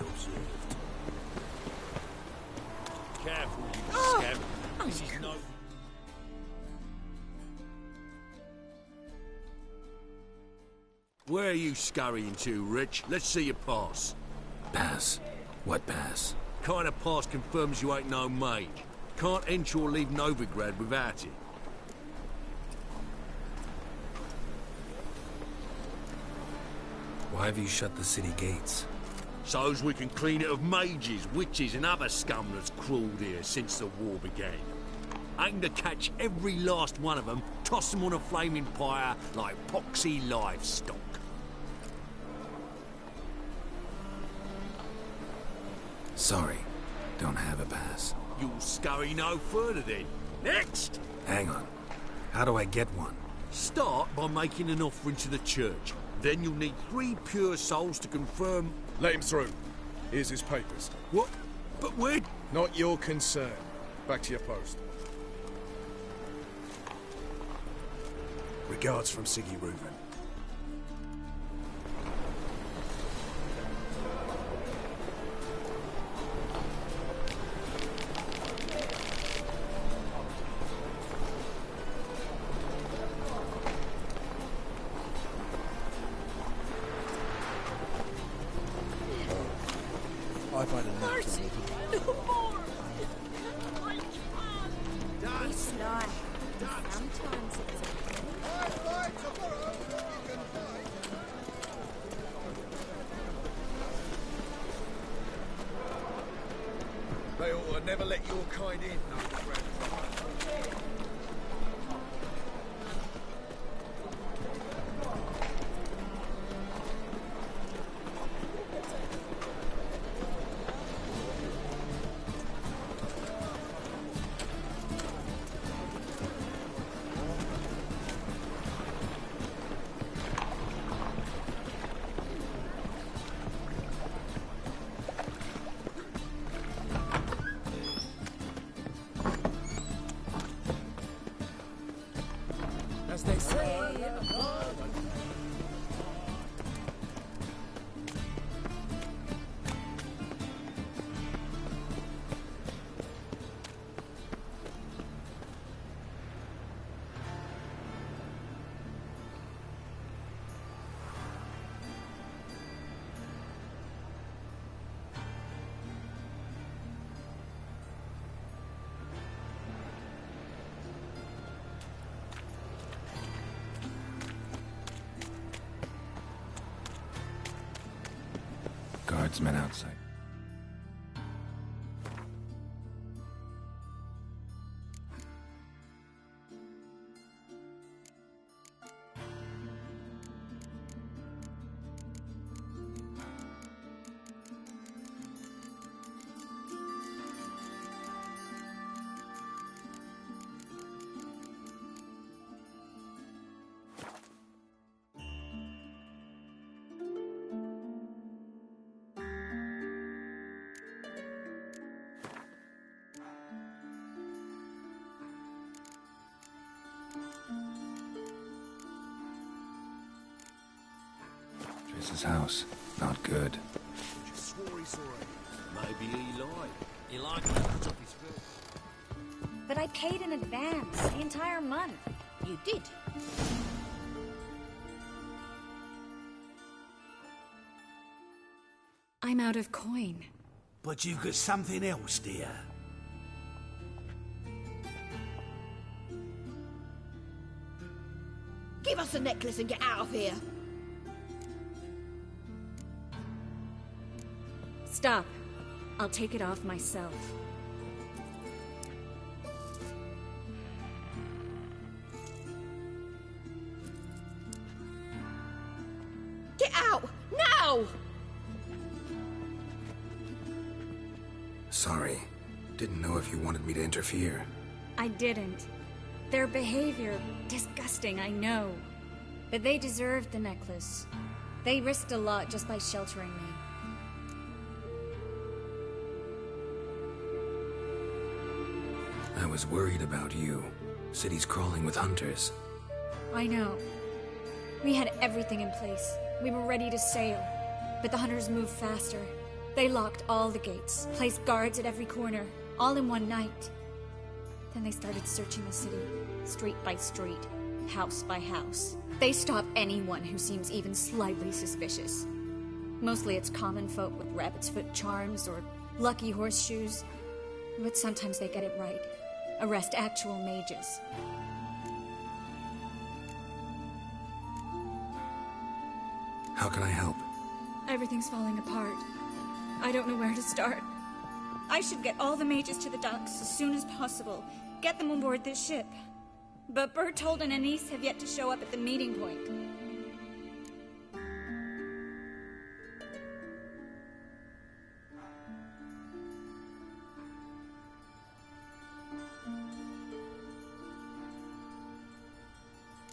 observed. Careful, you scab. This is no... Where are you scurrying to, Rich? Let's see your pass. Pass? What pass? Kind of pass confirms you ain't no mage. Can't enter or leave Novigrad without it. Why have you shut the city gates? So's we can clean it of mages, witches and other scum that's crawled here since the war began. Aim to catch every last one of them, toss them on a flaming pyre like poxy livestock. Sorry, don't have a pass. You'll scurry no further then. Next! Hang on. How do I get one? Start by making an offering to the church. Then you'll need 3 pure souls to confirm... Let him through. Here's his papers. What? But where... Not your concern. Back to your post. Regards from Siggy Reuven. I've had enough. Mercy! No more! I can't! It's not. Sometimes it's They ought to never let your kind in, Novigrad. As they say. Guardsmen outside. Trace's house. Not good. Just swore he saw it. Maybe he lied. He lied when he put off his foot. But I paid in advance, the entire month. You did. I'm out of coin. But you've got something else, dear. Give us the necklace and get out of here. Stop. I'll take it off myself. Get out! Now! Sorry. Didn't know if you wanted me to interfere. I didn't. Their behavior, disgusting, I know. But they deserved the necklace. They risked a lot just by sheltering me. I was worried about you. City's crawling with hunters. I know. We had everything in place. We were ready to sail. But the hunters moved faster. They locked all the gates, placed guards at every corner, all in one night. Then they started searching the city, street by street, house by house. They stop anyone who seems even slightly suspicious. Mostly it's common folk with rabbit's foot charms or lucky horseshoes. But sometimes they get it right. Arrest actual mages. How can I help? Everything's falling apart. I don't know where to start. I should get all the mages to the docks as soon as possible. Get them on board this ship. But Bertold and Anise have yet to show up at the meeting point.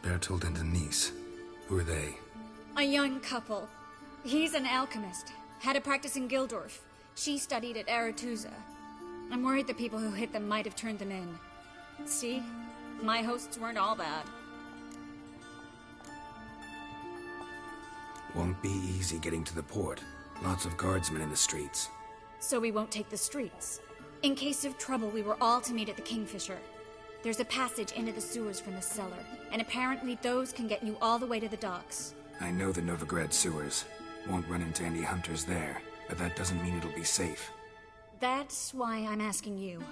Bertold and Denise. Who are they? A young couple. He's an alchemist. Had a practice in Gildorf. She studied at Aretusa. I'm worried the people who hit them might have turned them in. See? My hosts weren't all bad. Won't be easy getting to the port. Lots of guardsmen in the streets. So we won't take the streets. In case of trouble, we were all to meet at the Kingfisher. There's a passage into the sewers from the cellar, and apparently those can get you all the way to the docks. I know the Novigrad sewers. Won't run into any hunters there, but that doesn't mean it'll be safe. That's why I'm asking you.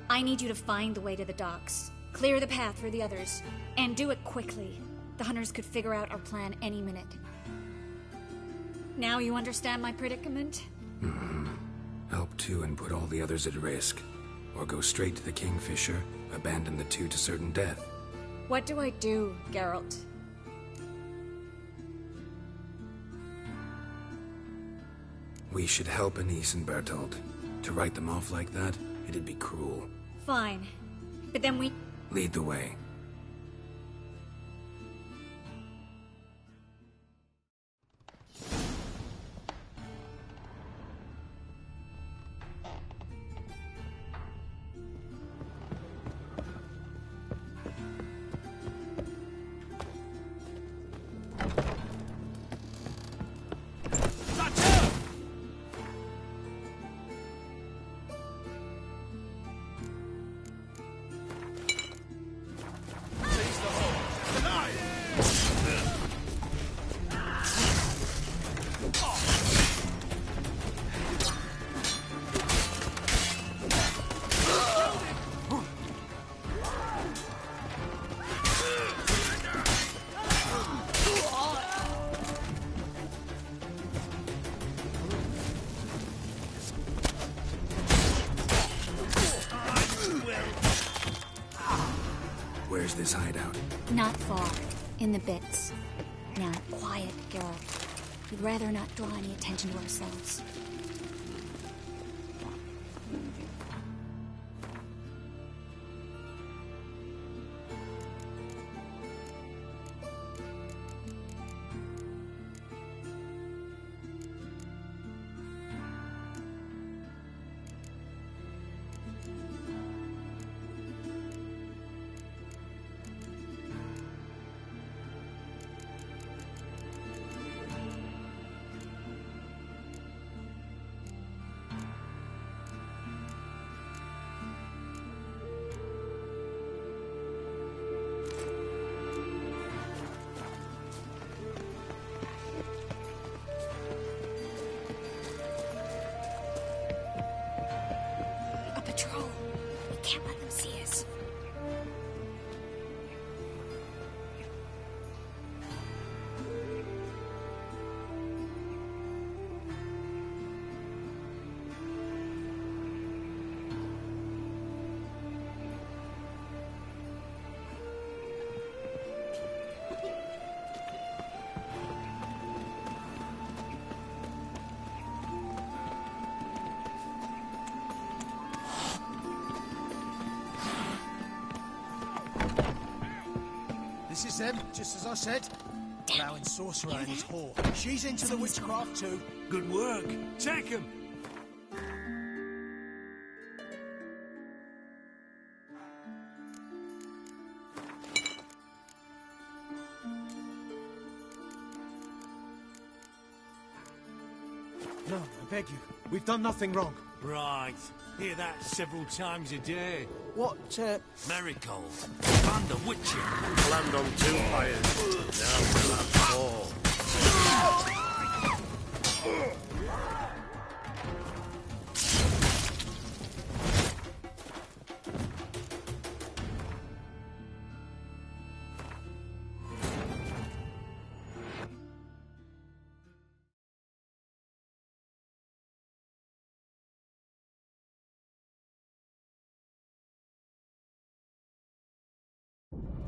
I need you to find the way to the docks, clear the path for the others, and do it quickly. The hunters could figure out our plan any minute. Now you understand my predicament? Help two and put all the others at risk. Or go straight to the Kingfisher, abandon the two to certain death. What do I do, Geralt? We should help Anise and Bertold. To write them off like that, it'd be cruel. Fine. But then we... Lead the way. Where's this hideout? Not far. In the bits. Now, quiet, Geralt. We'd rather not draw any attention to ourselves. Patrol. We can't let them see us. This is them, just as I said. Allowing Sorcerer and his whore. She's into the witchcraft too. Good work. Take him. No, beg you. We've done nothing wrong. Right. Hear that several times a day. What, Marigold. Thunder Witcher. Land on 2 fires. Now we'll have 4.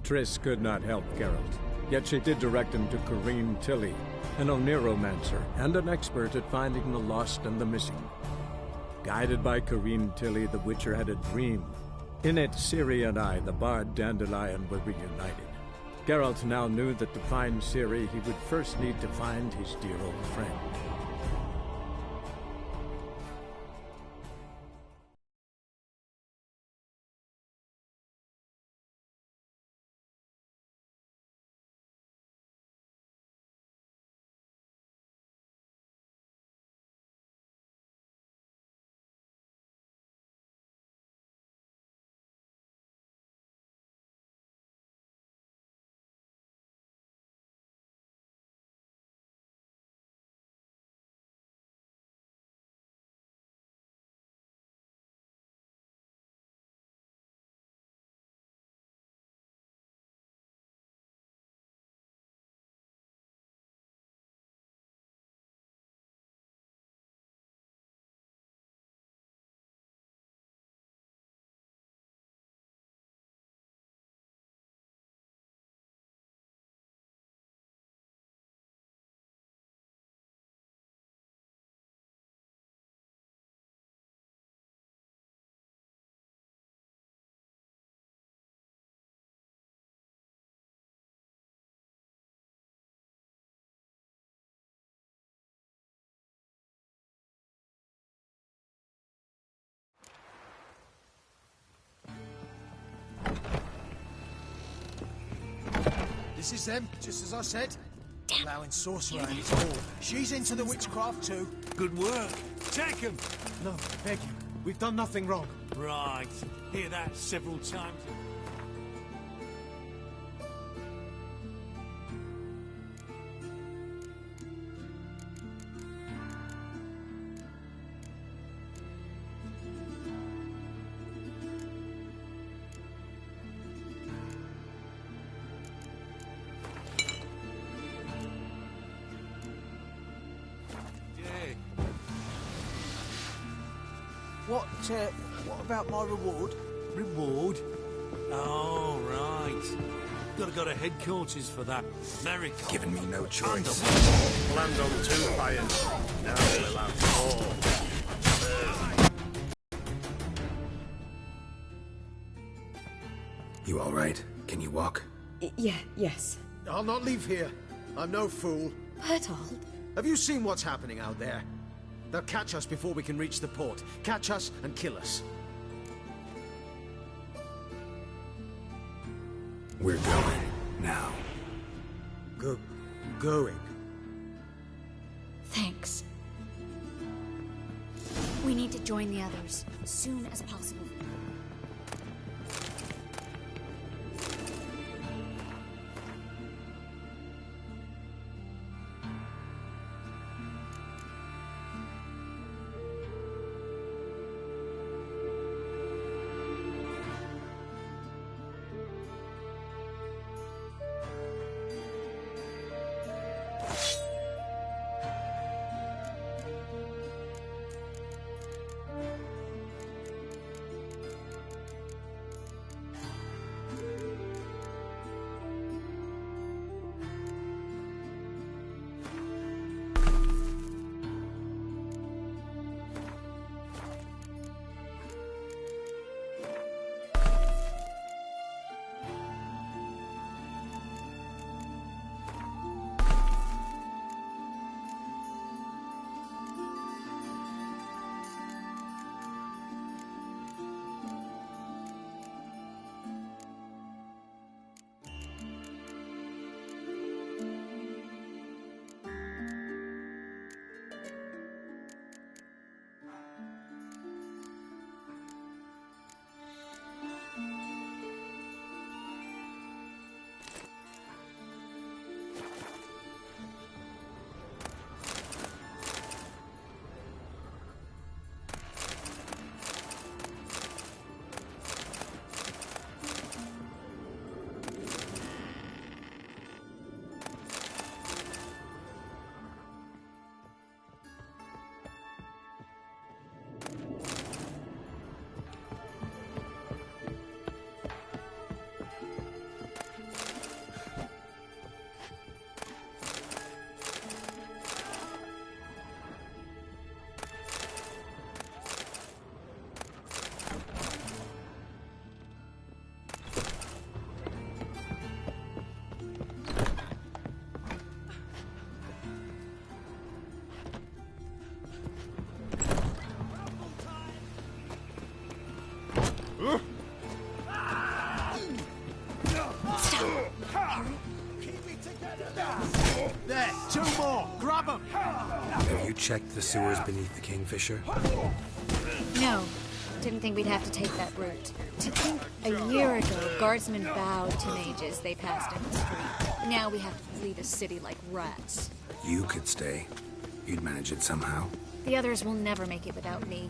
Triss could not help Geralt, yet she did direct him to Corrine Tilly, an Oniromancer and an expert at finding the lost and the missing. Guided by Corrine Tilly, the Witcher had a dream. In it, Ciri and I, the bard Dandelion, were reunited. Geralt now knew that to find Ciri, he would first need to find his dear old friend. This is them, just as I said. Allowing Sorcerer and his horde. She's into the witchcraft too. Good work. Take him. No, I beg you. We've done nothing wrong. Right. Hear that several times. What about my reward? Reward? Oh, right. Gotta go to headquarters for that. Marigold. Giving me no choice. Land on 2 fires. Now we'll have 4. You all right? Can you walk? Yes. I'll not leave here. I'm no fool. Bertold? Have you seen what's happening out there? They'll catch us before we can reach the port. Catch us and kill us. We're going. Now. Going? Thanks. We need to join the others, as soon as possible. Have you checked the sewers beneath the Kingfisher? No. Didn't think we'd have to take that route. To think a year ago, guardsmen bowed to mages they passed in the street. Now we have to flee the city like rats. You could stay. You'd manage it somehow. The others will never make it without me.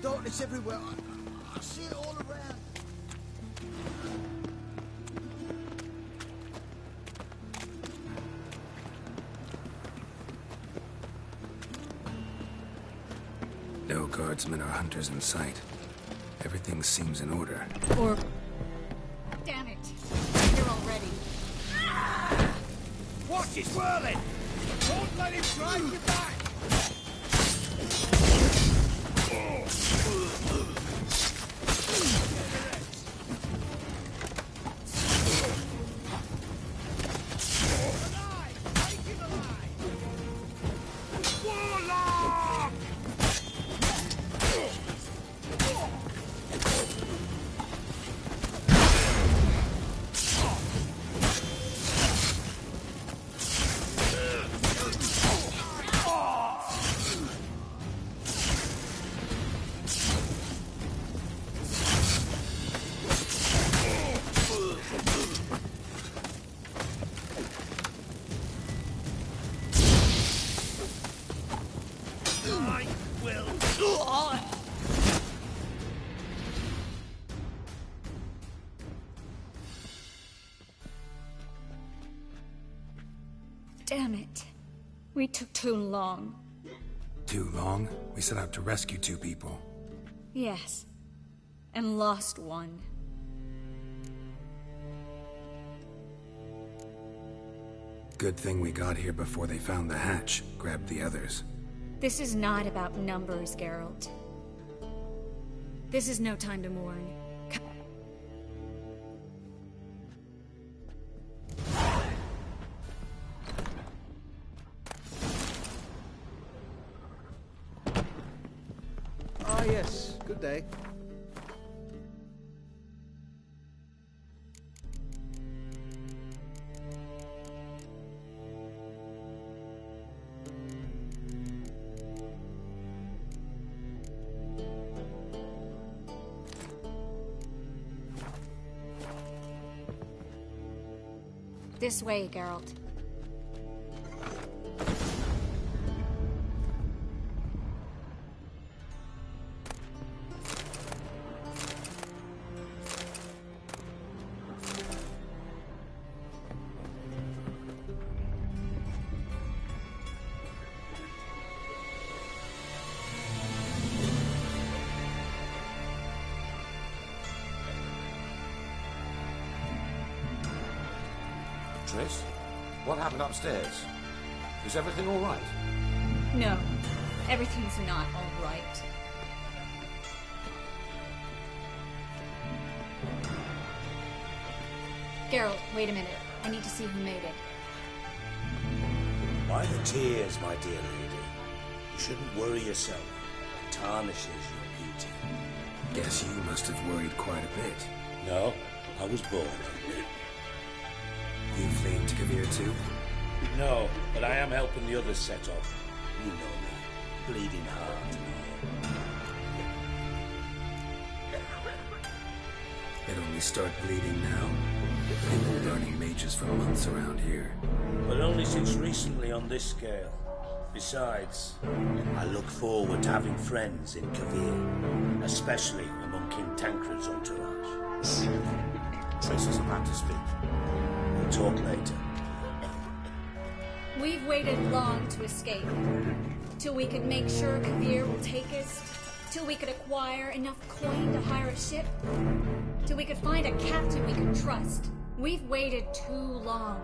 Darkness everywhere. I see it all around. No guardsmen or hunters in sight. Everything seems in order. Or... Damn it. Here already. Watch it whirling! Don't let him drive you back! Damn it. We took too long. Too long? We set out to rescue 2 people. Yes. And lost one. Good thing we got here before they found the hatch, grabbed the others. This is not about numbers, Geralt. This is no time to mourn. Ah, yes. Good day. This way, Geralt. Triss, what happened upstairs? Is everything all right? No, everything's not all right. Geralt, wait a minute. I need to see who made it. By the tears, my dear lady. You shouldn't worry yourself. It tarnishes your beauty. Guess you must have worried quite a bit. No, I was born. You fleeing to Kavir too? No, but I am helping the others set up. You know me. Bleeding heart. It only start bleeding now. They've been burning mages for months around here. But only since recently on this scale. Besides, I look forward to having friends in Kavir, especially among King Tancred's entourage. Triss is about to speak. We'll talk later. We've waited long to escape. Till we could make sure Kavir will take us. Till we could acquire enough coin to hire a ship. Till we could find a captain we could trust. We've waited too long.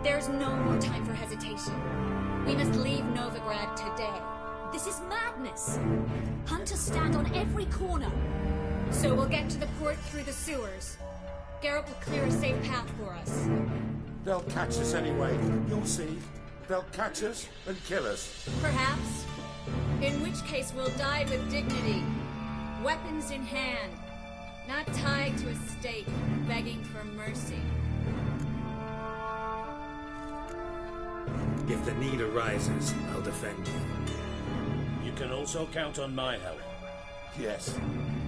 There's no more time for hesitation. We must leave Novigrad today. This is madness. Hunters stand on every corner. So we'll get to the port through the sewers. Geralt will clear a safe path for us. They'll catch us anyway. You'll see. They'll catch us and kill us. Perhaps. In which case we'll die with dignity. Weapons in hand. Not tied to a stake, begging for mercy. If the need arises, I'll defend you. You can also count on my help. Yes,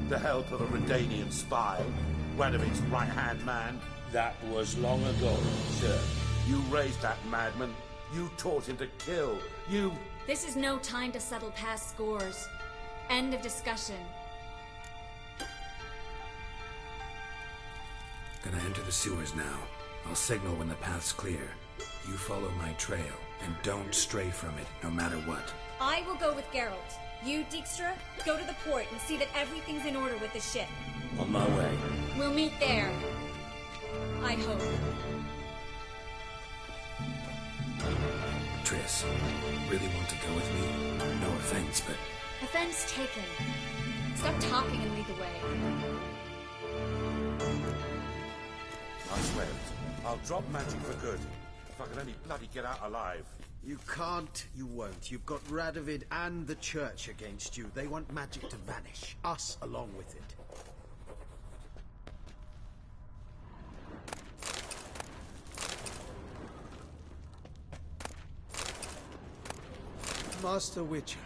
the help of a Redanian spy, one of its right-hand man. That was long ago, sir. You raised that madman. You taught him to kill. You... This is no time to settle past scores. End of discussion. Gonna enter the sewers now. I'll signal when the path's clear. You follow my trail, and don't stray from it, no matter what. I will go with Geralt. You, Dijkstra, go to the port and see that everything's in order with the ship. On my way. We'll meet there. I hope. Triss, really want to go with me? No offense, but... Offense taken. Stop talking and lead the way. I swear it. I'll drop magic for good. If I can only bloody get out alive. You can't, you won't. You've got Radovid and the Church against you. They want magic to vanish. Us along with it. Master Witcher.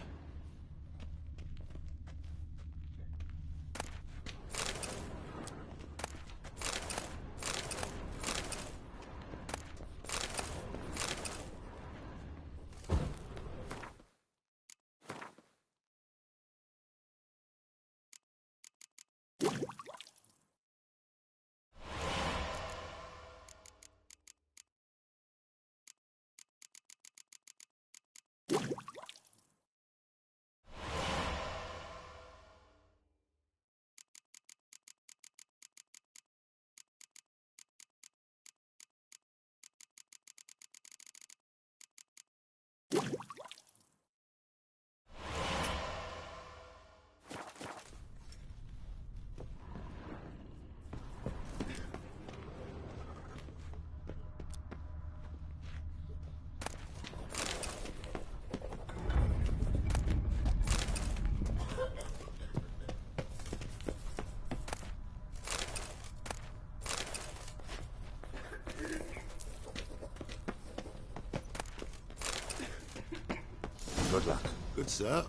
Good luck. Good, sir.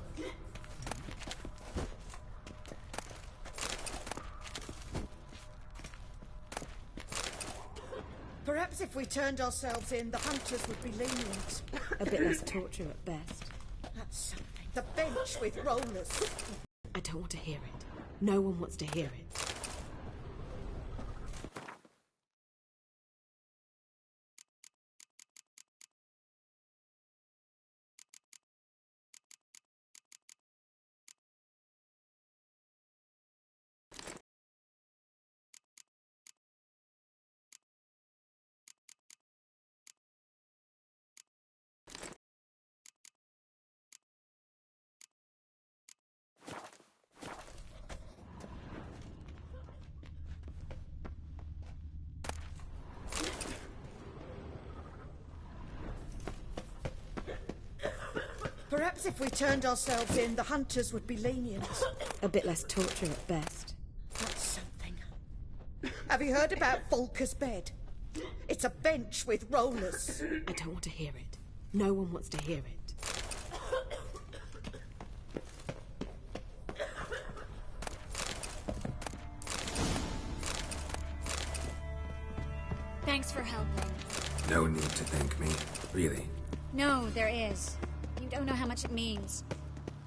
Perhaps if we turned ourselves in, the hunters would be lenient. A bit less torture at best. That's something. The bench with rollers. I don't want to hear it. No one wants to hear it. Perhaps if we turned ourselves in, the hunters would be lenient. A bit less torture at best. That's something. Have you heard about Volker's bed? It's a bench with rollers. I don't want to hear it. No one wants to hear it. Thanks for helping. No need to thank me, really. No, there is. You don't know how much it means.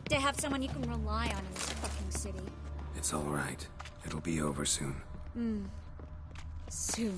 To have someone you can rely on in this fucking city. It's all right. It'll be over soon. Soon.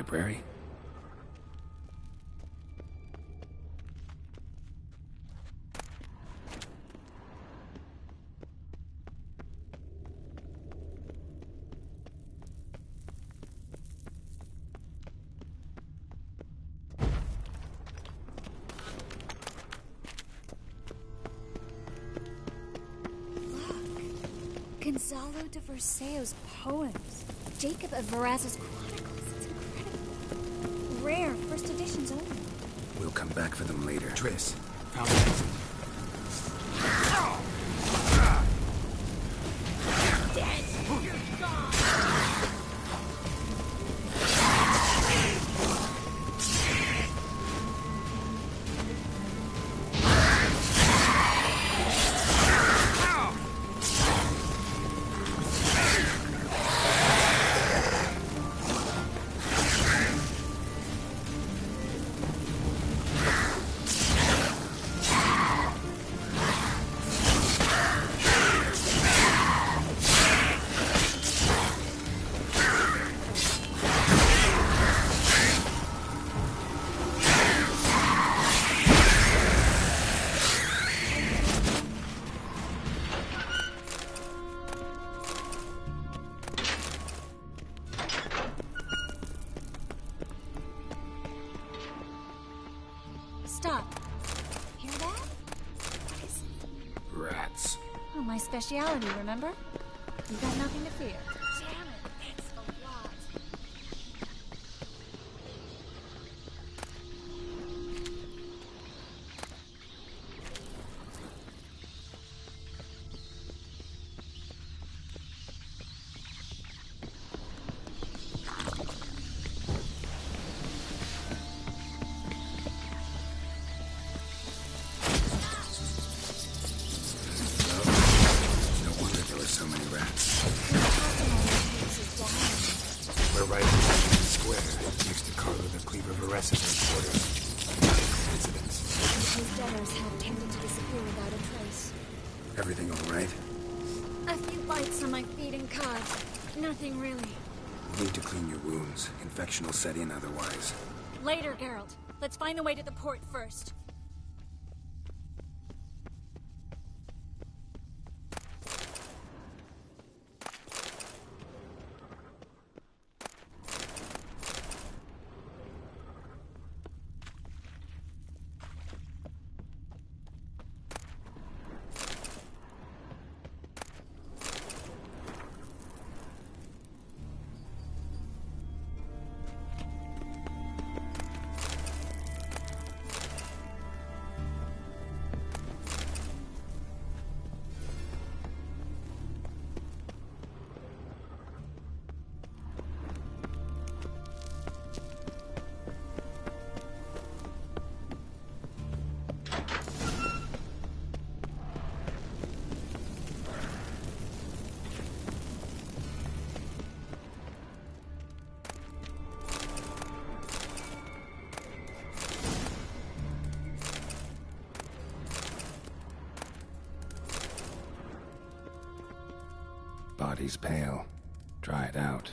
library? Gonzalo de Verseo's poems. Jacob of Varaz's chronicles. It's incredible. Rare, first editions only. We'll come back for them later. Triss, found an exit. Dead! You're gone! Stop. Hear that? What is it? Rats. Oh, my speciality, remember? You got nothing to fear. Damn it, it's a lot. No wonder there were so many rats. We're right in the square, next to Carlo the Cleaver Vares's headquarters. Not a coincidence. His debtors have tended to disappear without a trace. Everything all right? A few bites on my feet and cod. Nothing really. We'll need to clean your wounds. Infection will set in otherwise. Later, Geralt. Let's find the way to the port first. Body's pale. Dried out.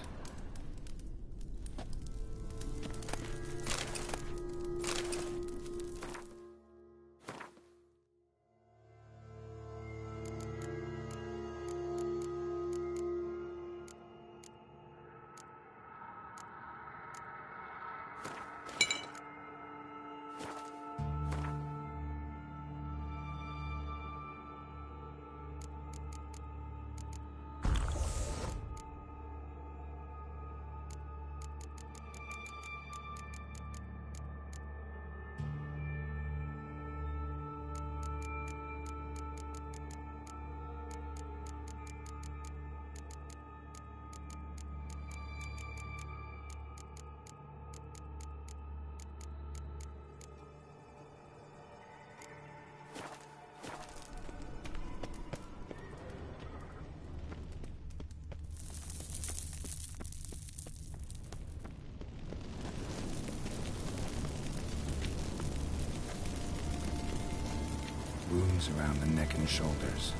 Wounds around the neck and shoulders.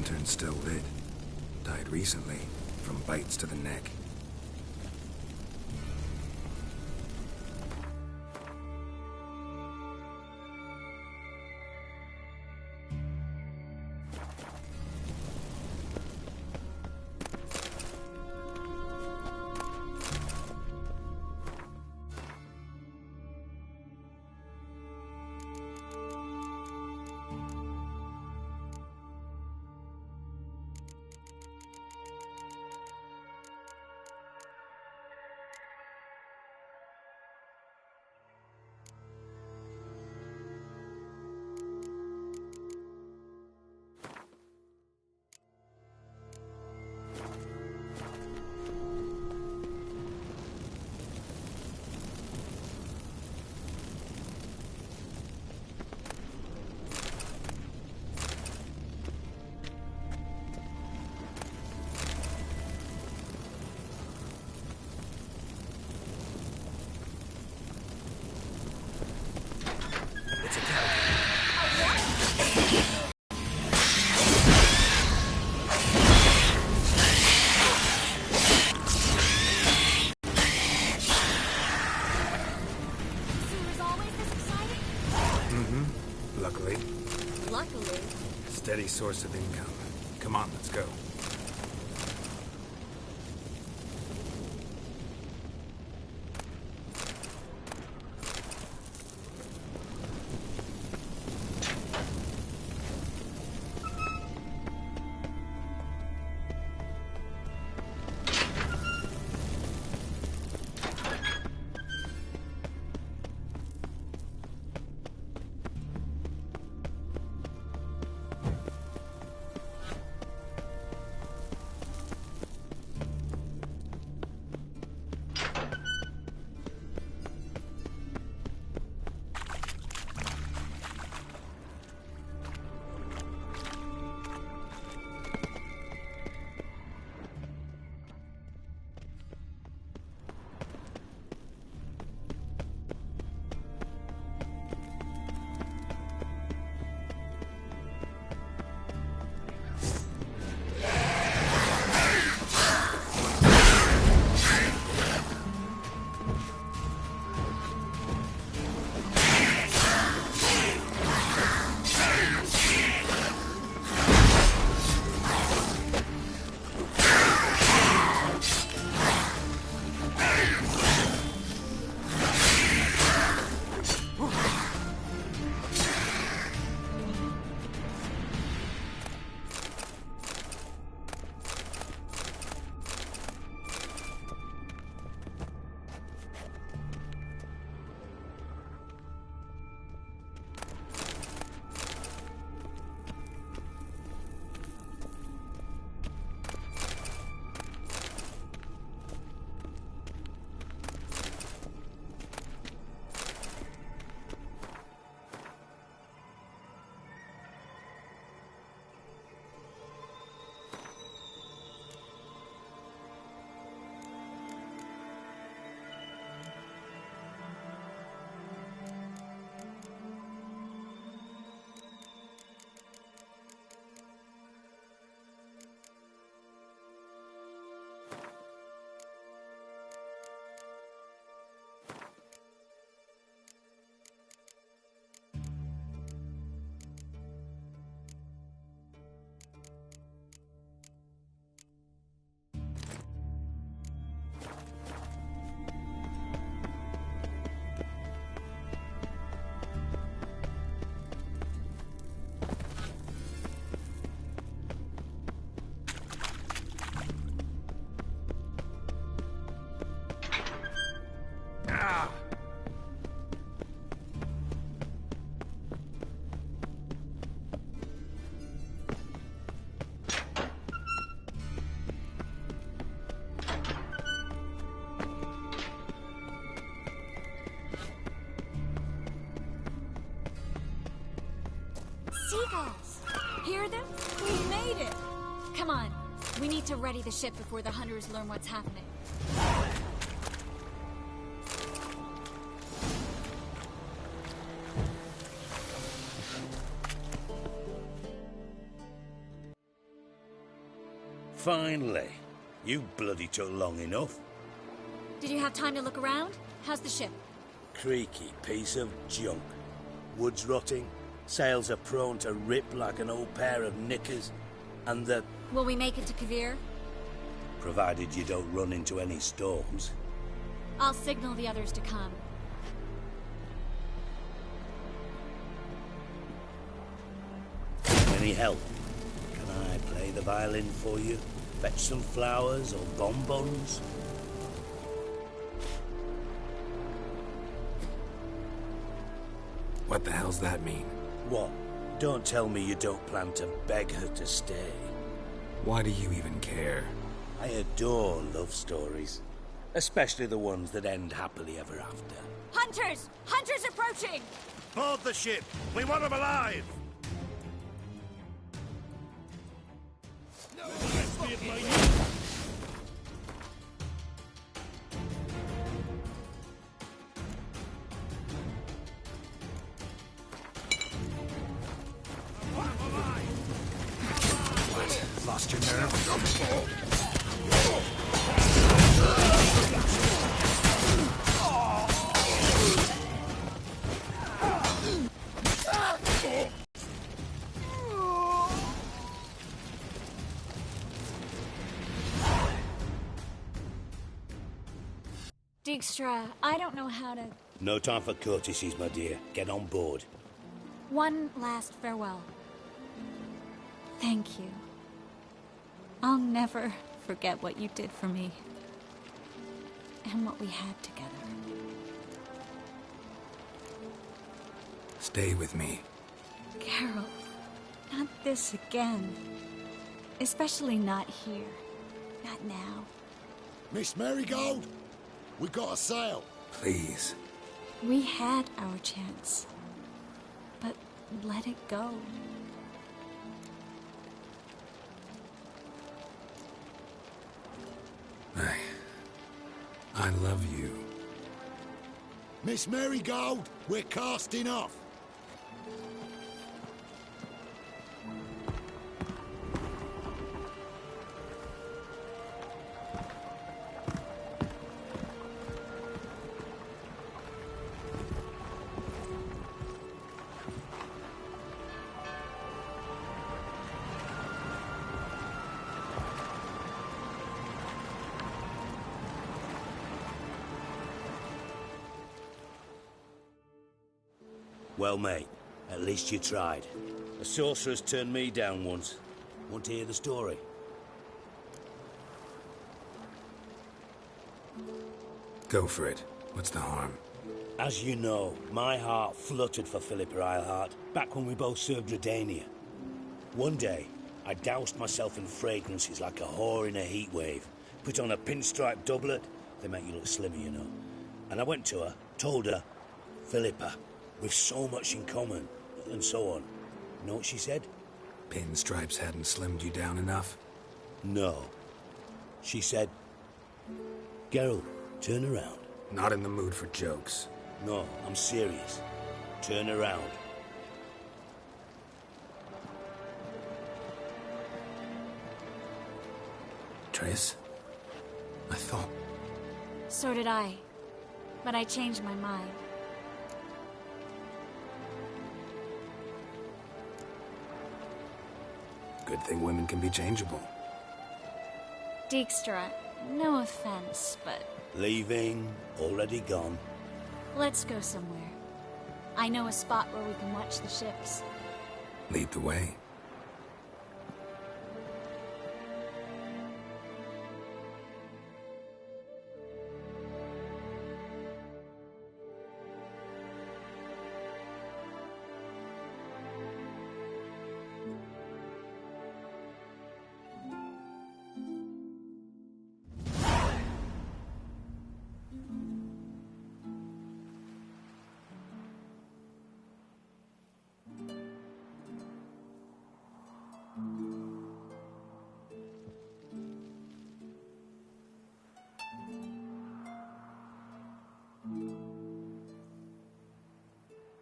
lantern's still lit. Died recently, from bites to the neck. Luckily. Steady source of income. Come on, let's go. Seagulls! Hear them? We made it! Come on, we need to ready the ship before the hunters learn what's happening. Finally. You bloody took long enough. Did you have time to look around? How's the ship? Creaky piece of junk. Wood's rotting, sails are prone to rip like an old pair of knickers, and the... Will we make it to Kavir? Provided you don't run into any storms. I'll signal the others to come. Any help? Can I play the violin for you? Fetch some flowers or bonbons? What the hell's that mean? What? Don't tell me you don't plan to beg her to stay. Why do you even care? I adore love stories. Especially the ones that end happily ever after. Hunters! Hunters approaching! Board the ship! We want them alive! What? Lost your nerve? Dijkstra, I don't know how to... No time for courtesies, my dear. Get on board. One last farewell. Thank you. I'll never forget what you did for me. And what we had together. Stay with me. Carol, not this again. Especially not here. Not now. Miss Marigold, we got a sail. Please. We had our chance. But let it go. I love you. Miss Marigold, we're casting off. Well, mate, at least you tried. A sorcerer's turned me down once. Want to hear the story? Go for it. What's the harm? As you know, my heart fluttered for Philippa Eilhart back when we both served Redania. One day, I doused myself in fragrances like a whore in a heat wave. Put on a pinstripe doublet. They make you look slimmer, you know. And I went to her, told her, Philippa, we've so much in common, and so on. You know what she said? Pinstripes hadn't slimmed you down enough? No. She said, Geralt, turn around. Not in the mood for jokes. No, I'm serious. Turn around. Triss? I thought... So did I. But I changed my mind. Good thing women can be changeable. Dijkstra, no offense, but... Leaving, already gone. Let's go somewhere. I know a spot where we can watch the ships. Lead the way.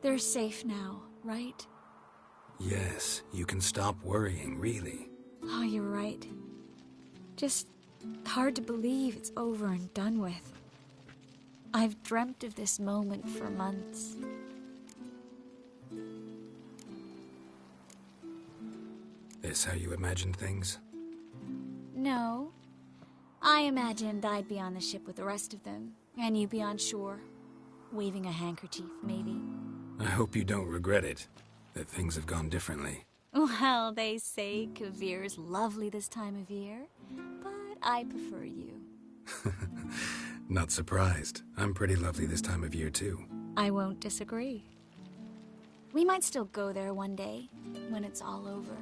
They're safe now, right? Yes, you can stop worrying, really. Oh, you're right. Just hard to believe it's over and done with. I've dreamt of this moment for months. This how you imagined things? No. I imagined I'd be on the ship with the rest of them, and you'd be on shore, waving a handkerchief, maybe. I hope you don't regret it, that things have gone differently. Well, they say Kavir's lovely this time of year, but I prefer you. Not surprised. I'm pretty lovely this time of year, too. I won't disagree. We might still go there one day, when it's all over.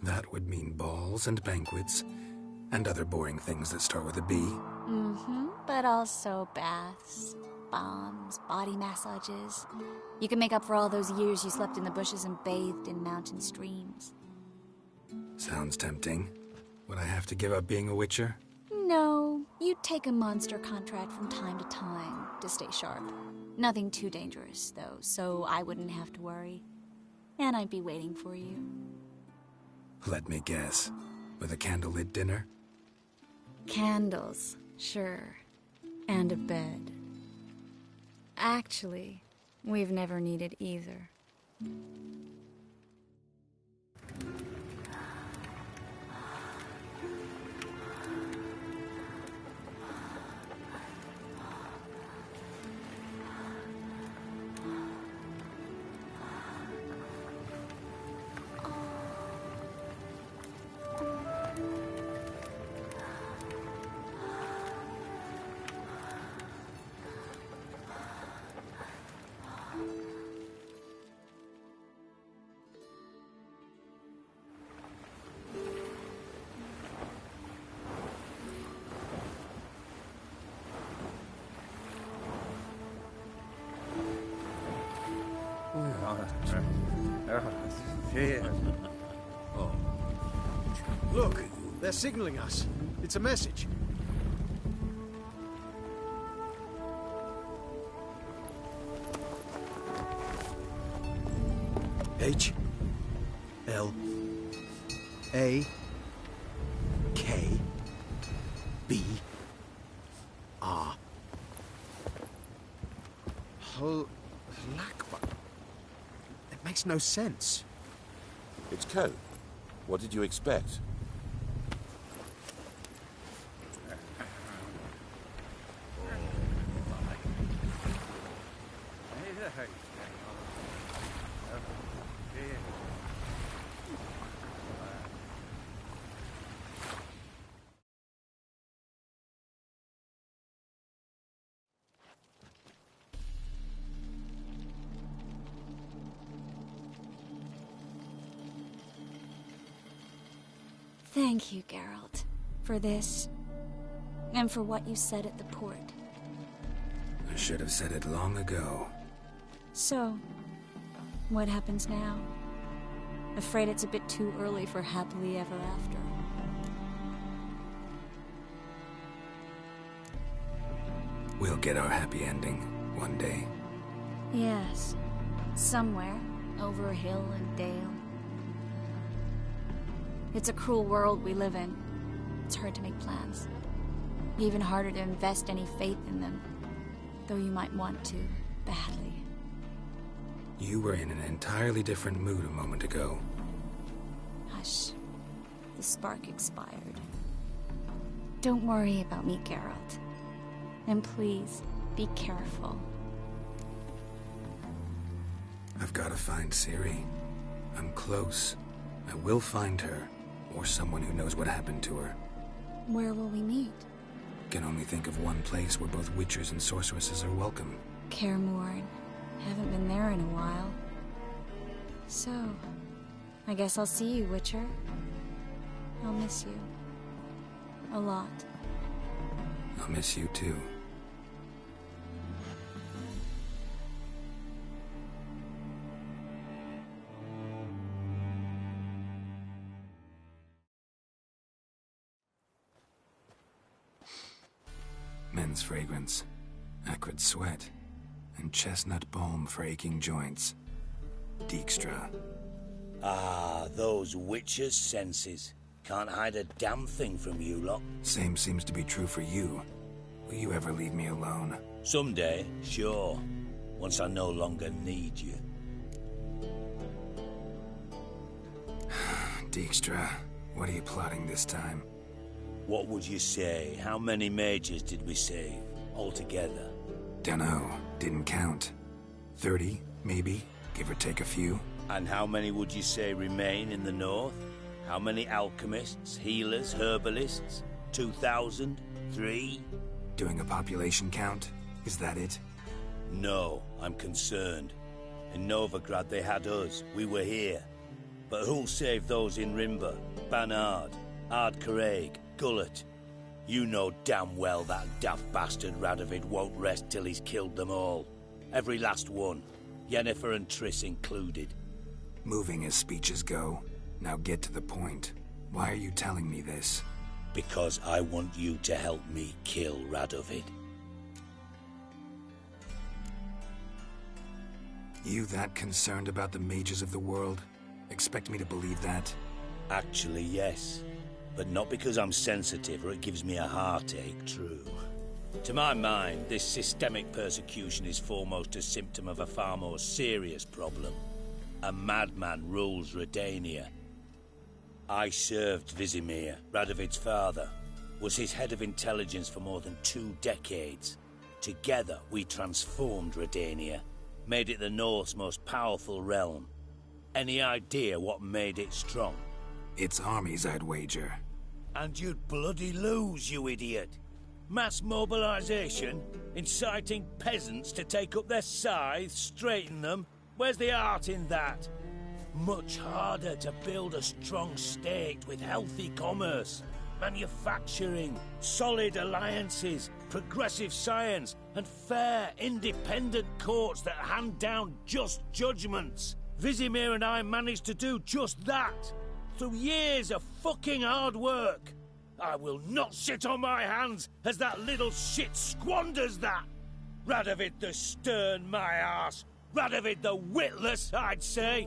That would mean balls and banquets, and other boring things that start with a B. Mm-hmm, but also baths, bombs, body massages. You can make up for all those years you slept in the bushes and bathed in mountain streams. Sounds tempting. Would I have to give up being a witcher? No, you'd take a monster contract from time to time to stay sharp. Nothing too dangerous, though, so I wouldn't have to worry. And I'd be waiting for you. Let me guess. With a candlelit dinner? Candles, sure. And a bed. Actually, we've never needed either. Oh. Look, they're signaling us. It's a message. H L A K B R. Lakba. It makes no sense. It's code. What did you expect? Thank you, Geralt, for this, and for what you said at the port. I should have said it long ago. So, what happens now? Afraid it's a bit too early for happily ever after. We'll get our happy ending one day. Yes, somewhere, over hill and dale. It's a cruel world we live in. It's hard to make plans. Even harder to invest any faith in them. Though you might want to, badly. You were in an entirely different mood a moment ago. Hush. The spark expired. Don't worry about me, Geralt. And please, be careful. I've got to find Ciri. I'm close. I will find her. Or someone who knows what happened to her. Where will we meet? Can only think of one place where both witchers and sorceresses are welcome. Kaer Morhen. Haven't been there in a while. So, I guess I'll see you, Witcher. I'll miss you. A lot. I'll miss you too. Men's fragrance, acrid sweat, and chestnut balm for aching joints. Dijkstra. Ah, those witches' senses. Can't hide a damn thing from you lot. Same seems to be true for you. Will you ever leave me alone? Someday, sure. Once I no longer need you. Dijkstra, what are you plotting this time? What would you say? How many mages did we save, altogether? Dunno. Didn't count. 30, maybe? Give or take a few? And how many would you say remain in the north? How many alchemists, healers, herbalists? 2,000? 3? Doing a population count? Is that it? No, I'm concerned. In Novigrad they had us. We were here. But who'll save those in Rimba? Banard, Ardcaraig, Gullet? You know damn well that daft bastard Radovid won't rest till he's killed them all. Every last one. Yennefer and Triss included. Moving as speeches go. Now get to the point. Why are you telling me this? Because I want you to help me kill Radovid. You that concerned about the mages of the world? Expect me to believe that? Actually, yes. But not because I'm sensitive or it gives me a heartache, true. To my mind, this systemic persecution is foremost a symptom of a far more serious problem. A madman rules Redania. I served Vizimir, Radovid's father, was his head of intelligence for more than 2 decades. Together, we transformed Redania, made it the North's most powerful realm. Any idea what made it strong? Its armies, I'd wager. And you'd bloody lose, you idiot. Mass mobilization? Inciting peasants to take up their scythes, straighten them? Where's the art in that? Much harder to build a strong state with healthy commerce, manufacturing, solid alliances, progressive science, and fair, independent courts that hand down just judgments. Vizimir and I managed to do just that, through years of fucking hard work. I will not sit on my hands as that little shit squanders that. Radovid the stern, my arse. Radovid the witless, I'd say.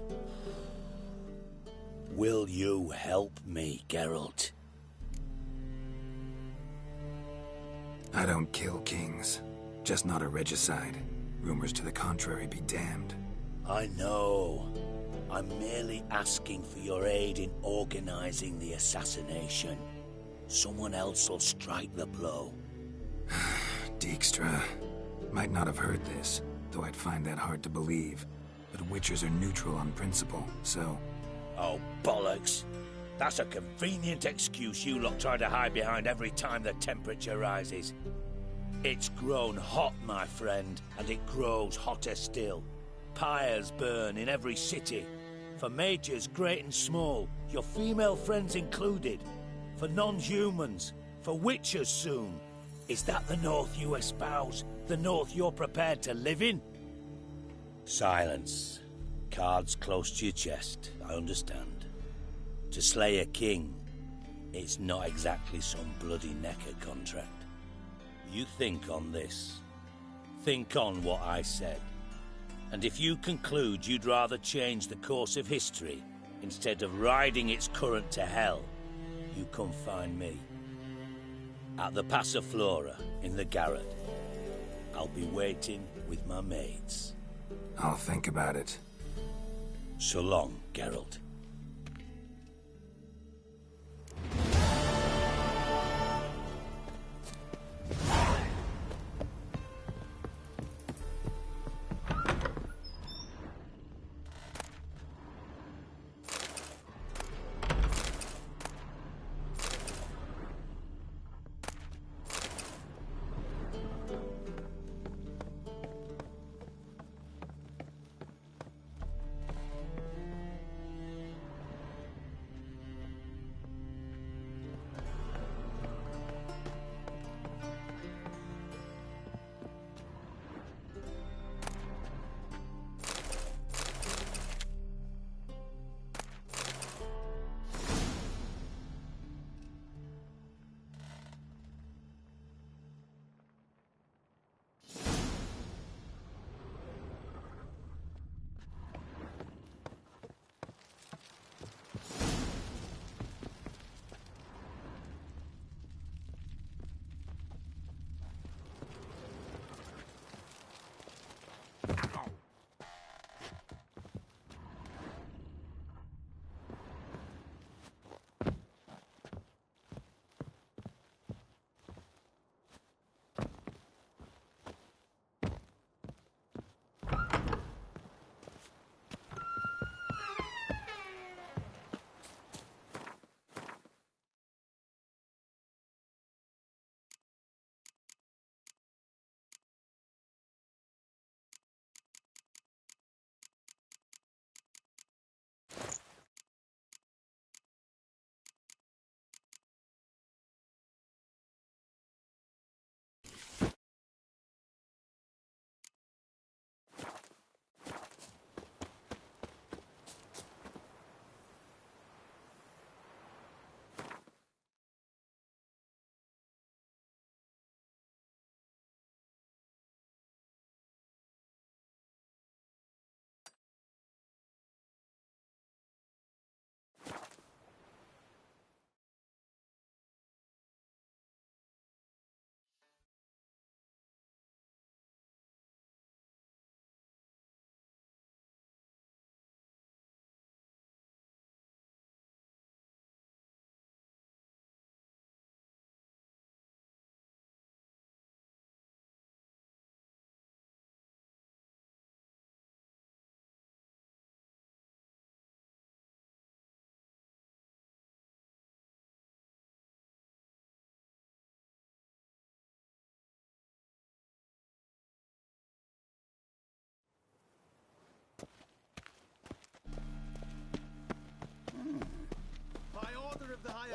Will you help me, Geralt? I don't kill kings. Just not a regicide. Rumors to the contrary be damned. I know. I'm merely asking for your aid in organizing the assassination. Someone else will strike the blow. Dijkstra. Might not have heard this, though I'd find that hard to believe. But Witchers are neutral on principle, so... Oh, bollocks. That's a convenient excuse you lot try to hide behind every time the temperature rises. It's grown hot, my friend, and it grows hotter still. Pyres burn in every city. For mages great and small, your female friends included. For non-humans, for witchers soon. Is that the North you espouse? The North you're prepared to live in? Silence. Cards close to your chest, I understand. To slay a king, it's not exactly some bloody necker contract. You think on this. Think on what I said. And if you conclude you'd rather change the course of history instead of riding its current to hell, you come find me. At the Passiflora in the Garret. I'll be waiting with my mates. I'll think about it. So long, Geralt.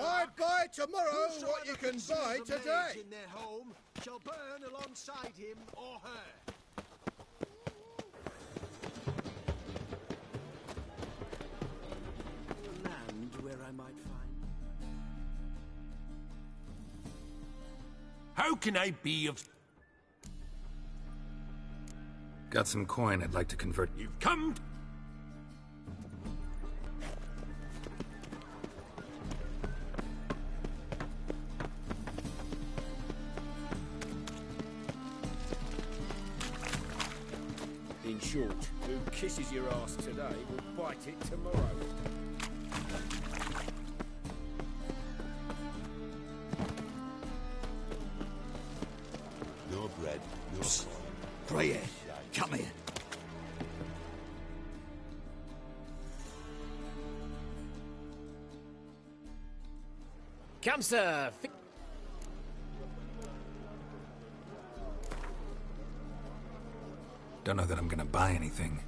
I buy tomorrow what you can buy today. In their home shall burn alongside him or her. Land where I might find. How can I be of... Got some coin I'd like to convert. You've come... In short, who kisses your ass today will bite it tomorrow. Your bread, your coin. Greyhead, come here. Come, sir. Don't know that I'm gonna buy anything.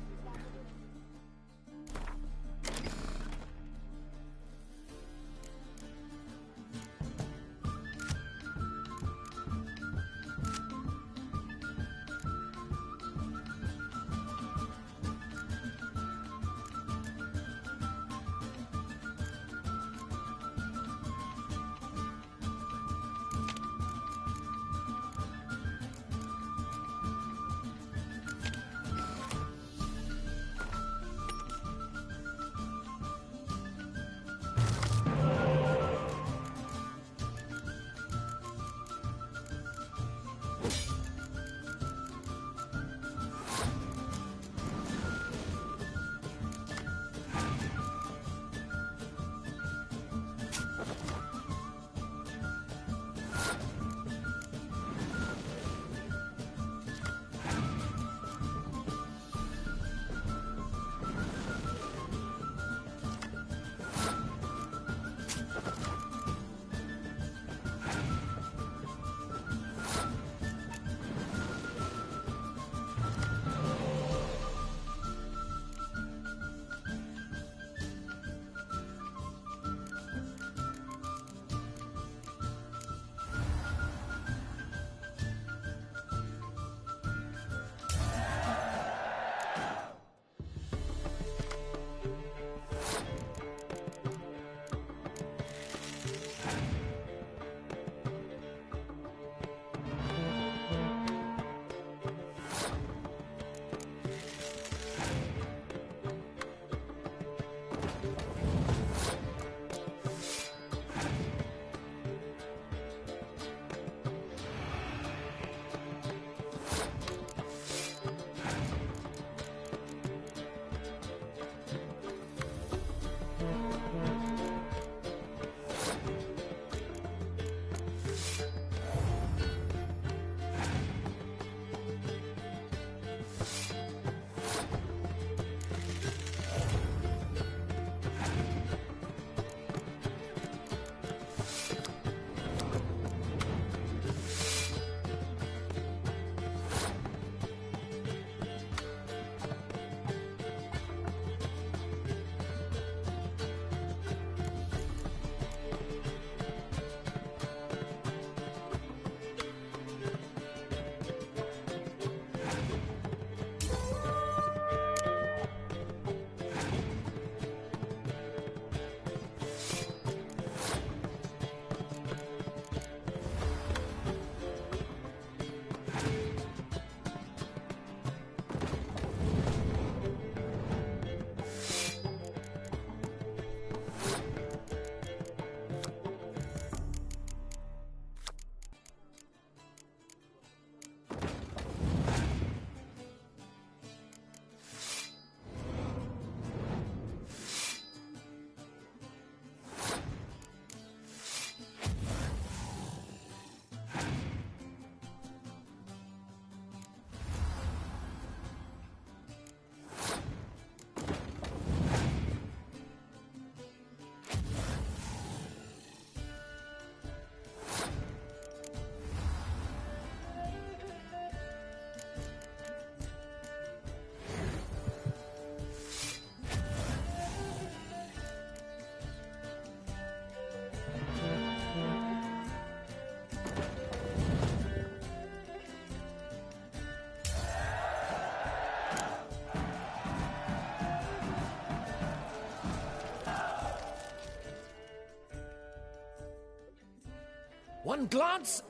one glance.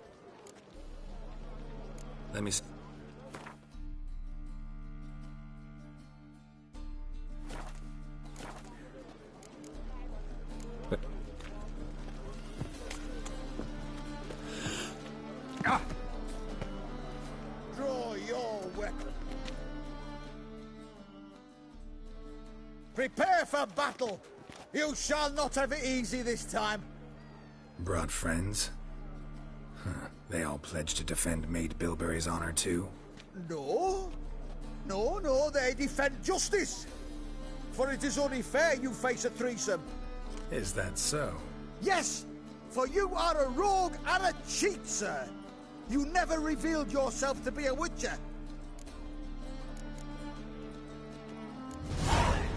Let me... Draw your weapon. Prepare for battle. You shall not have it easy this time. Brought friends? Huh. They all pledged to defend Maid Bilberry's honor too? No. No, they defend justice. For it is only fair you face a threesome. Is that so? Yes, for you are a rogue and a cheat, sir. You never revealed yourself to be a witcher.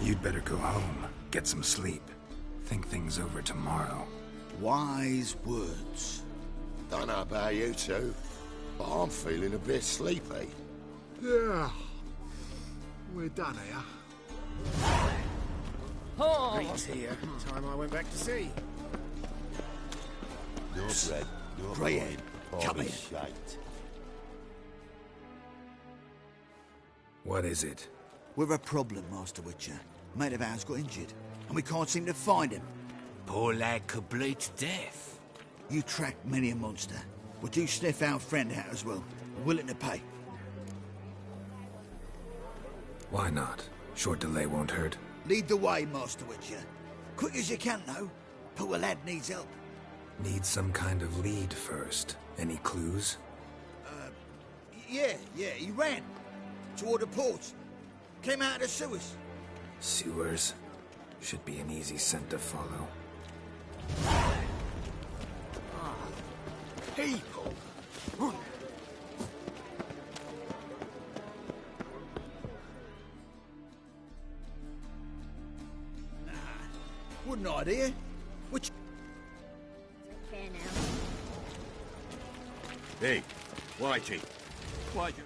You'd better go home, get some sleep. Think things over tomorrow. Wise words. Don't know about you two, but I'm feeling a bit sleepy. Yeah. We're done here. Oh. Reed's here. Time I went back to sea. Your bread, your Greyhead, come in. shite. What is it? We've a problem, Master Witcher. Mate of ours got injured, and we can't seem to find him. Poor lad could bleed to death. You track many a monster. Would you sniff our friend out as well? We're willing to pay. Why not? Short delay won't hurt. Lead the way, Master Witcher. Quick as you can, though. Poor lad needs help. Need some kind of lead first. Any clues? Yeah, he ran. Toward the port. Came out of the sewers. Sewers? Should be an easy scent to follow. People. Wouldn't idea. Which... Okay now. Hey, Whitey. Whitey.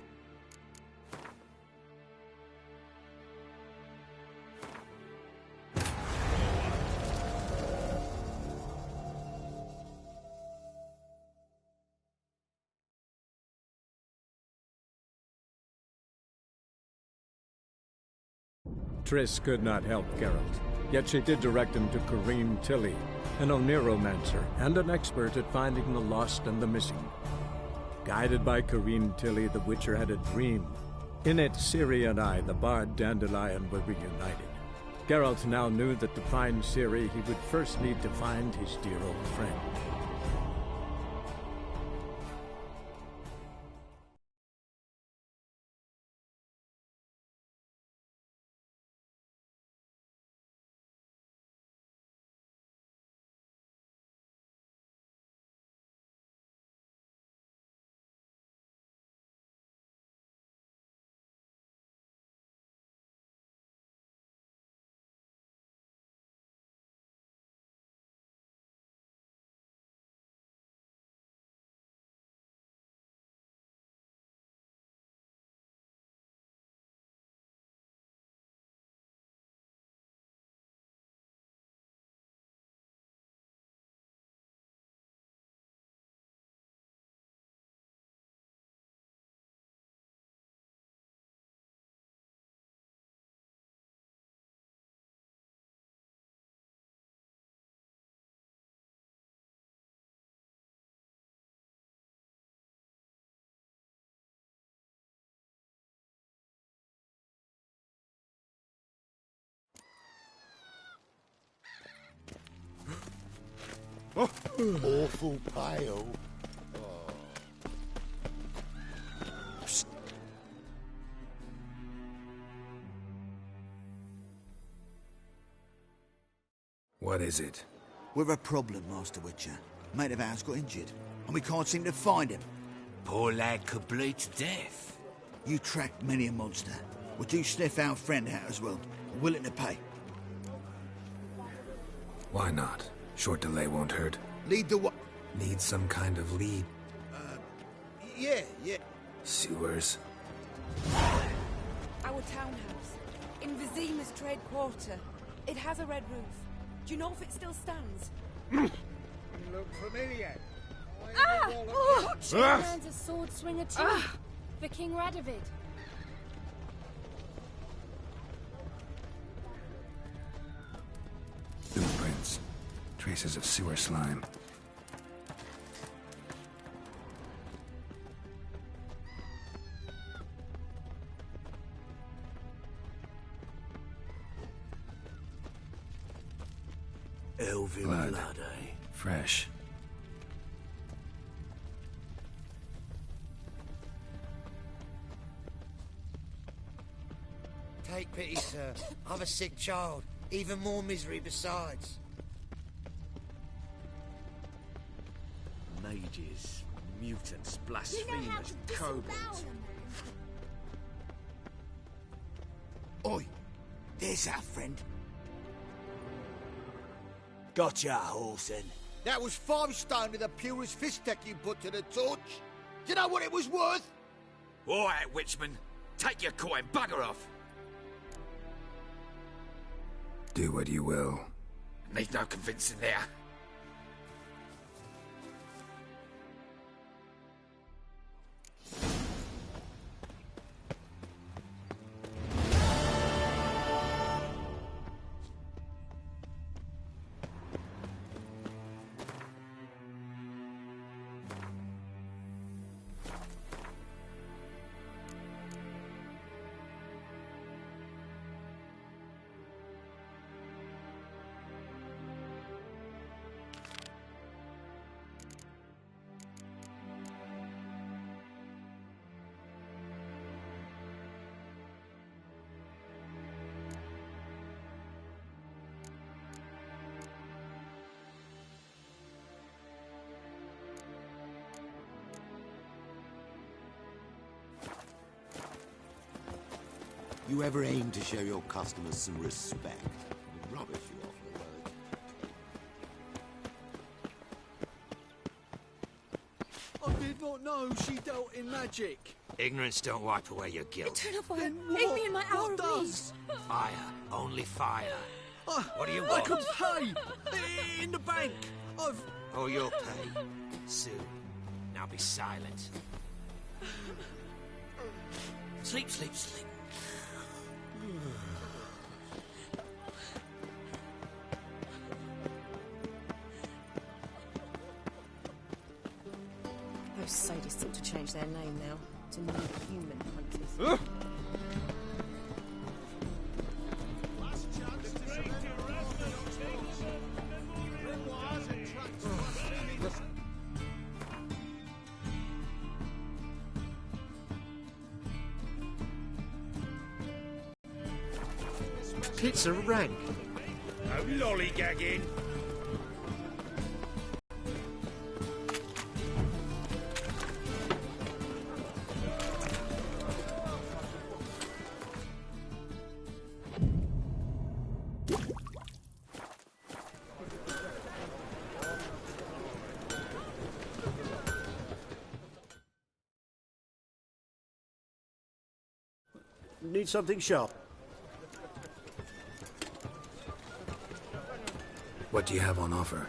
Triss could not help Geralt, yet she did direct him to Kareem Tilly, an Oneromancer and an expert at finding the lost and the missing. Guided by Kareem Tilly, the Witcher had a dream. In it, Ciri and I, the bard Dandelion, were reunited. Geralt now knew that to find Ciri, he would first need to find his dear old friend. Awful pale. What is it? We've a problem, Master Witcher. Mate of ours got injured, and we can't seem to find him. Poor lad could bleed to death. You track many a monster. Would you sniff our friend out as well? We're willing to pay. Why not? Short delay won't hurt. Lead the way. Need some kind of lead. Yeah. Sewers? Our townhouse. In Vizima's trade quarter. It has a red roof. Do you know if it still stands? Look familiar. Man's a sword swinger too. For King Radovid. Footprints. Traces of sewer slime. Elven Blood. blood, eh? Fresh. Take pity, sir. I've a sick child. Even more misery besides. Mages, mutants, blasphemers, kobolds. Oi, there's our friend. Gotcha, Horson. That was 5 stone with the purest fist tech you put to the torch. Do you know what it was worth? All right, Witchman. Take your coin, bugger off. Do what you will. Need no convincing there. You ever aim to show your customers some respect? Rubbish you off the road. I did not know she dealt in magic. Ignorance don't wipe away your guilt. Eternal fire, aid me in my hour of need. Fire, only fire. What do you I want? can pay! In the bank! I've... Oh, you'll pay. Soon. Now be silent. Sleep, sleep, sleep. Those sadists ought to change their name now to New Human Hunters. Pizza rank. No lollygagging. Need something sharp. What do you have on offer?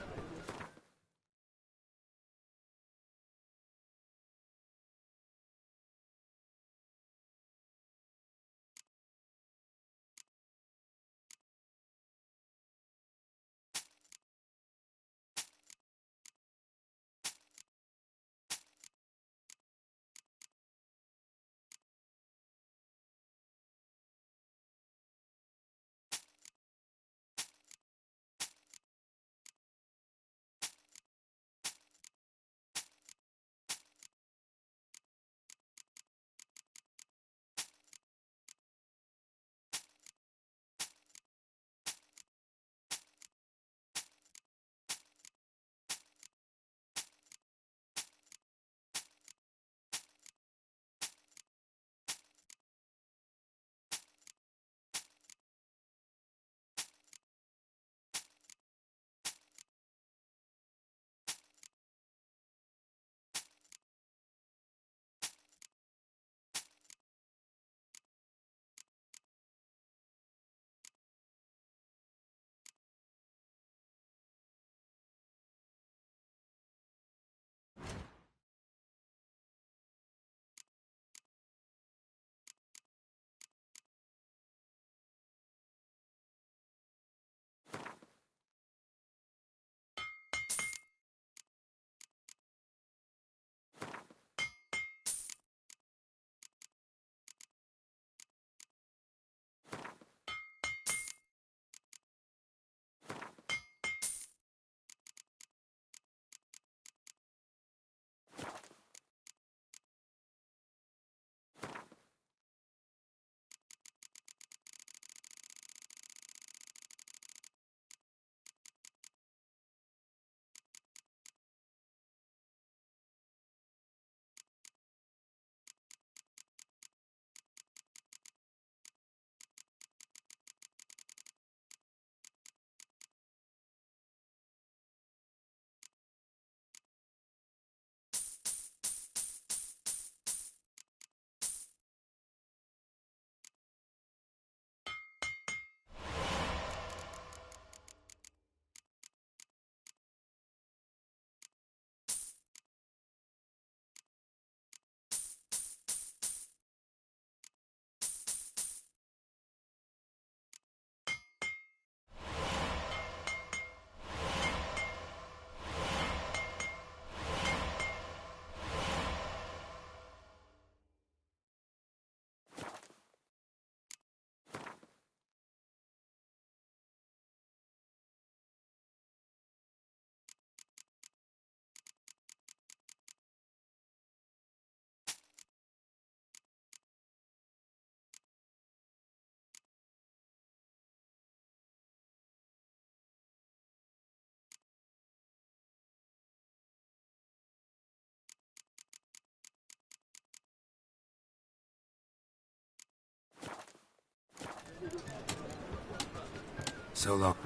So long.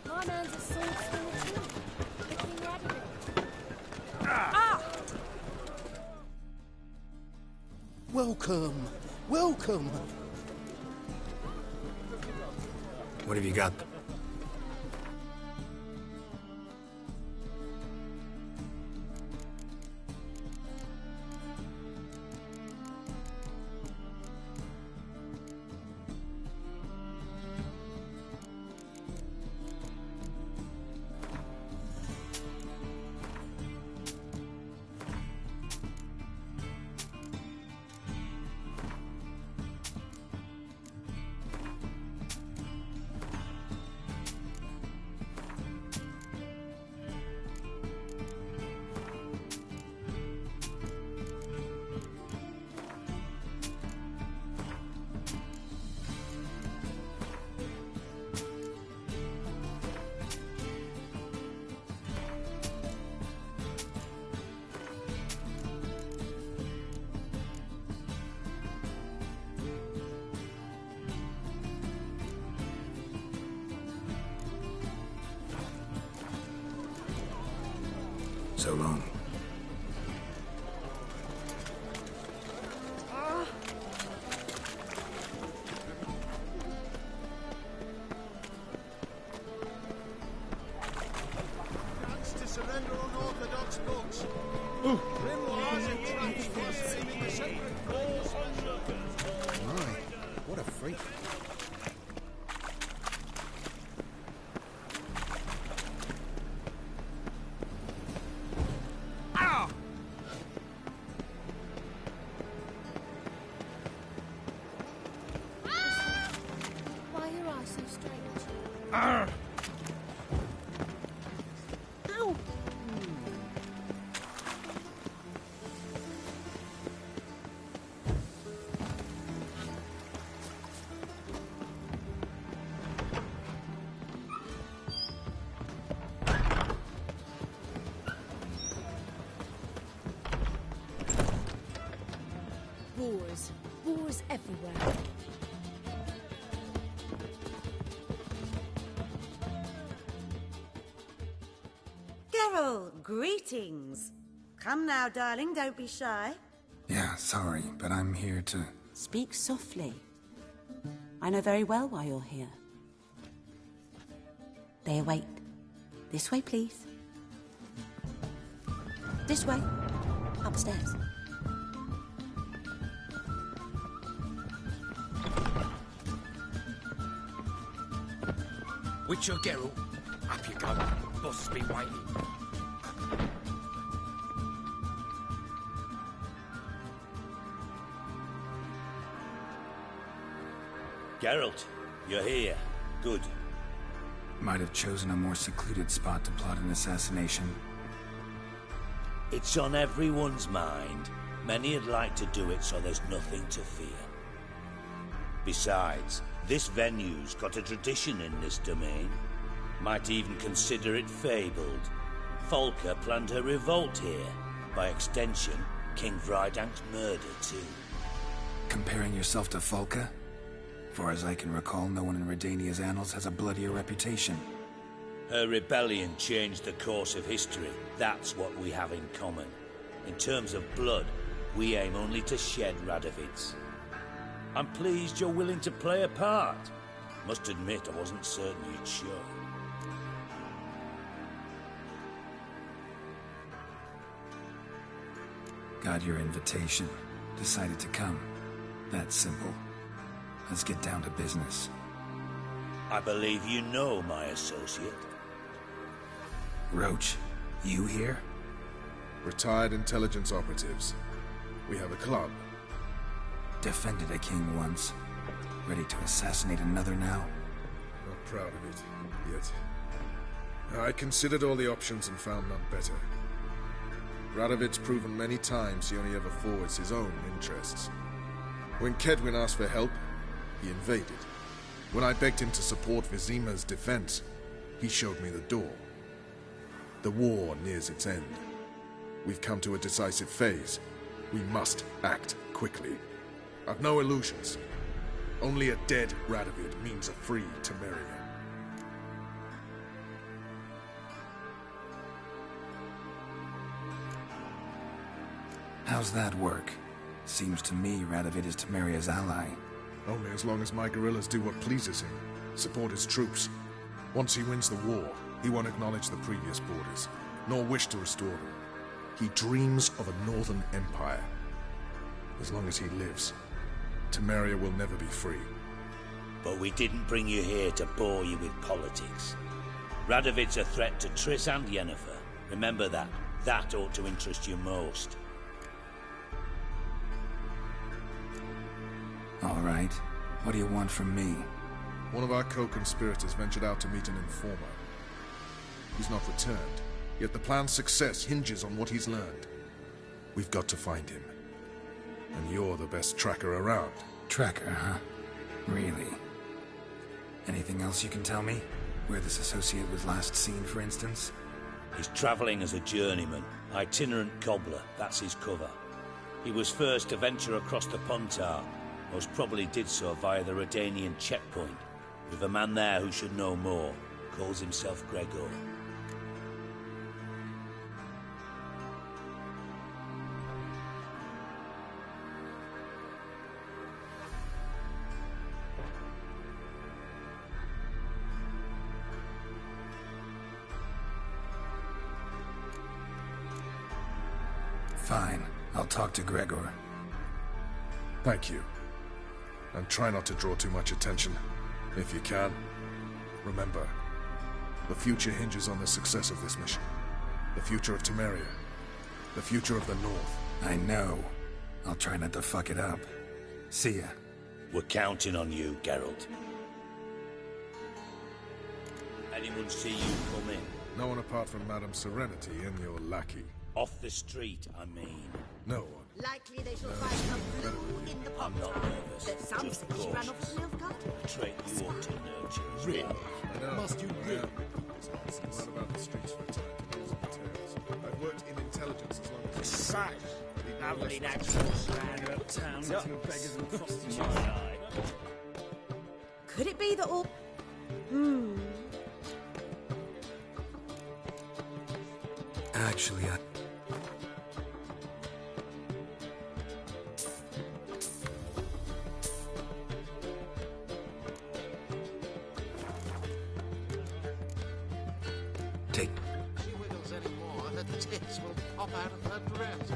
My man's a sword swinger too. Picking Radovid. Ah! Welcome. Welcome. What have you got? So long. Chance to surrender unorthodox books. Grimoires and traps blaspheming the sacred flames. My, what a freak. Why are your eyes so strange? Ow! Boars. Boars everywhere. Geralt, greetings. Come now, darling, don't be shy. Yeah, sorry, but I'm here to... Speak softly. I know very well why you're here. They await. This way, please. This way. Upstairs. Witcher Geralt, up you go. Boss has been waiting. Geralt, you're here. Good. Might have chosen a more secluded spot to plot an assassination. It's on everyone's mind. Many would like to do it, so there's nothing to fear. Besides, this venue's got a tradition in this domain. Might even consider it fabled. Folka planned her revolt here. By extension, King Vrydank's murder, too. Comparing yourself to Folka? Far as I can recall, no one in Redania's annals has a bloodier reputation. Her rebellion changed the course of history. That's what we have in common. In terms of blood, we aim only to shed Radovid's. I'm pleased you're willing to play a part. Must admit, I wasn't certain you'd show. Got your invitation. Decided to come. That's simple. Let's get down to business. I believe you know my associate. Roach, you here? Retired intelligence operatives. We have a club. Defended a king once. Ready to assassinate another now? Not proud of it, yet. I considered all the options and found none better. Radovid's proven many times he only ever forwards his own interests. When Kedwin asked for help, he invaded. When I begged him to support Vizima's defense, he showed me the door. The war nears its end. We've come to a decisive phase. We must act quickly. I've no illusions. Only a dead Radovid means a free Temeria. How's that work? Seems to me Radovid is Temeria's ally. Only as long as my guerrillas do what pleases him. Support his troops. Once he wins the war, he won't acknowledge the previous borders, nor wish to restore them. He dreams of a northern empire. As long as he lives, Temeria will never be free. But we didn't bring you here to bore you with politics. Radovid's a threat to Triss and Yennefer. Remember that. That ought to interest you most. All right. What do you want from me? One of our co-conspirators ventured out to meet an informer. He's not returned, yet the plan's success hinges on what he's learned. We've got to find him. And you're the best tracker around. Tracker, huh? Really? Anything else you can tell me? Where this associate was last seen, for instance? He's travelling as a journeyman, itinerant cobbler, that's his cover. He was first to venture across the Pontar, most probably did so via the Redanian checkpoint, with a man there who should know more, calls himself Gregor. Fine. I'll talk to Gregor. Thank you. And try not to draw too much attention, if you can. Remember, the future hinges on the success of this mission. The future of Temeria. The future of the North. I know. I'll try not to fuck it up. See ya. We're counting on you, Geralt. Anyone see you come in? No one apart from Madame Serenity and your lackey. Off the street, I mean. No one. Likely they shall find some blue in the pot. I'm not nervous. But some just say she ran off cautious. to Nilfgaard. A trait you ought to nurture as Really? well. Must you really? Right about the streets for a time to news and tales. I've worked in intelligence as long as... Besides, lovely natural slander uptown, two beggars and frosty my eye. Could it be that all... Actually, Take... She wiggles anymore, her tits will pop out of her dress.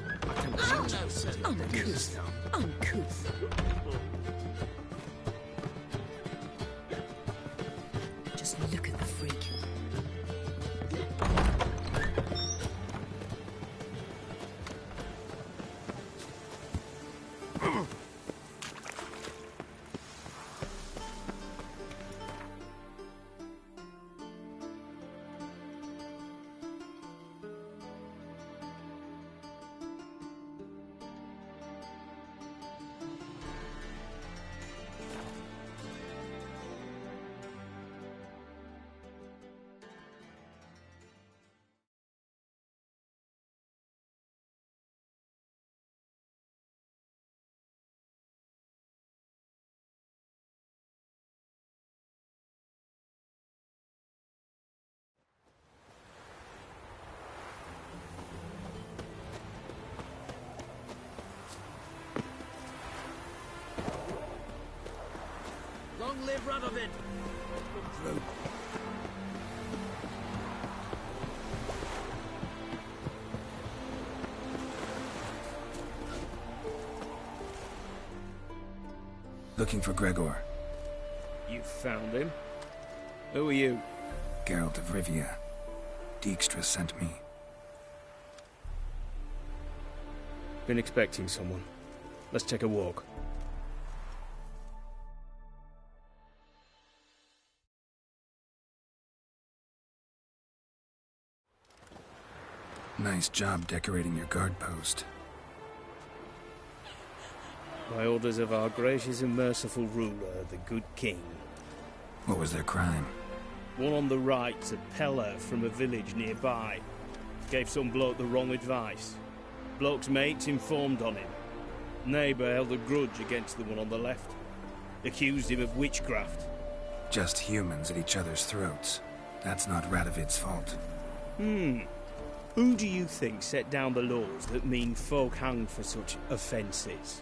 Uncouth. Uncouth. Just look at the freak. Long live Radovid! Looking for Gregor. You found him? Who are you? Geralt of Rivia. Dijkstra sent me. Been expecting someone. Let's take a walk. Nice job decorating your guard post. By orders of our gracious and merciful ruler, the good king. What was their crime? One on the right's a peller from a village nearby. Gave some bloke the wrong advice. Bloke's mates informed on him. Neighbour held a grudge against the one on the left. Accused him of witchcraft. Just humans at each other's throats. That's not Radovid's fault. Who do you think set down the laws that mean folk hanged for such offences?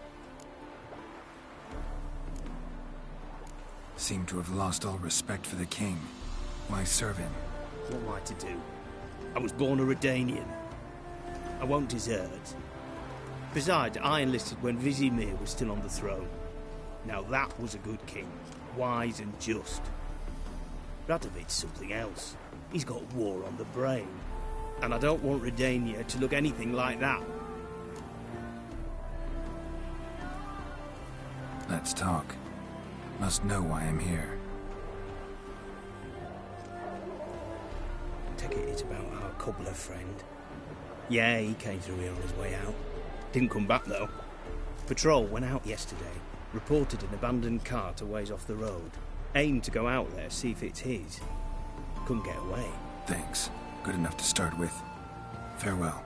Seem to have lost all respect for the king. Why serve him? What am I to do? I was born a Redanian. I won't desert. Besides, I enlisted when Vizimir was still on the throne. Now that was a good king, wise and just. Radovid's something else. He's got war on the brain. And I don't want Redania to look anything like that. Let's talk. Must know why I'm here. Take it it's about our cobbler friend. Yeah, he came through here on his way out. Didn't come back, though. Patrol went out yesterday, reported an abandoned cart a ways off the road. Aimed to go out there, see if it's his. Couldn't get away. Thanks. Good enough to start with. Farewell.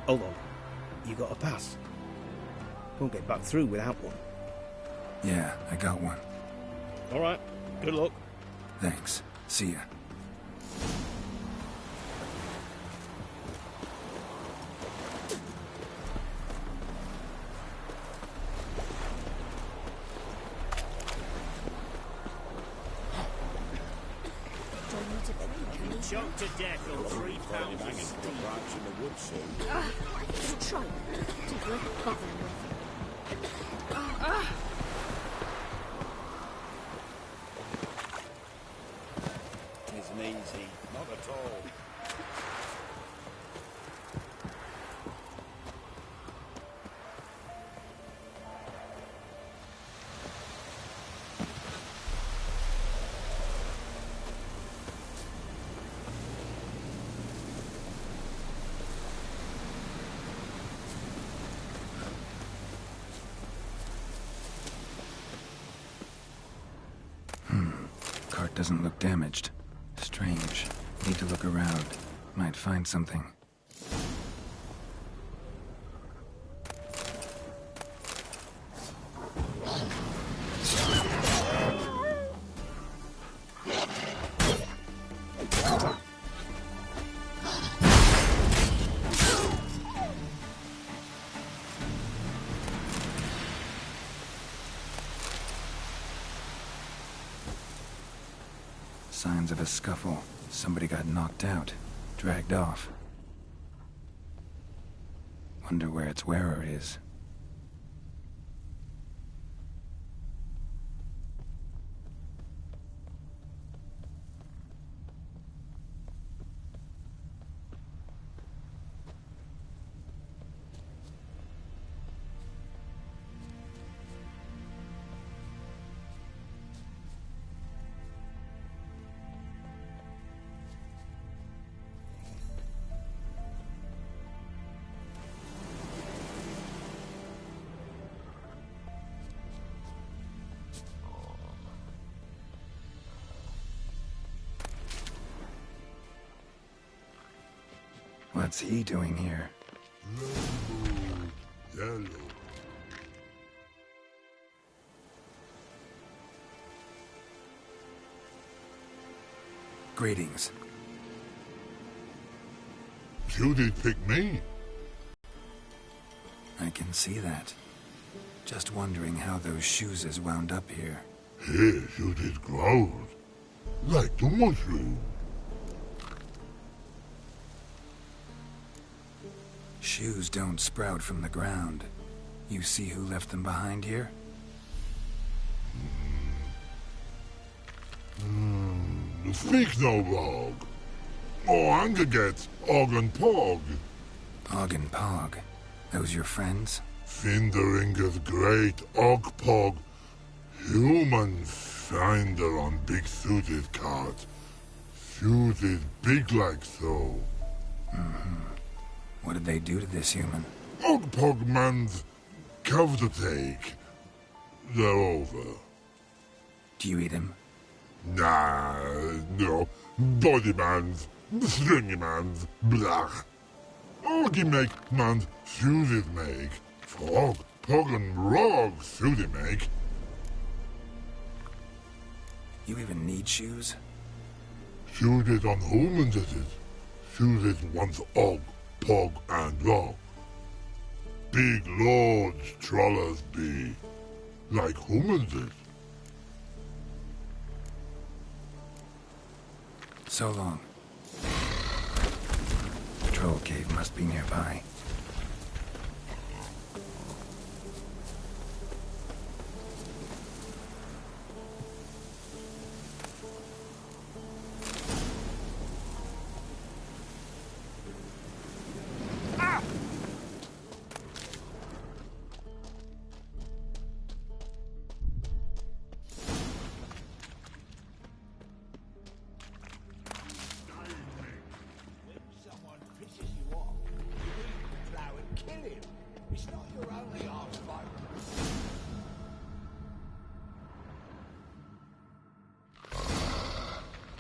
Hold on. You got a pass? Won't get back through without one. Yeah, I got one. All right. Good luck. Thanks. See ya. Choked to death on 3 pounds of steam. In the woods soon. It's a troll. It's worth bothering with. Isn't easy. Not at all. Cart doesn't look damaged. Strange. Need to look around. Might find something. Signs of a scuffle. Somebody got knocked out. Dragged off. Wonder where its wearer is. What's he doing here? Yellow. Greetings. You did pick me. I can see that. Just wondering how those shoes is wound up here. Yes, you did grow. Like the mushroom. Shoes don't sprout from the ground. You see who left them behind here? Speak no log. Oh, anger gets Og and Pog. Og and Pog. Those your friends? Finderinger's great Og Pog. Human finder on big suited cart. Suited big like so. What did they do to this human? Og Pog man's cover to take. They're over. Do you eat him? Nah, no. Body man's, stringy man's, blach. Oggy make man's suited make. Frog, Pog and Rog suited make. You even need shoes? Shoes is on humans is it? Shoes is once og, pog, and log. Big lords trollers be, like humans is. So long. The troll cave must be nearby.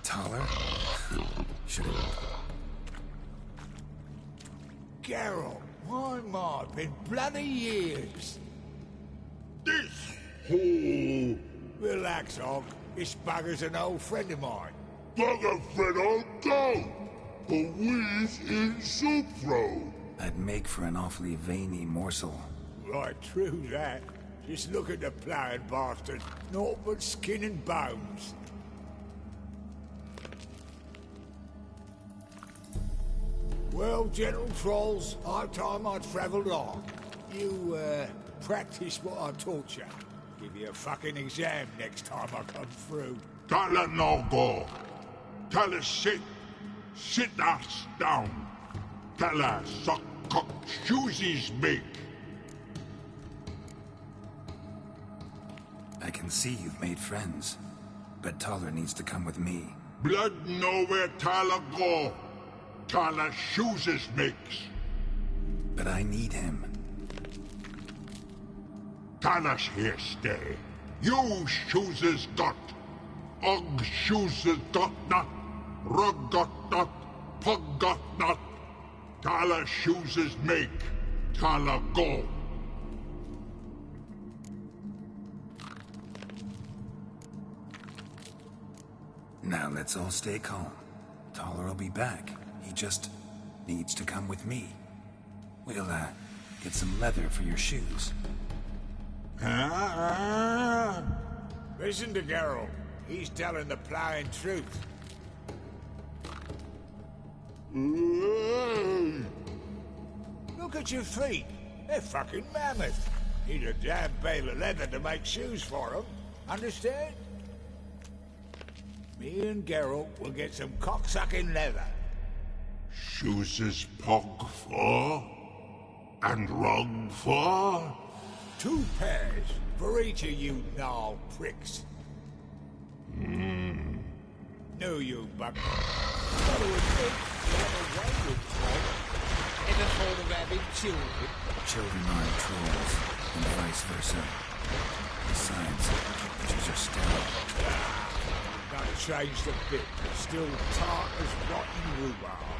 Taller? Should've... Geralt, my, been bloody years. This hole... Relax, Og. This bugger's an old friend of mine. Bugger friend I'll go! But we's in soup throw. I'd make for an awfully veiny morsel. Right, true that. Just look at the ploughing bastard. Naught but skin and bones. Well, gentle trolls, high time I travelled on. You, practice what I taught you. Give you a fucking exam next time I come through. Tala no go. Tala sit. Sit us down. Tala suck cock shoesies make. I can see you've made friends. But Taller needs to come with me. Blood know where Tala go. Tala shoeses makes. But I need him. Tala's here stay. You shoeses got. Og shoeses got not. Rug got not. Pug got not. Tala shoeses make. Tala go. Now let's all stay calm. Taller will be back. He just needs to come with me. We'll, get some leather for your shoes. Listen to Geralt. He's telling the ploughing truth. Look at your feet. They're fucking mammoth. Need a damn bale of leather to make shoes for them. Understand? Me and Geralt will get some cocksucking leather. Shoeses pog for? And rug for? 2 pairs for each of you gnarled pricks. No, you bugger. Gotta admit, you have a way with trolls. Ever thought of having children? Children aren't trolls, and vice versa. Besides, witches are sterile. Not changed a bit. Still tart as rotten rhubarb.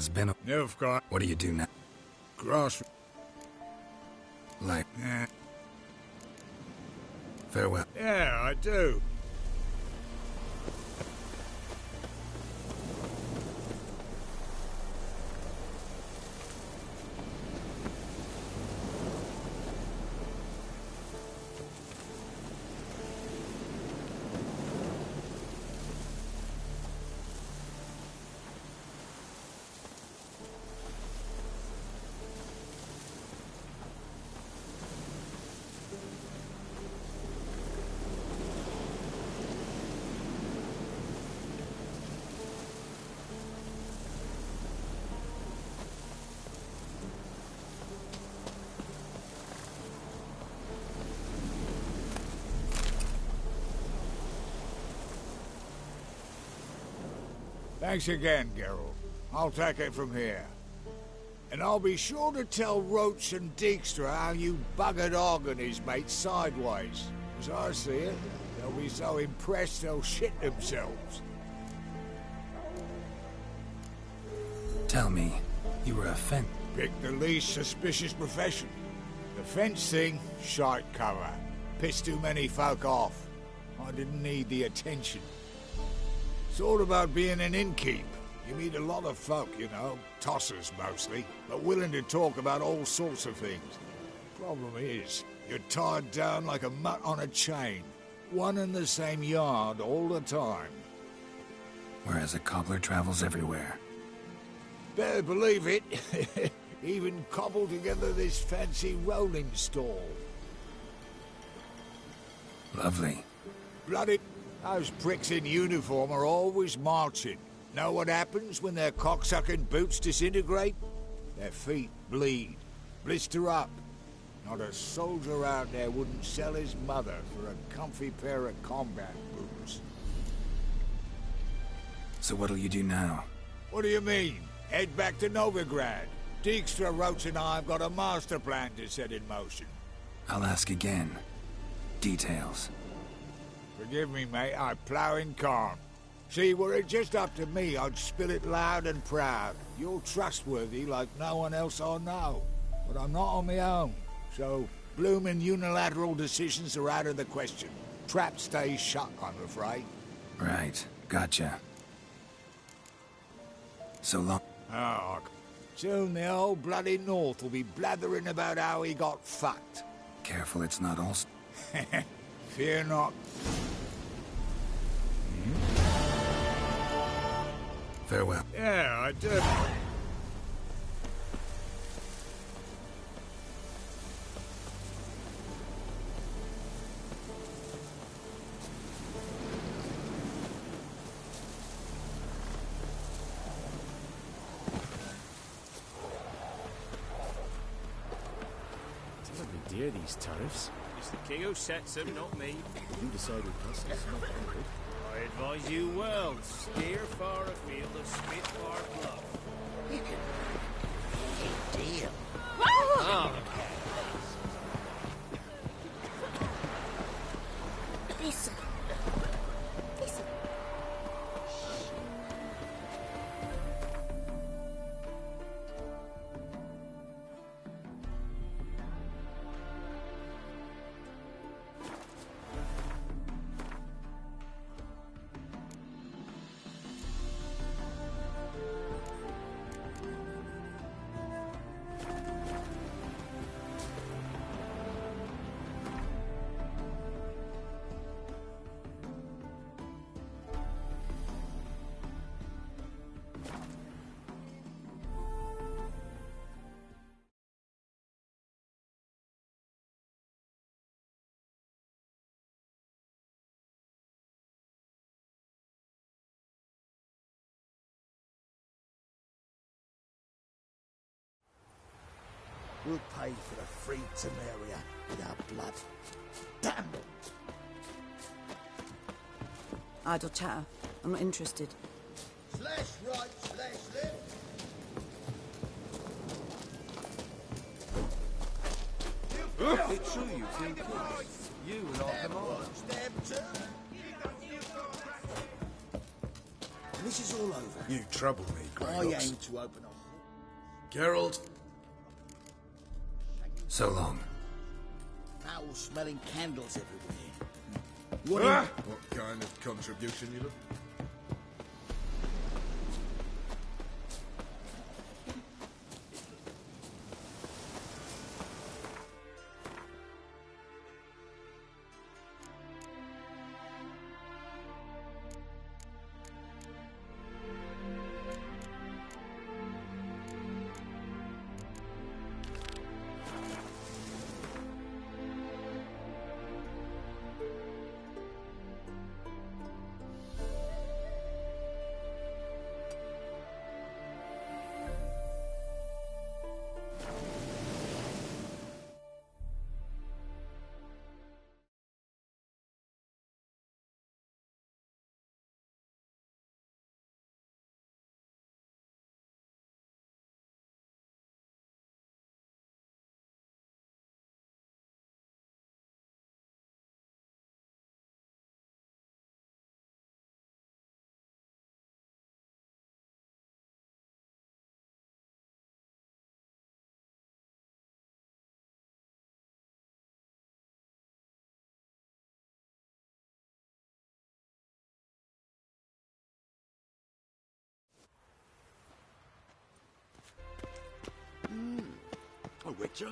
It's been a... You've got... What do you do now? Grass... Like... Farewell. Yeah, I do. Thanks again, Geralt. I'll take it from here. And I'll be sure to tell Roach and Dijkstra how you buggered Og and his mates sideways. As I see it, they'll be so impressed they'll shit themselves. Tell me, you were a fence... Pick the least suspicious profession. The fence thing, shite cover. Pissed too many folk off. I didn't need the attention. It's all about being an innkeep. You meet a lot of folk, you know, tossers mostly, but willing to talk about all sorts of things. Problem is, you're tied down like a mutt on a chain. One and the same yard all the time. Whereas a cobbler travels everywhere. Better believe it. Even cobbled together this fancy rolling stall. Lovely. Bloody... Those pricks in uniform are always marching. Know what happens when their cocksucking boots disintegrate? Their feet bleed, blister up. Not a soldier out there wouldn't sell his mother for a comfy pair of combat boots. So what'll you do now? What do you mean? Head back to Novigrad. Dijkstra, Roach and I have got a master plan to set in motion. I'll ask again. Details. Forgive me, mate, I plough in calm. See, were it just up to me, I'd spill it loud and proud. You're trustworthy like no one else I know. But I'm not on my own, so bloomin' unilateral decisions are out of the question. Trap stays shut, I'm afraid. Right, gotcha. So long. Oh, soon the old bloody North will be blathering about how he got fucked. Careful it's not all... Fear not. Farewell. Yeah, I do. Terribly dear, these tariffs. It's the king who sets them, not me. You decided that's not good. I advise you well. Steer far afield of Spitfire Bluff. You can... deal. Oh. Listen. Listen. We'll pay for the free Temeria with our blood. Damn them! Idle chatter. I'm not interested. Slash right, slash left. It's true you two kids. You and all them on. this is all over. You trouble me, Grey I Hooks. aim to open up. Geralt, So long. Foul-smelling candles everywhere. What kind of contribution you look? A witcher?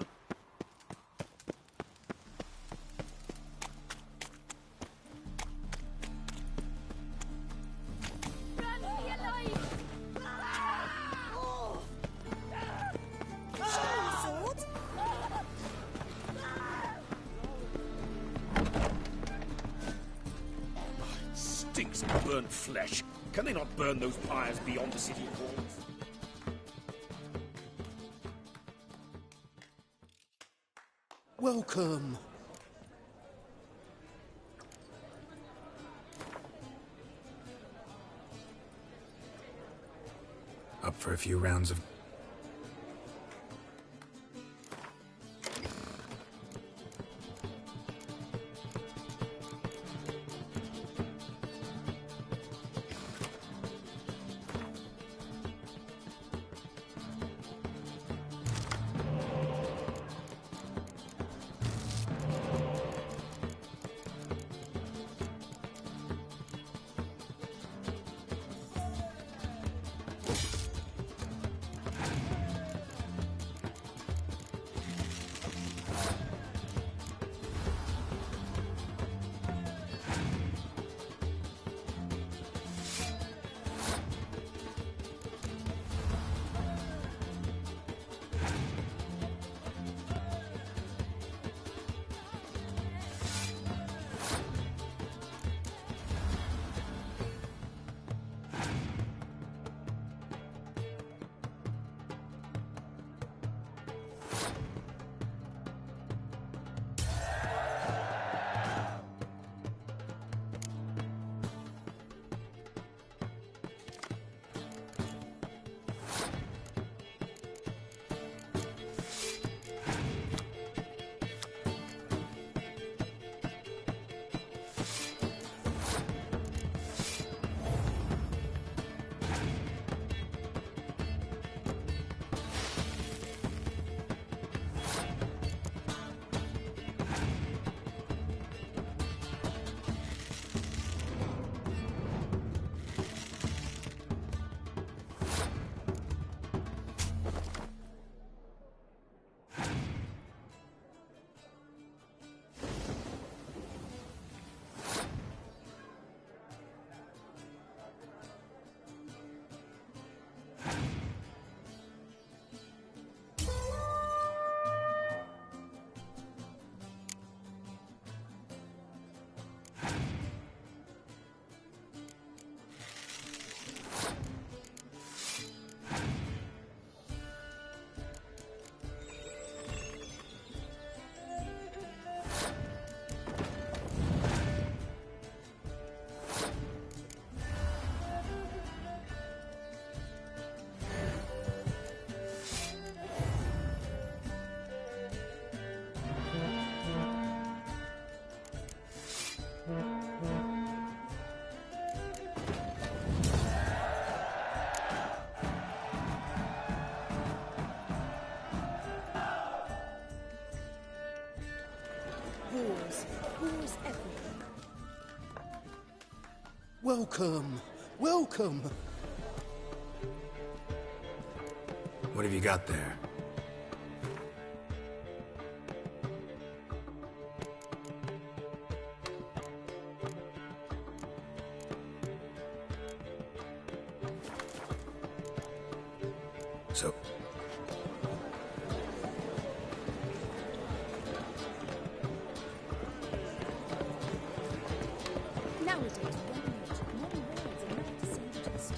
Run for your life! Sword? Stinks of burnt flesh. Can they not burn those pyres beyond the city walls? Welcome. Up for a few rounds of... Welcome. Welcome. What have you got there? So... Nowadays, one words are not to say just.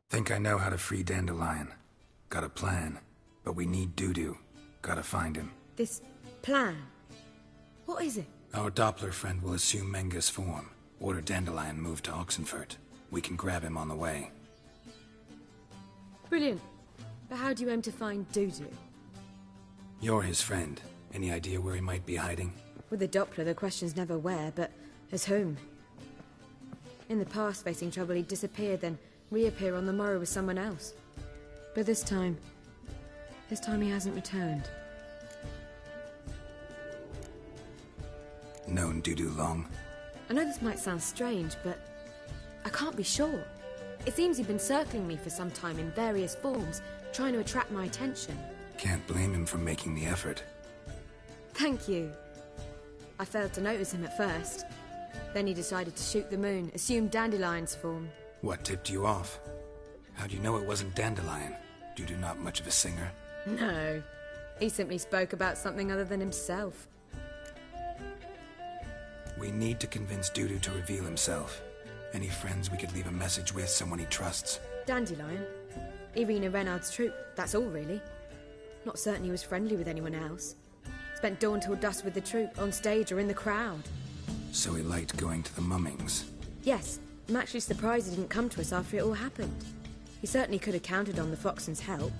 Think I know how to free Dandelion. Got a plan. But we need Dudu. Gotta find him. This plan? What is it? Our Doppler friend will assume Menga's form. Order Dandelion moved to Oxenfurt. We can grab him on the way. Brilliant. But how do you aim to find Dudu? You're his friend. Any idea where he might be hiding? With the Doppler, the question's never where, but as whom. In the past, facing trouble, he'd disappear, then reappear on the morrow with someone else. But this time he hasn't returned. Known Dudu long? I know this might sound strange, but I can't be sure. It seems he'd been circling me for some time in various forms, trying to attract my attention. Can't blame him for making the effort. Thank you. I failed to notice him at first. Then he decided to shoot the moon, assume Dandelion's form. What tipped you off? How'd you know it wasn't Dandelion? Dudu not much of a singer? No. He simply spoke about something other than himself. We need to convince Dudu to reveal himself. Any friends we could leave a message with, someone he trusts? Dandelion? Irina Renard's troupe, that's all really. Not certain he was friendly with anyone else. Spent dawn till dusk with the troupe, on stage or in the crowd. So he liked going to the mummings? Yes. I'm actually surprised he didn't come to us after it all happened. He certainly could have counted on the Foxen's help.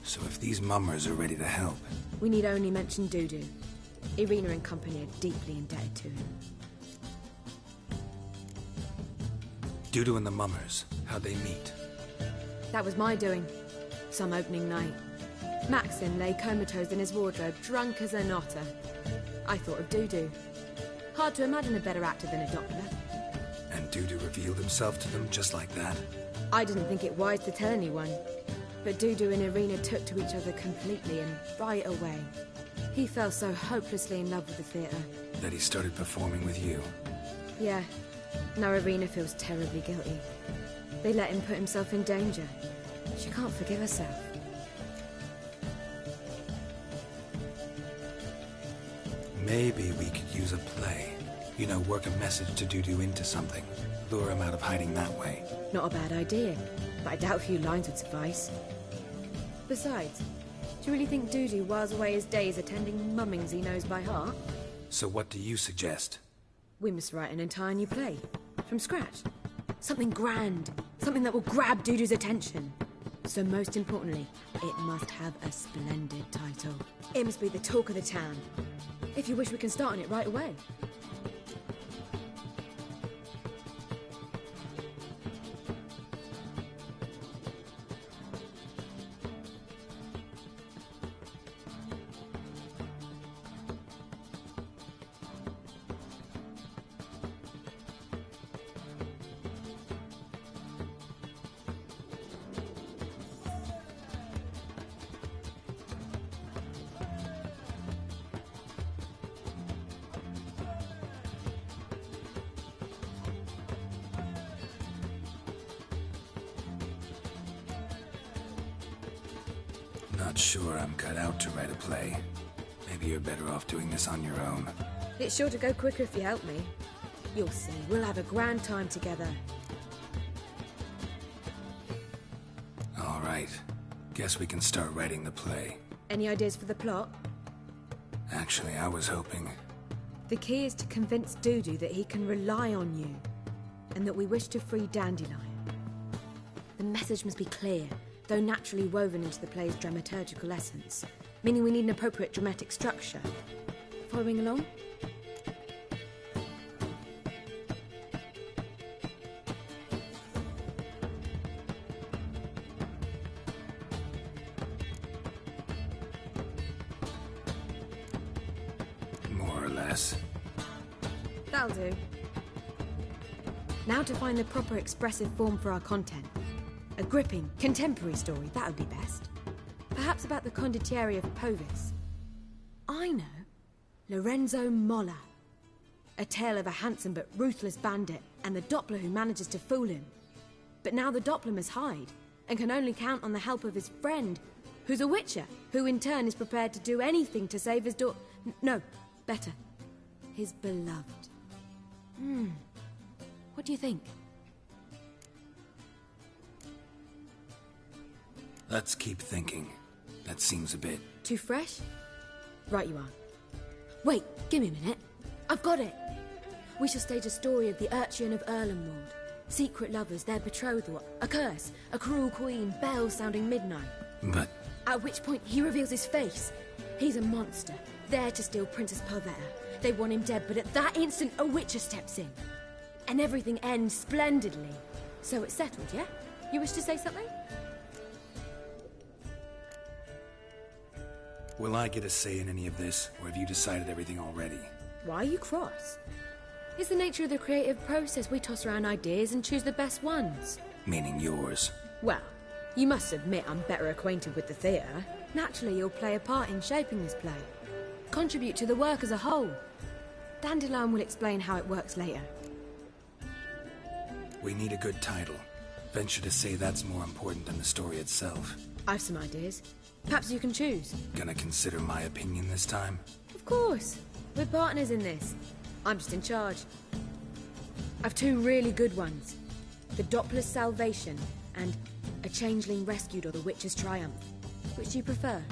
So if these mummers are ready to help... We need only mention Dudu. Irina and company are deeply indebted to him. Dudu and the mummers, how'd they meet? That was my doing. Some opening night. Maxim lay comatose in his wardrobe, drunk as an otter. I thought of Dudu. Hard to imagine a better actor than a Doppler. And Dudu revealed himself to them just like that? I didn't think it wise to tell anyone. But Dudu and Irina took to each other completely and right away. He fell so hopelessly in love with the theatre. That he started performing with you? Yeah. Now Irina feels terribly guilty. They let him put himself in danger. She can't forgive herself. Maybe we could use a play. You know, work a message to Dudu into something. Lure him out of hiding that way. Not a bad idea, but I doubt a few lines would suffice. Besides, do you really think Dudu whiles away his days attending mummings he knows by heart? So what do you suggest? We must write an entire new play. From scratch. Something grand. Something that will grab Dudu's attention. So most importantly, it must have a splendid title. It must be the talk of the town. If you wish, we can start on it right away. Not sure I'm cut out to write a play. Maybe you're better off doing this on your own. It's sure to go quicker if you help me. You'll see, we'll have a grand time together. All right. Guess we can start writing the play. Any ideas for the plot? Actually, I was hoping... The key is to convince Dudu that he can rely on you, and that we wish to free Dandelion. The message must be clear, though naturally woven into the play's dramaturgical essence, meaning we need an appropriate dramatic structure. Following along? guess. That'll do. Now to find the proper expressive form for our content. A gripping, contemporary story, that would be best. Perhaps about the condottieri of Povis. I know. Lorenzo Molla. A tale of a handsome but ruthless bandit and the Doppler who manages to fool him. But now the Doppler must hide and can only count on the help of his friend, who's a witcher, who in turn is prepared to do anything to save his no, better, his beloved. What do you think? Let's keep thinking. That seems a bit... Too fresh? Right you are. Wait, give me a minute. I've got it! We shall stage a story of the Urchin of Erlenwald. Secret lovers, their betrothal, a curse, a cruel queen, bells sounding midnight. But... At which point he reveals his face. He's a monster, there to steal Princess Pavetta. They want him dead, but at that instant a witcher steps in. And everything ends splendidly. So it's settled, yeah? You wish to say something? Will I get a say in any of this, or have you decided everything already? Why are you cross? It's the nature of the creative process. We toss around ideas and choose the best ones. Meaning yours. Well, you must admit I'm better acquainted with the theatre. Naturally, you'll play a part in shaping this play. Contribute to the work as a whole. Dandelion will explain how it works later. We need a good title. Venture to say that's more important than the story itself. I've some ideas. Perhaps you can choose. Gonna consider my opinion this time? Of course. We're partners in this. I'm just in charge. I've two really good ones. The Doppler's Salvation and A Changeling Rescued or The Witch's Triumph. Which do you prefer?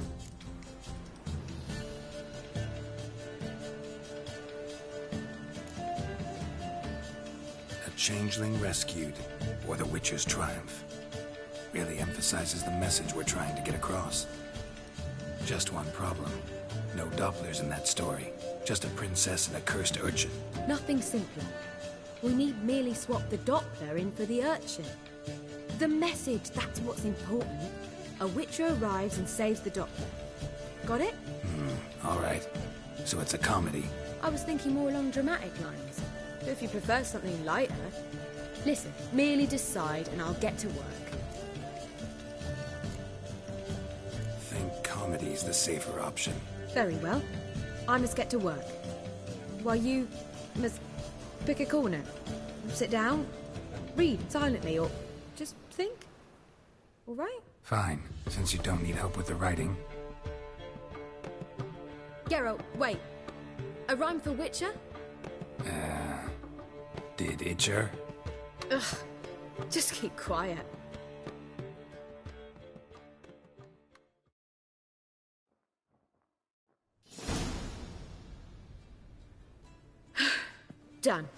A Changeling Rescued or The Witcher's Triumph. Really emphasizes the message we're trying to get across. Just one problem. No Dopplers in that story. Just a princess and a cursed urchin. Nothing simpler. We need merely swap the Doppler in for the urchin. The message, that's what's important. A witcher arrives and saves the Doppler. Got it? All right. So it's a comedy. I was thinking more along dramatic lines. But if you prefer something lighter... Listen, merely decide and I'll get to work. Think comedy's the safer option. Very well. I must get to work. While you must pick a corner. Sit down, read silently, or just think. All right? Fine, since you don't need help with the writing. Geralt, wait. A rhyme for Witcher? Did Itcher? Ugh, just keep quiet. Done.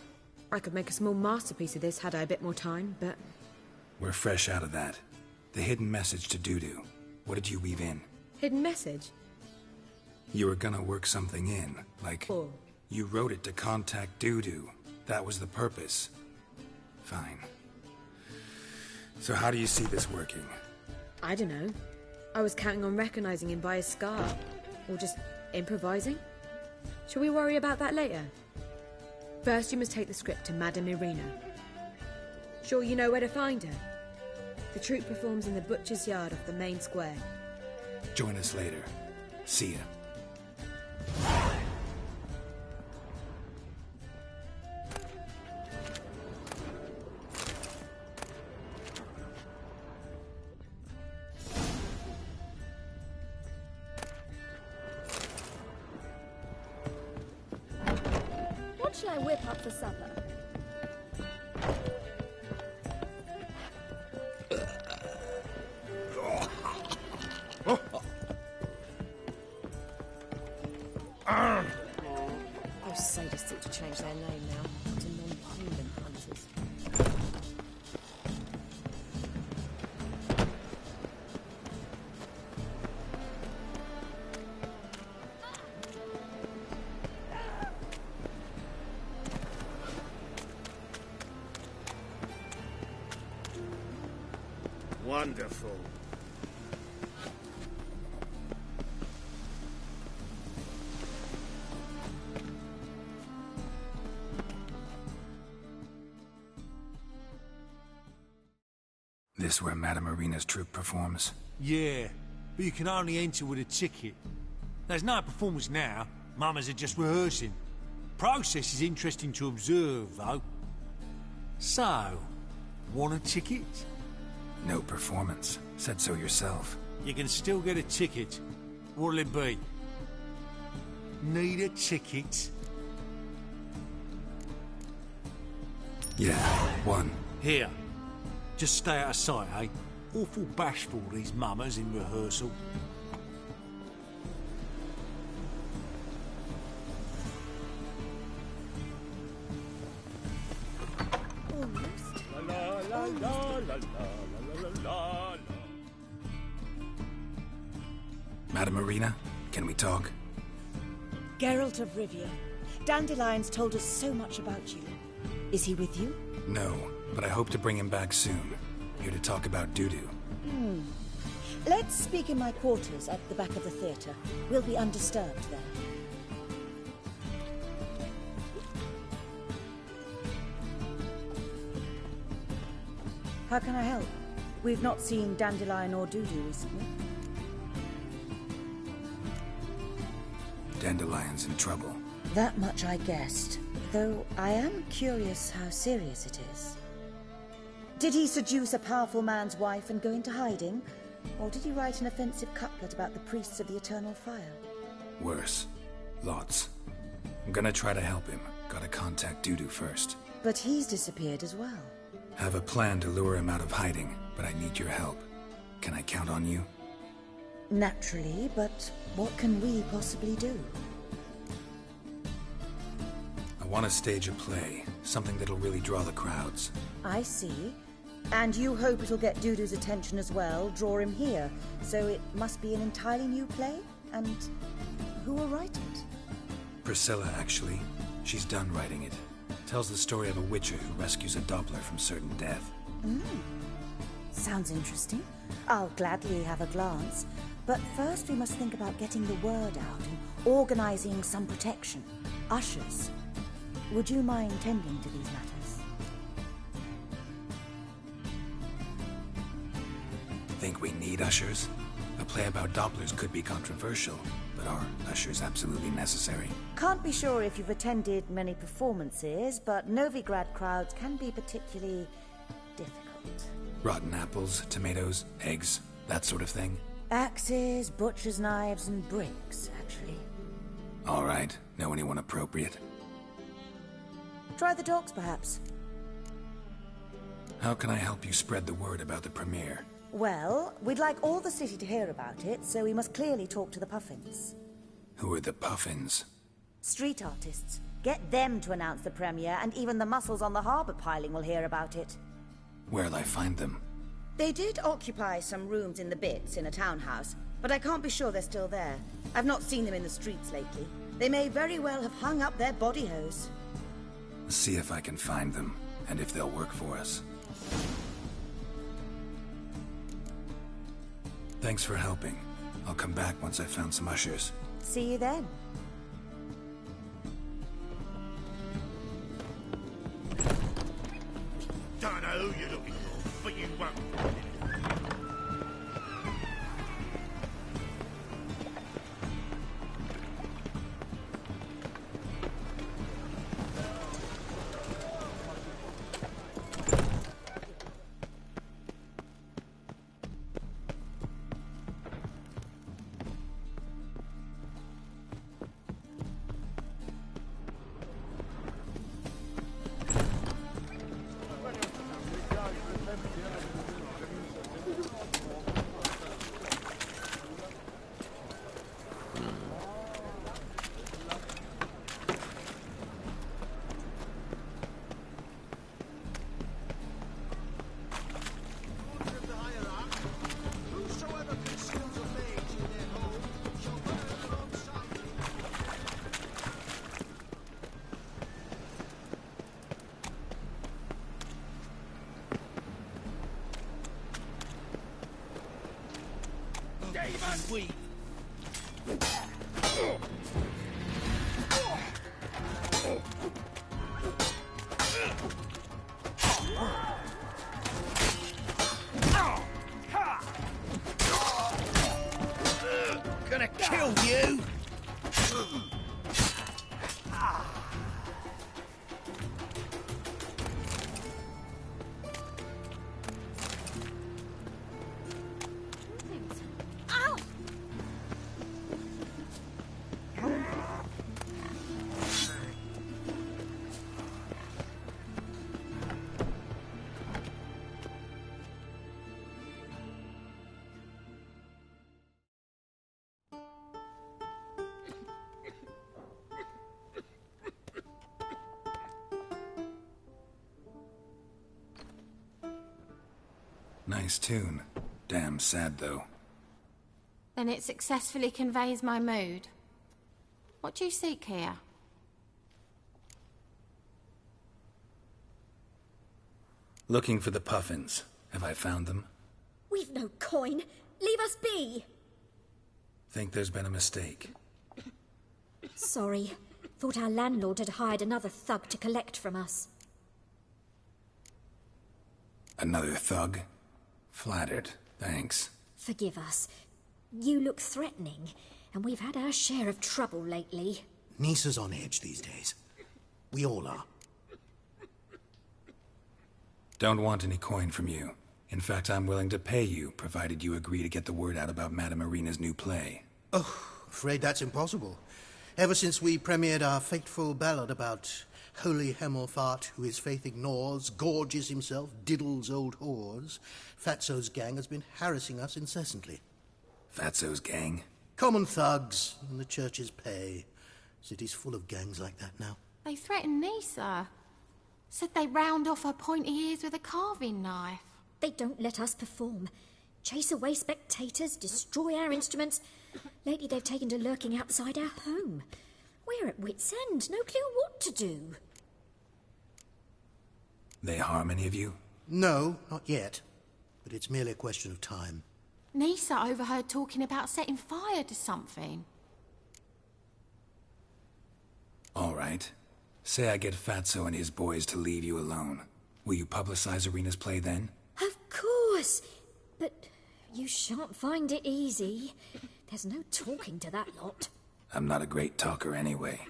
I could make a small masterpiece of this had I a bit more time, but... We're fresh out of that. The hidden message to Dudu. What did you weave in? Hidden message? You were gonna work something in, like... Oh. You wrote it to contact Dudu. That was the purpose. Fine. So how do you see this working? I don't know. I was counting on recognizing him by his scar. Or just improvising. Shall we worry about that later? First, you must take the script to Madame Irina. Sure you know where to find her? The troupe performs in the butcher's yard off the main square. Join us later. See ya. What shall I whip up for supper? Those sadists ought to change their name now to non-human hunters. Wonderful. This where Madame Marina's troupe performs? Yeah, but you can only enter with a ticket. There's no performance now. Mamas are just rehearsing. Process is interesting to observe, though. So, want a ticket? No performance. Said so yourself. You can still get a ticket. What'll it be? Need a ticket? Yeah, one. Here. Just stay out of sight, eh? Awful bashful, these mamas in rehearsal. Madame Marina, can we talk? Geralt of Rivia, Dandelion's told us so much about you. Is he with you? No, but I hope to bring him back soon. Here to talk about Dudu. Let's speak in my quarters at the back of the theatre. We'll be undisturbed there. How can I help? We've not seen Dandelion or Dudu recently. Dandelion's in trouble. That much I guessed, though I am curious how serious it is. Did he seduce a powerful man's wife and go into hiding? Or did he write an offensive couplet about the priests of the eternal fire? Worse. Lots. I'm gonna try to help him. Gotta contact Dudu first. But he's disappeared as well. Have a plan to lure him out of hiding, but I need your help. Can I count on you? Naturally, but what can we possibly do? I want to stage a play. Something that'll really draw the crowds. I see. And you hope it'll get Dudu's attention as well, draw him here. So it must be an entirely new play? And who will write it? Priscilla, actually. She's done writing it. Tells the story of a witcher who rescues a Doppler from certain death. Sounds interesting. I'll gladly have a glance. But first we must think about getting the word out and organizing some protection. Ushers. Would you mind tending to these matters? Think we need ushers? A play about Dopplers could be controversial, but are ushers absolutely necessary? Can't be sure if you've attended many performances, but Novigrad crowds can be particularly difficult. Rotten apples, tomatoes, eggs, that sort of thing? Axes, butcher's knives, and bricks, actually. All right. Know anyone appropriate? Try the dogs, perhaps. How can I help you spread the word about the premiere? Well, we'd like all the city to hear about it, so we must clearly talk to the Puffins. Who are the Puffins? Street artists. Get them to announce the premiere, and even the mussels on the harbour piling will hear about it. Where'll I find them? They did occupy some rooms in the Bits in a townhouse, but I can't be sure they're still there. I've not seen them in the streets lately. They may very well have hung up their body hose. See if I can find them, and if they'll work for us. Thanks for helping. I'll come back once I've found some ushers. See you then. Don't know who you're looking for, but you won't find it. We. gonna kill you! Ow! Nice tune. Damn sad, though. Then it successfully conveys my mood. What do you seek here? Looking for the puffins. Have I found them? We've no coin. Leave us be. Think there's been a mistake. Sorry. Thought our landlord had hired another thug to collect from us. Another thug? Flattered. Thanks. Forgive us. You look threatening, and we've had our share of trouble lately. Nisa's on edge these days. We all are. Don't want any coin from you. In fact, I'm willing to pay you, provided you agree to get the word out about Madame Irina's new play. Oh, afraid that's impossible. Ever since we premiered our fateful ballad about Holy Hemelfart, who his faith ignores, gorges himself, diddles old whores, Fatso's gang has been harassing us incessantly. Fatso's gang? Common thugs in the church's pay. City's full of gangs like that now. They threatened Nisa. Said they round off her pointy ears with a carving knife. They don't let us perform. Chase away spectators, destroy our instruments. Lately they've taken to lurking outside our home. We're at wit's end, no clue what to do. They harm any of you? No, not yet. But it's merely a question of time. Nisa overheard talking about setting fire to something. All right. Say I get Fatso and his boys to leave you alone. Will you publicize Irina's play then? Of course. But you shan't find it easy. There's no talking to that lot. I'm not a great talker anyway.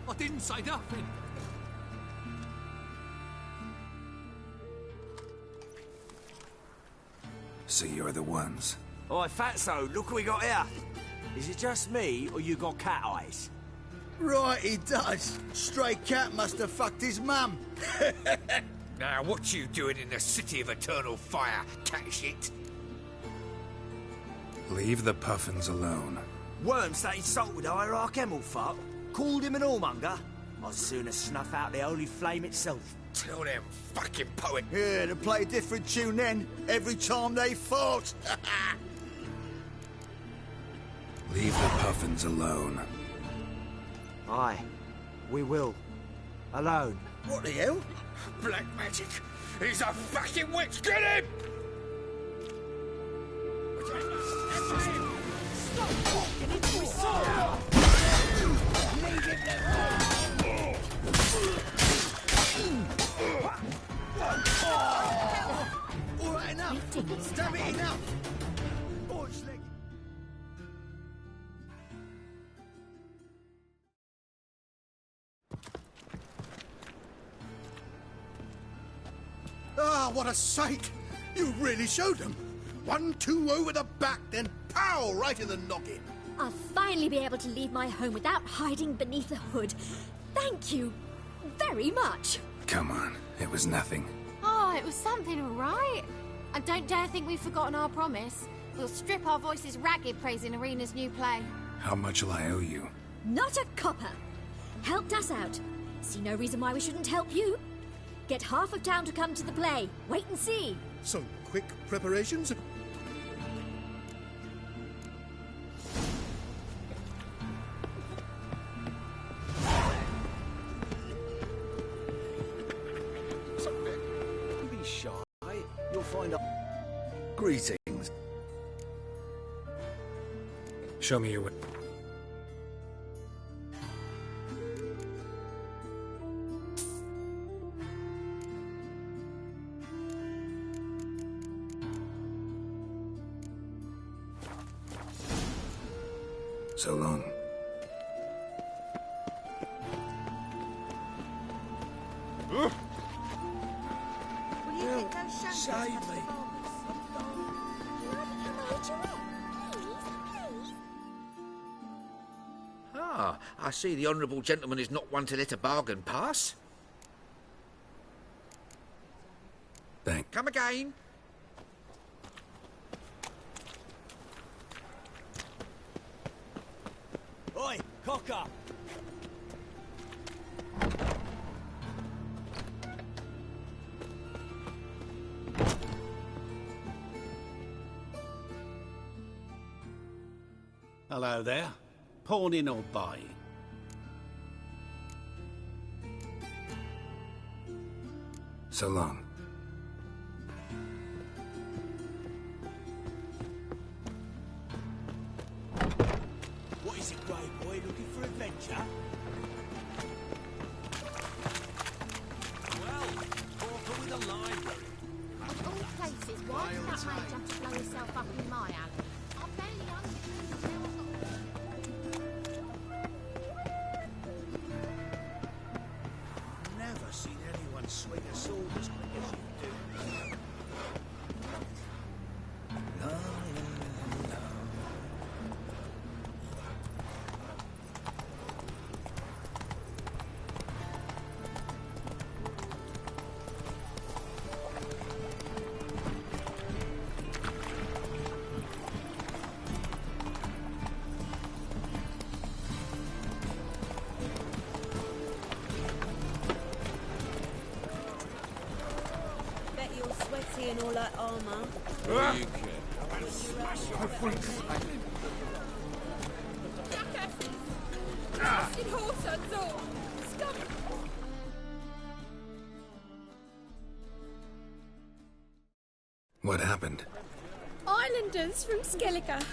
I didn't say nothing. So you're the ones. Oi, Fatso, look what we got here. Is it just me, or you got cat eyes? Right, he does. Stray cat must have fucked his mum. Now, what you doing in the city of eternal fire, cat shit? Leave the puffins alone. Worms that insulted Hierarch Hemelfart, called him an whoremonger. I'd sooner snuff out the holy flame itself. Tell them fucking poet. Yeah, to play a different tune then, every time they fought. Leave the puffins alone. Aye, we will. Alone. What the hell? Black magic. He's a fucking witch. Get him! Stop walking into his soul! Leave him there! All right, enough. Stab it enough. Boys, leg. Ah, what a sight! You really showed them. 1-2 over the back, then pow, right in the noggin. I'll finally be able to leave my home without hiding beneath the hood. Thank you very much. Come on, it was nothing. Oh, it was something, all right. And don't dare think we've forgotten our promise. We'll strip our voices ragged praising Irina's new play. How much will I owe you? Not a copper. Helped us out. See no reason why we shouldn't help you. Get half of town to come to the play. Wait and see. Some quick preparations? Don't be shy. You'll find out. Greetings. Show me your way. So long. Will you get those shanties save out me. of the Ah, I see the honourable gentleman is not one to let a bargain pass. Thank. Come again. Oi, cocker! Hello there. Pawning or buying? So long. What is it, grey boy? Looking for adventure? Well, talker with a library. Of all places, why did that man jump to blow himself up in my alley? I barely understood now I've got Never seen anyone swing a sword as quick as you do. Bet you're sweaty in all that armour. Jackasses! Horse and all! Scum! What happened? Islanders from Skellige.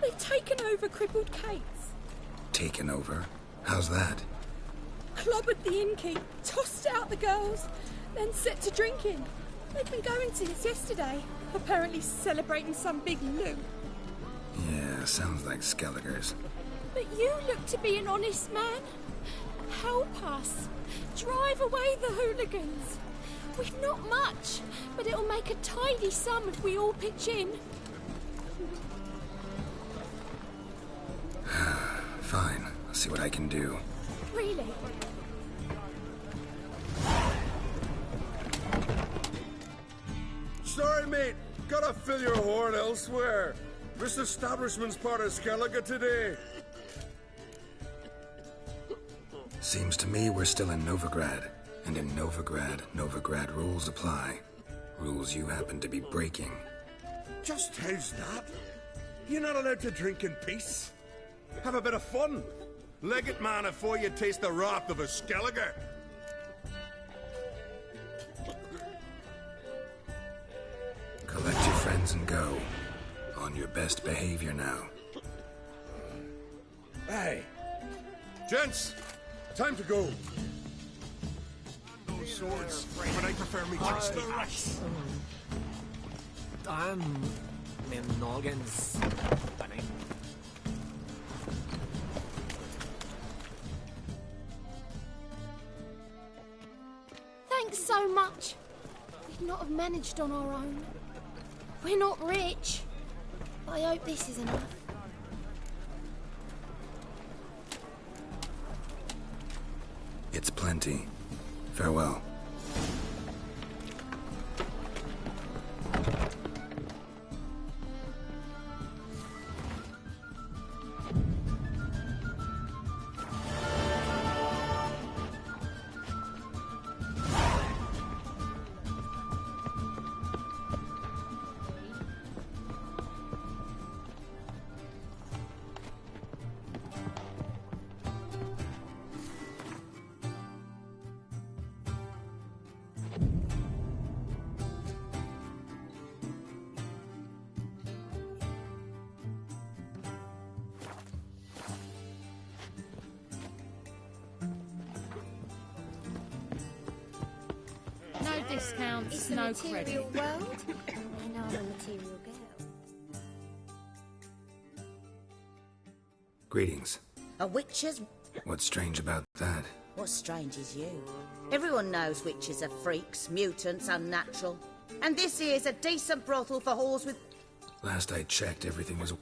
They've taken over crippled Kate's. Taken over? How's that? Clobbered the innkeep, tossed out the girls, then set to drinking. They've been going since yesterday, apparently celebrating some big loot. Yeah, sounds like Skelliger's. But you look to be an honest man. Help us. Drive away the hooligans. We've not much, but it'll make a tidy sum if we all pitch in. Fine, I'll see what I can do. Really? Sorry, mate. Gotta fill your horn elsewhere. This establishment's part of Skellige today. Seems to me we're still in Novigrad. And in Novigrad rules apply. Rules you happen to be breaking. Just how's that? You're not allowed to drink in peace. Have a bit of fun. Leg it, man, before you taste the wrath of a Skellige. Collect your friends and go. On your best behavior now. Hey. Gents, time to go. Those swords, but I prefer me trusty axe. Min noggins. Thanks so much. We'd not have managed on our own. We're not rich. But I hope this is enough. It's plenty. Farewell. No discounts, It's a no material credit. world, and I'm a material girl. Greetings. A witcher's... What's strange about that? What's strange is you. Everyone knows witches are freaks, mutants, unnatural. And this here's a decent brothel for whores with... Last I checked, everything was...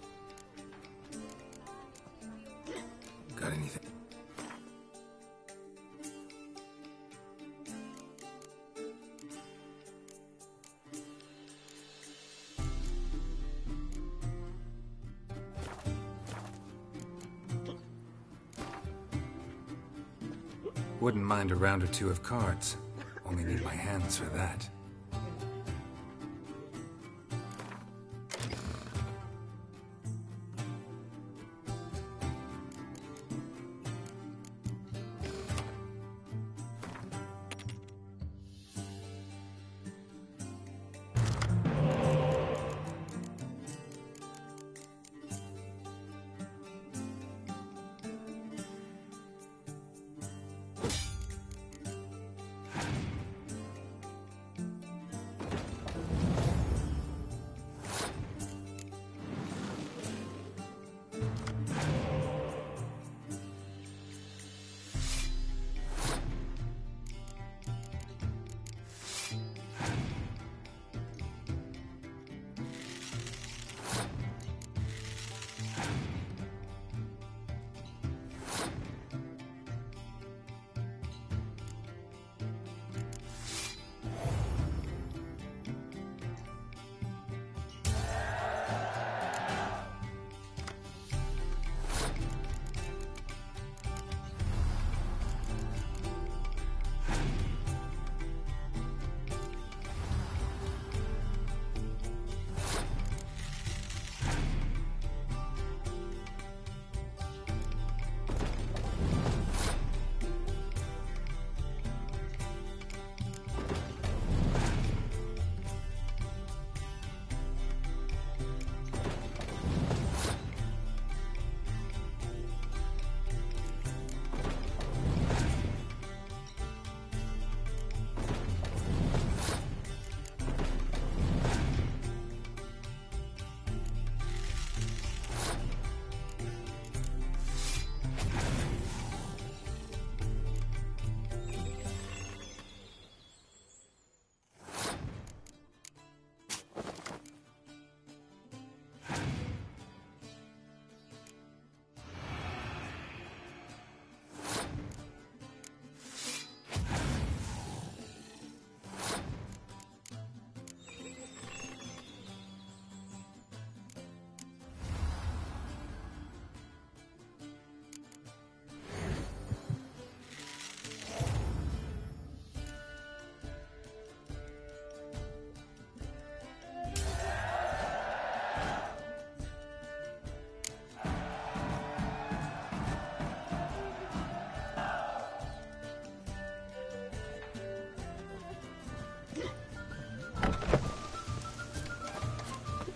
Got anything? Wouldn't mind a round or two of cards. Only need my hands for that.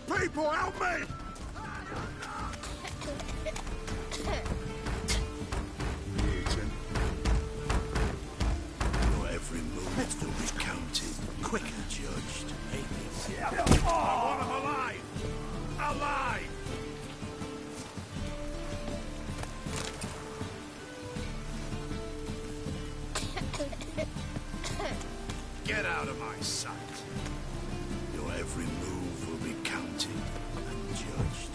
People, help me! Mutant. Your every move will be counted, quick and judged. I want him alive! Alive! Get out of my sight. Your every move will be counted and judged.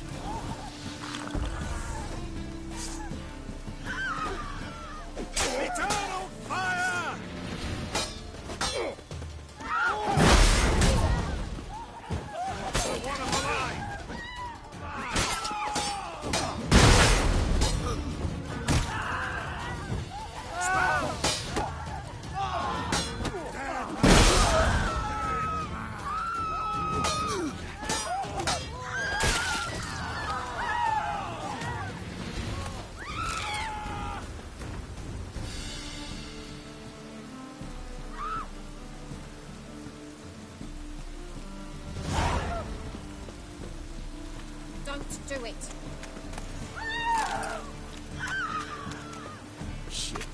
Eternal fire! I want him alive! Don't do it. Shit.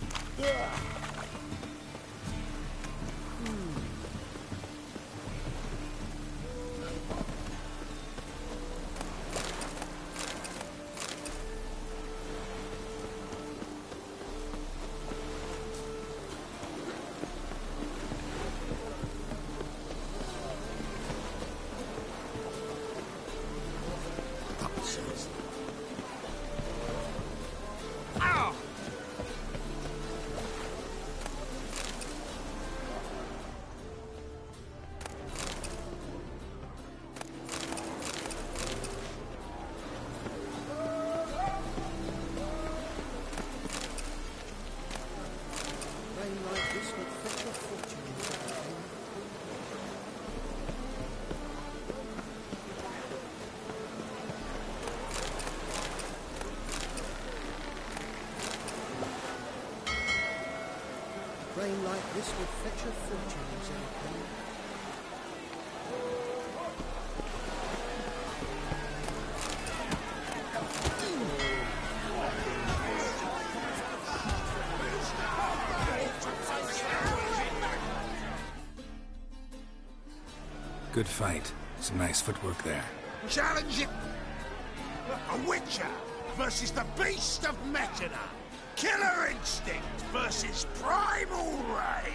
Success would fetch a fortune, said Penny. Good fight. Some nice footwork there. Challenge it! A Witcher versus the Beast of Mechana. Killer Instinct versus Primal Rage.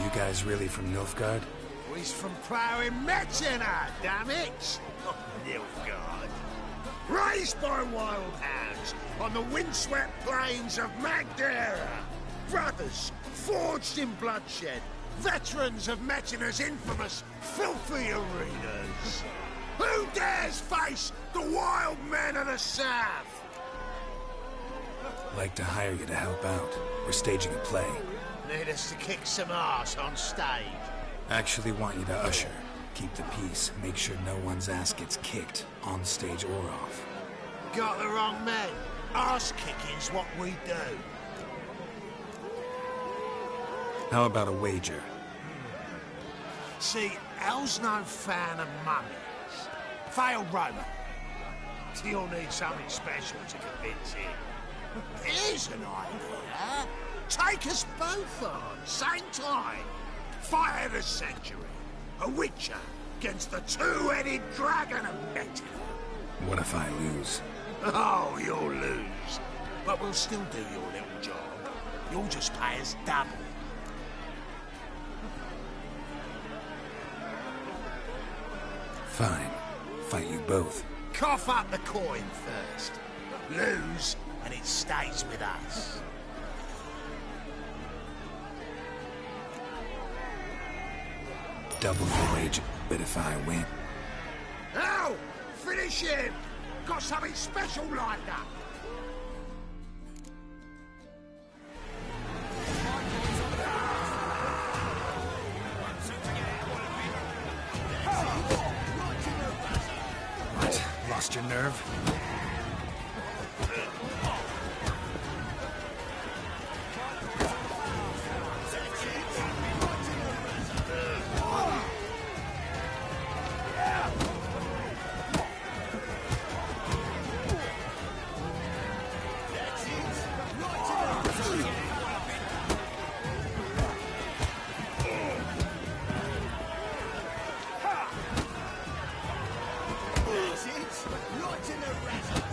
You guys really from Nilfgaard? He's from ploughing Mechana, damn it! Oh, Nilfgaard. Raised by wild hounds on the windswept plains of Magdera. Brothers, forged in bloodshed. Veterans of Mechana's infamous, filthy arenas. Who dares face the wild men of the South? Like to hire you to help out. We're staging a play. Need us to kick some ass on stage. Actually want you to usher. Keep the peace. Make sure no one's ass gets kicked, on stage or off. Got the wrong men. Ass kicking's what we do. How about a wager? See, El's no fan of mummies. Failed Roma. You'll need something special to convince him. Here's an idea. Take us both on, same time. Fight of the century. A Witcher against the two-headed dragon of Mechana. What if I lose? Oh, you'll lose. But we'll still do your little job. You'll just pay us double. Fine. Fight you both. Cough up the coin first. Lose, and it stays with us. Double the wager, but if I win... Now, finish him! Got something special lined up. What? Lost your nerve?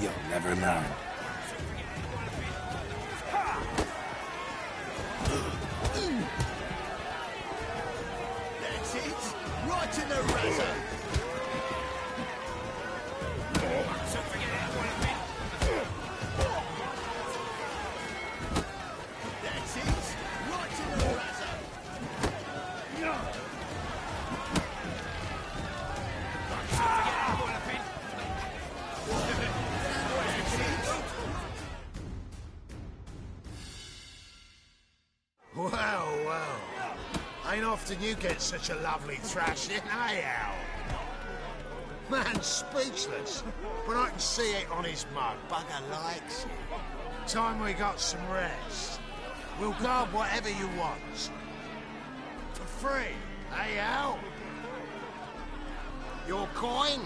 You'll never learn. That's it. Right in the razor. That's it. Right in the razor. Well, well. Ain't often you get such a lovely thrashing, eh, Al? Man's speechless, but I can see it on his mug. Bugger likes it. Time we got some rest. We'll guard whatever you want. For free, eh, Al? Your coin?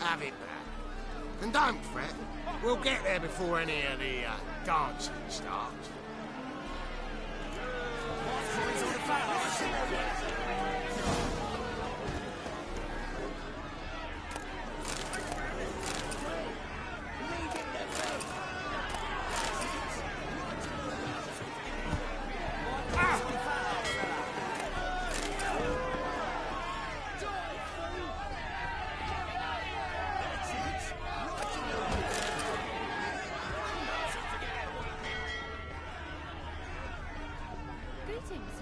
Have it back. And don't fret. We'll get there before any of the dancing starts. Greetings.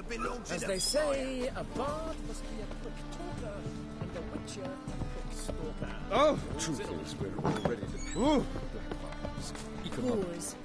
belongs As in they a say, a bard must be a quick talker, and a witcher a quick stalker. Oh, truth is, we're already the Black Marks. Pause.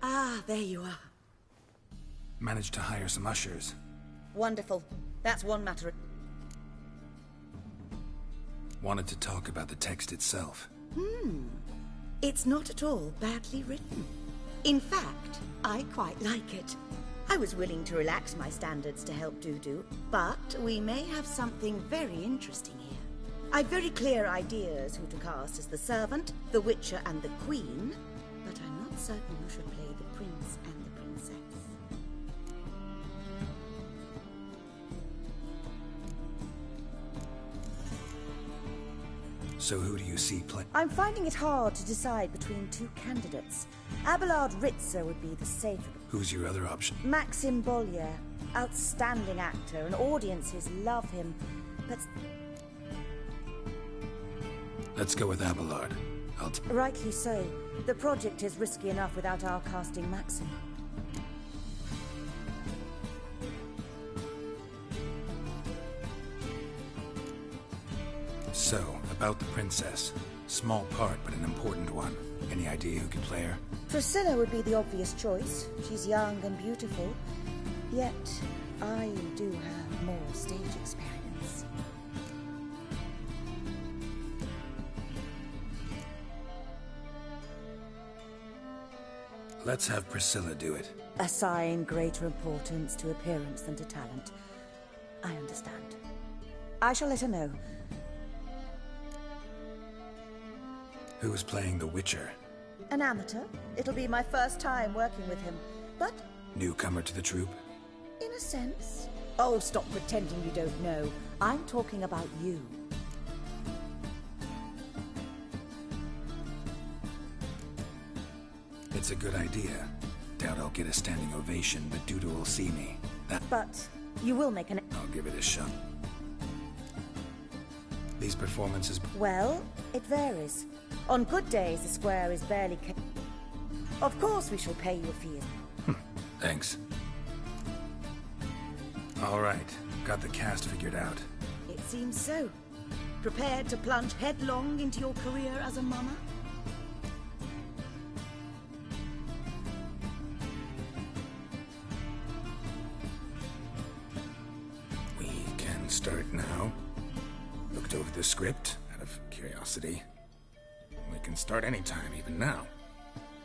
Ah, there you are. Managed to hire some ushers. Wonderful. That's one matter. Wanted to talk about the text itself. It's not at all badly written. In fact, I quite like it. I was willing to relax my standards to help Dudu, but we may have something very interesting here. I've very clear ideas who to cast as the servant, the Witcher, and the Queen, but I'm not certain who should play the Prince and the Princess. So who do you see play? I'm finding it hard to decide between two candidates. Abelard Ritzer would be the safer. Who's your other option? Maxim Bollier, outstanding actor, and audiences love him, but Let's go with Abelard. rightly so. The project is risky enough without our casting Maxim. So, about the princess. Small part, but an important one. Any idea who could play her? Priscilla would be the obvious choice. She's young and beautiful. Yet, I do have more stage experience. Let's have Priscilla do it. Assign greater importance to appearance than to talent. I understand. I shall let her know. Who is playing the Witcher? An amateur. It'll be my first time working with him. But, Newcomer to the troupe? in a sense... Oh, stop pretending you don't know. I'm talking about you. It's a good idea. Doubt I'll get a standing ovation, but Dudu will see me. But you will make an... I'll give it a shot. These performances... Well, it varies. On good days, the square is barely... Of course we shall pay you a fee. Thanks. All right. Got the cast figured out. It seems so. Prepared to plunge headlong into your career as a mama? We can start now. Looked over the script, out of curiosity. We can start anytime, even now.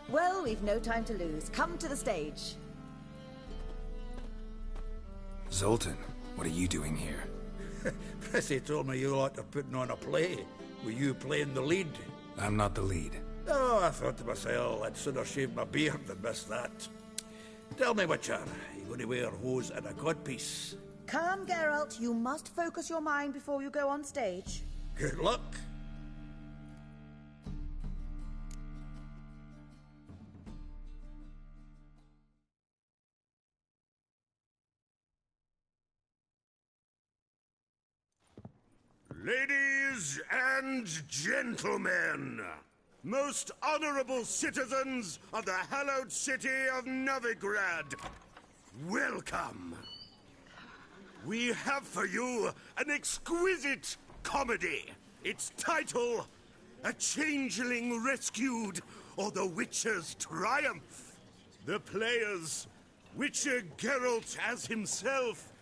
Well, we've no time to lose. Come to the stage. Zoltan, what are you doing here? Prissy told me you lot are putting on a play. Were you playing the lead? I'm not the lead. Oh, I thought to myself, I'd sooner shave my beard than miss that. Tell me, Witcher, you going to wear hose and a codpiece? Come, Geralt. You must focus your mind before you go on stage. Good luck. Ladies and gentlemen, most honorable citizens of the hallowed city of Novigrad, welcome. We have for you an exquisite comedy. Its title, A Changeling Rescued, or The Witcher's Triumph. The players, Witcher Geralt as himself,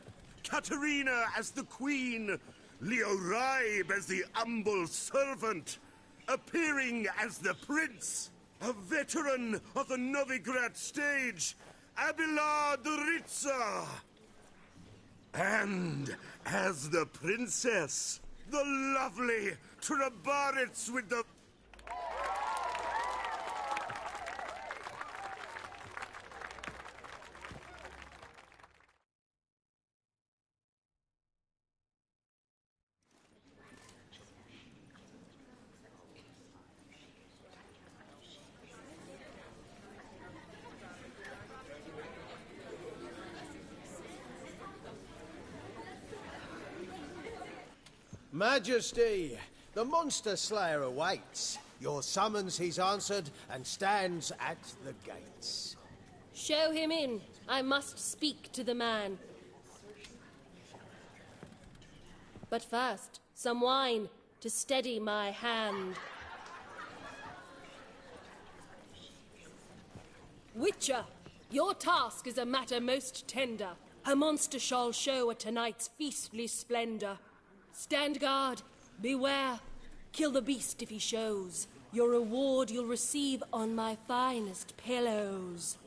Katarina as the queen, Leo Raib as the humble servant, appearing as the prince, a veteran of the Novigrad stage, Abelard the Ritzer. And as the princess, the lovely Trabaritz with the... Majesty, the monster slayer awaits. Your summons he's answered and stands at the gates. Show him in. I must speak to the man. But first, some wine to steady my hand. Witcher, your task is a matter most tender. A monster shall show at tonight's feastly splendor. Stand guard, beware, kill the beast if he shows. Your reward you'll receive on my finest pillows.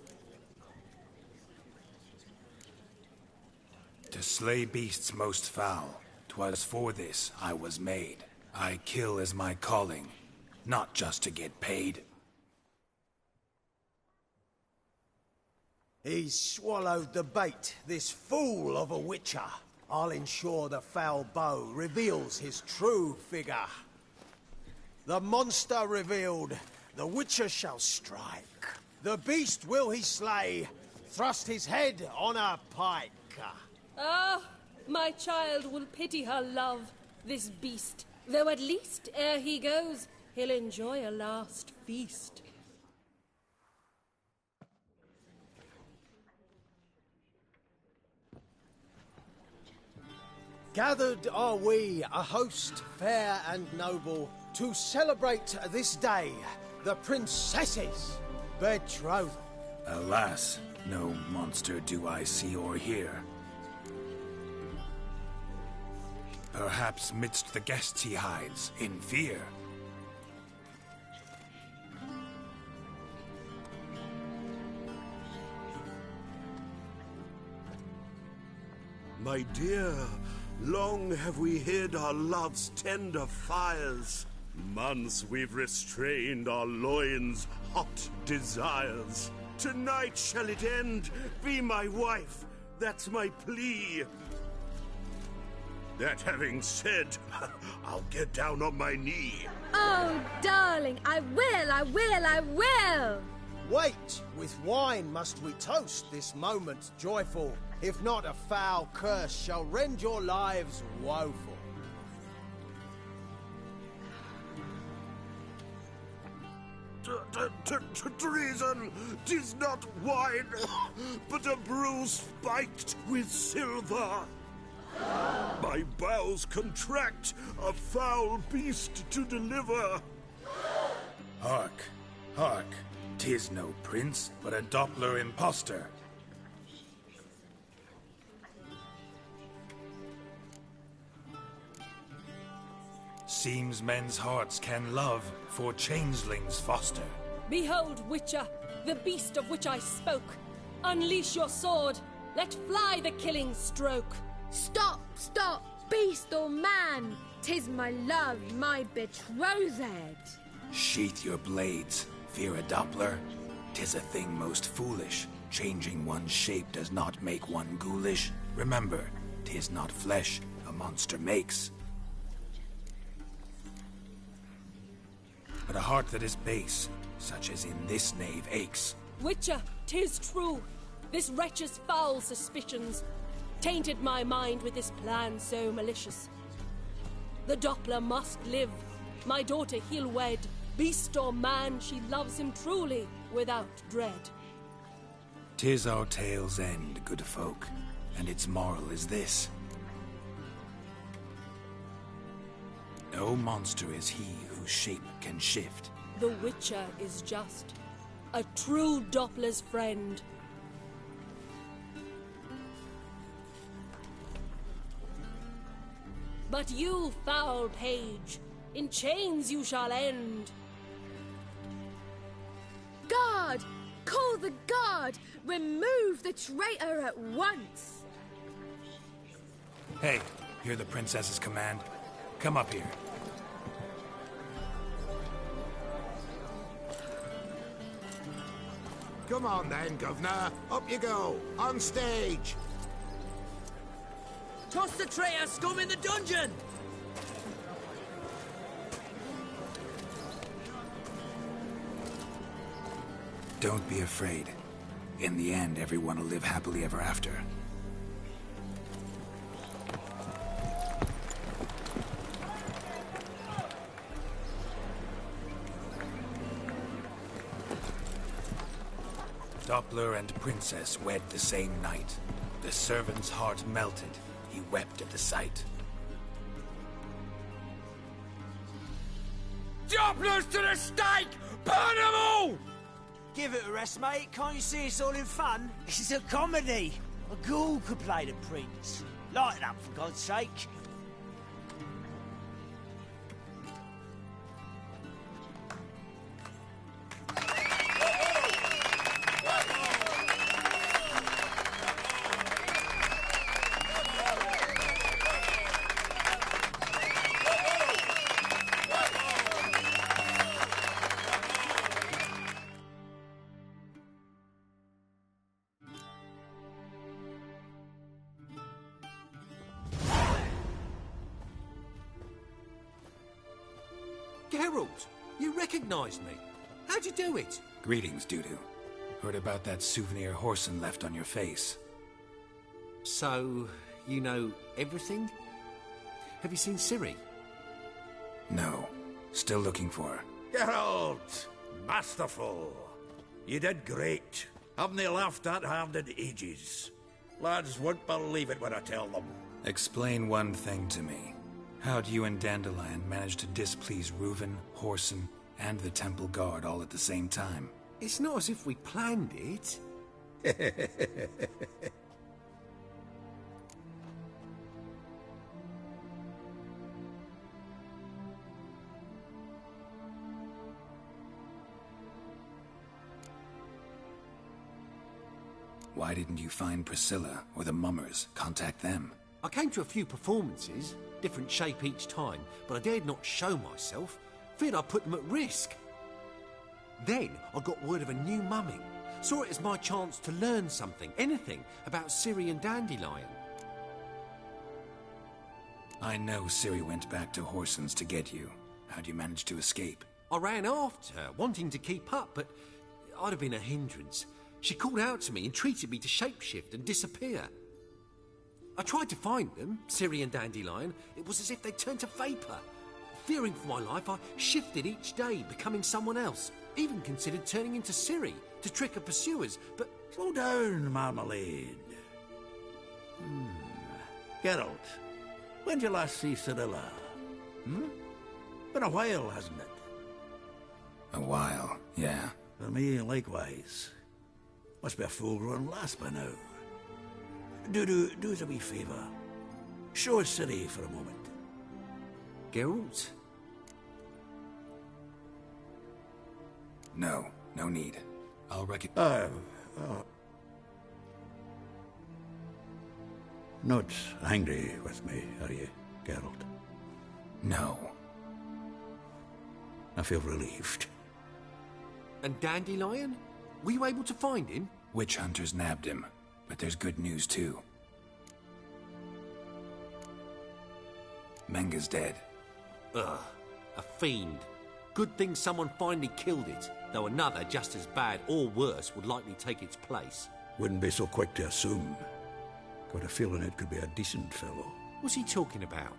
To slay beasts most foul, 'twas for this I was made. I kill as my calling, not just to get paid. He's swallowed the bait, this fool of a witcher. I'll ensure the foul bow reveals his true figure. The monster revealed, the witcher shall strike. The beast will he slay, thrust his head on a pike. Ah, my child will pity her love, this beast. Though at least, ere he goes, he'll enjoy a last feast. Gathered are we, a host fair and noble, to celebrate this day, the princess's betrothal. Alas, no monster do I see or hear. Perhaps midst the guests he hides, in fear. My dear, long have we hid our love's tender fires. Months we've restrained our loins' hot desires. Tonight shall it end, be my wife, that's my plea. That having said, I'll get down on my knee. Oh, darling, I will! Wait, with wine must we toast this moment joyful. If not, a foul curse shall rend your lives woeful. Treason! 'Tis not wine, but a brew spiked with silver. My bowels contract, a foul beast to deliver. Hark, hark, 'tis no prince, but a Doppler impostor. Seems men's hearts can love, for changelings foster. Behold, Witcher, the beast of which I spoke. Unleash your sword. Let fly the killing stroke. Stop, beast or man! 'Tis my love, my betrothed. Sheath your blades, fear a Doppler. 'Tis a thing most foolish. Changing one's shape does not make one ghoulish. Remember, 'tis not flesh a monster makes, but a heart that is base, such as in this knave aches. Witcher, 'tis true. This wretch's foul suspicions tainted my mind with this plan so malicious. The Doppler must live. My daughter he'll wed. Beast or man, she loves him truly, without dread. 'Tis our tale's end, good folk, and its moral is this. No monster is he whose shape can shift. The Witcher is just. a true Doppler's friend. But you, foul page, in chains you shall end. Guard! Call the guard! Remove the traitor at once! Hey, hear the princess's command? Come up here. Come on then, Governor. Up you go. On stage. Toss the traitor scum in the dungeon! Don't be afraid. In the end, everyone will live happily ever after. Doppler and Princess wed the same night. The servant's heart melted. He wept at the sight. Dopplers to the stake! Burn them all! Give it a rest, mate. Can't you see it's all in fun? This is a comedy. A ghoul could play the prince. Lighten up, for God's sake. Geralt, you recognized me. How'd you do it? Greetings, Dudu. Heard about that souvenir Horson left on your face. So, you know everything? Have you seen Ciri? No. Still looking for her. Geralt! Masterful! You did great. Haven't they laughed that hard in ages? Lads won't believe it when I tell them. Explain one thing to me. How'd you and Dandelion manage to displease Reuven, Horson, and the Temple Guard all at the same time? It's not as if we planned it. Why didn't you find Priscilla or the Mummers? Contact them. I came to a few performances, different shape each time, but I dared not show myself. Feared I'd put them at risk. Then I got word of a new mumming. Saw it as my chance to learn something, anything, about Ciri and Dandelion. I know Ciri went back to Horson's to get you. How'd you manage to escape? I ran after her, wanting to keep up, but I'd have been a hindrance. She called out to me, entreated me to shapeshift and disappear. I tried to find them, Ciri and Dandelion. It was as if they turned to vapour. Fearing for my life, I shifted each day, becoming someone else. Even considered turning into Ciri to trick her pursuers, but... Slow down, Marmalade. Geralt, when did you last see Cirilla? Been a while, hasn't it? A while, yeah. For me, likewise. Must be a full-grown lass by now. Do us a wee favour. Show us Ciri for a moment. Geralt? No need. I'll Not angry with me, are you, Geralt? No. I feel relieved. And Dandelion? Were you able to find him? Witch hunters nabbed him, but there's good news too. Menga's dead. Ugh, a fiend. Good thing someone finally killed it, though another just as bad or worse would likely take its place. Wouldn't be so quick to assume. Got a feeling it could be a decent fellow. What's he talking about?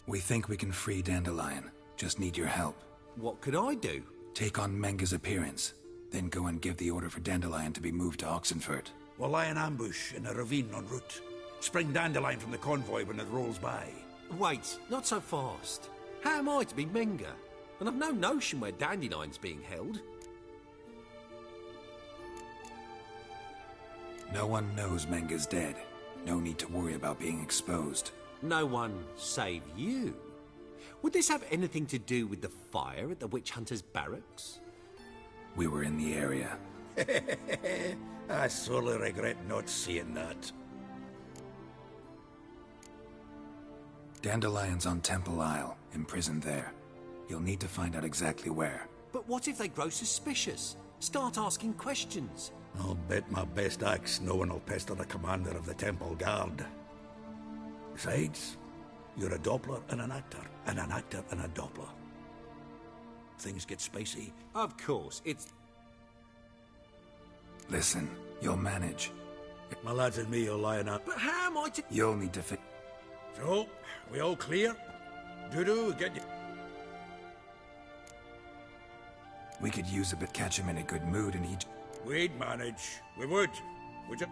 We think we can free Dandelion. Just need your help. What could I do? Take on Menga's appearance, then go and give the order for Dandelion to be moved to Oxenfurt. We'll lie in ambush in a ravine en route. Spring Dandelion from the convoy when it rolls by. Wait, not so fast. How am I to be Menga? and I've no notion where Dandelion's being held. No one knows Menga's dead. No need to worry about being exposed. No one save you. Would this have anything to do with the fire at the witch hunters' barracks? We were in the area. I sorely regret not seeing that. Dandelion's on Temple Isle, imprisoned there. You'll need to find out exactly where. But what if they grow suspicious? Start asking questions? I'll bet my best axe no one will pester the commander of the Temple Guard. Besides, you're a Doppler and an actor, and an actor and a Doppler. Things get spicy. Of course, it's... Listen, you'll manage. My lads and me are lying up. But how am I to... You'll need to fix... So, we all clear? Dudu, get you... We could use a bit, catch him in a good mood, and he'd... We'd manage. We would.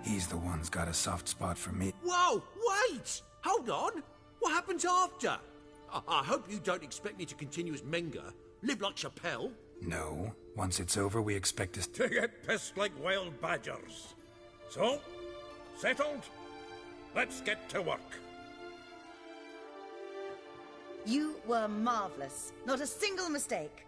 He's the one's got a soft spot for me. Whoa, wait! Hold on! What happens after? I hope you don't expect me to continue as Menga, live like Chappelle. No. Once it's over, we expect us to get pissed like wild badgers. So, settled? Let's get to work. You were marvellous. Not a single mistake.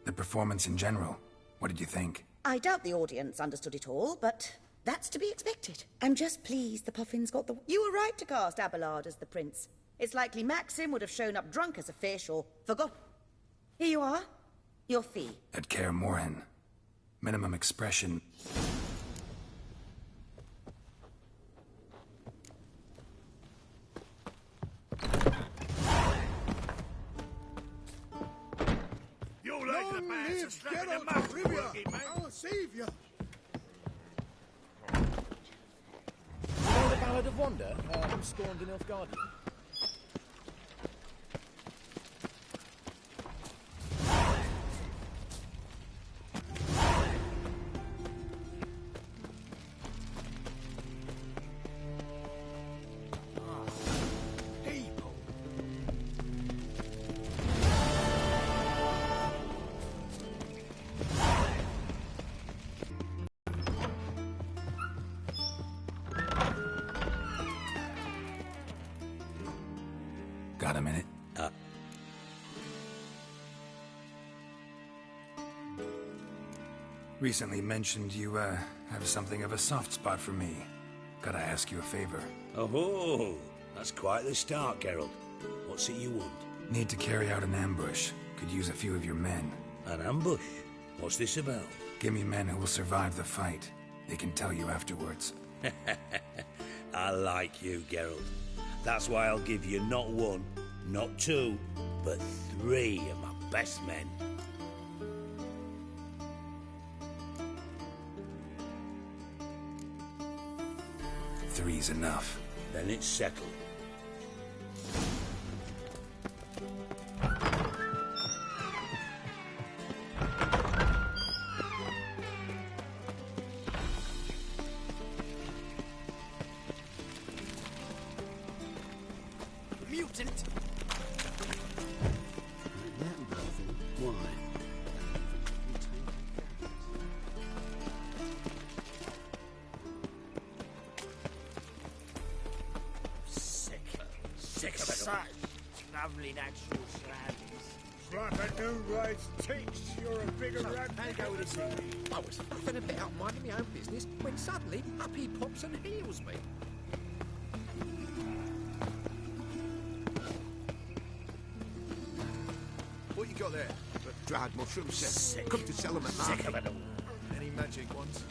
The performance in general. What did you think? I doubt the audience understood it all, but that's to be expected. I'm just pleased the Puffins got the... You were right to cast Abelard as the prince. It's likely Maxim would have shown up drunk as a fish or forgot... Here you are. Your fee. At Kaer Morhen. Minimum expression... You're like the bass of slapping the mouth, Our saviour! You know the Ballad of Wonder, Scorned in Nilfgaardian? Got a minute? Recently mentioned you, have something of a soft spot for me. Gotta ask you a favor. Oh, that's quite the start, Geralt. What's it you want? Need to carry out an ambush. Could use a few of your men. An ambush? What's this about? Give me men who will survive the fight. They can tell you afterwards. I like you, Geralt. That's why I'll give you not one, not two, but 3 of my best men. Three's enough. Then it's settled. Mutant! Why? Sick of it. Such lovely natural surroundings. Like a new race teach, you're a bigger rat. Go with this thing. I was fucking a bit out minding my own business when suddenly up he pops and heals me. What you got there? Dried mushroom set. Come to sell them at market. Sick of it all. Any magic ones?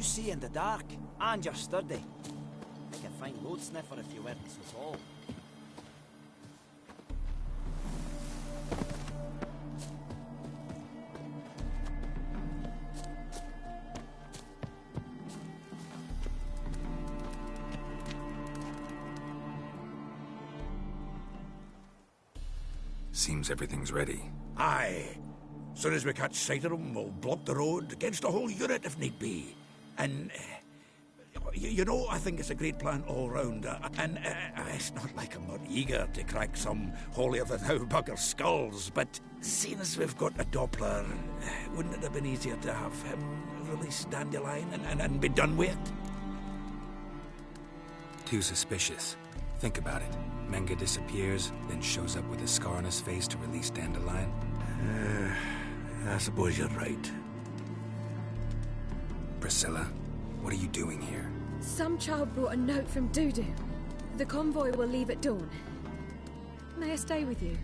see in the dark, and you're sturdy. Make a fine load sniffer if you weren't so tall. Seems everything's ready. Aye. Soon as we catch sight of them, we'll block the road against the whole unit if need be. And, you know, I think it's a great plan all round. It's not like I'm not eager to crack some holier-than-thou bugger skulls, but seeing as we've got a Doppler, wouldn't it have been easier to have him release Dandelion and be done with it? Too suspicious. Think about it. Menga disappears, then shows up with a scar on his face to release Dandelion. I suppose you're right. Priscilla, what are you doing here? Some child brought a note from Dudu. The convoy will leave at dawn. May I stay with you?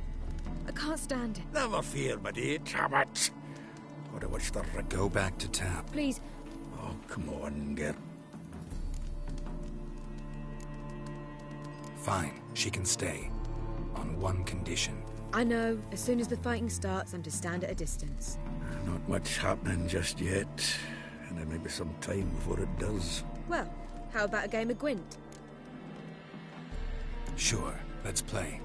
I can't stand it. Never fear, my dear. Damn it. What a wish the Go back to town. Please. Oh, come on, girl. Fine, she can stay. On one condition. I know. As soon as the fighting starts, I'm to stand at a distance. Not much happening just yet. And there may be some time before it does. Well, how about a game of Gwent? Sure, let's play.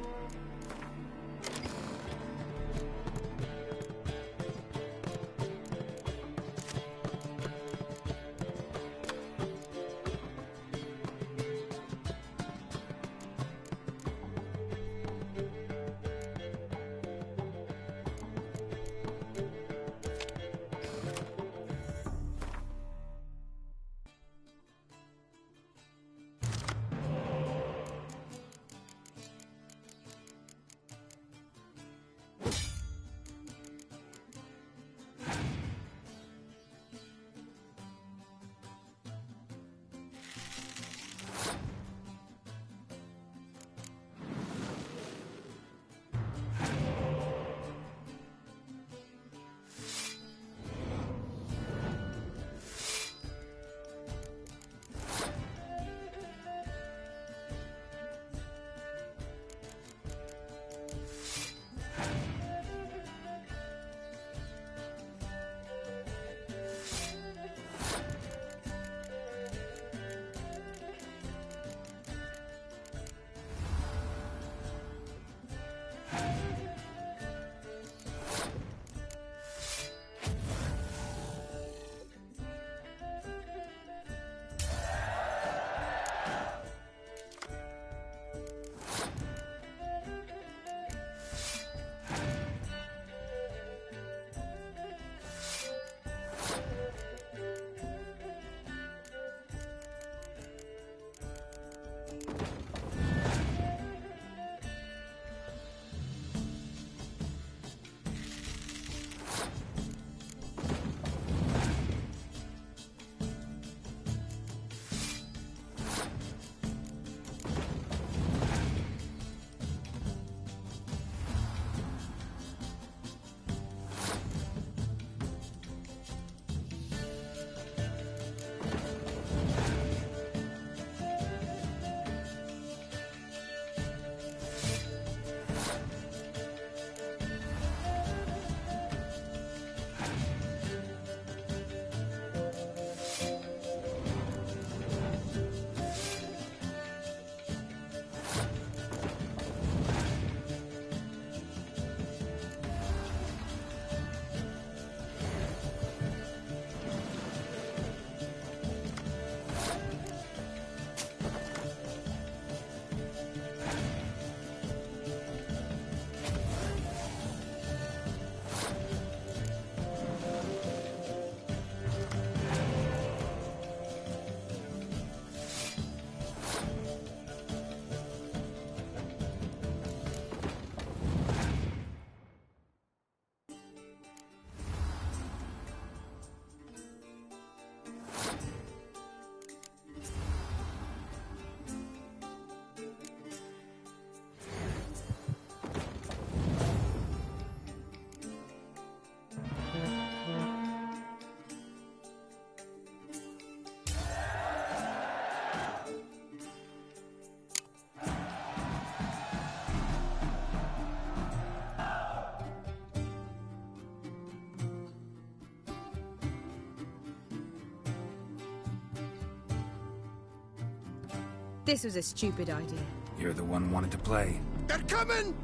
This was a stupid idea. You're the one wanted to play. They're coming!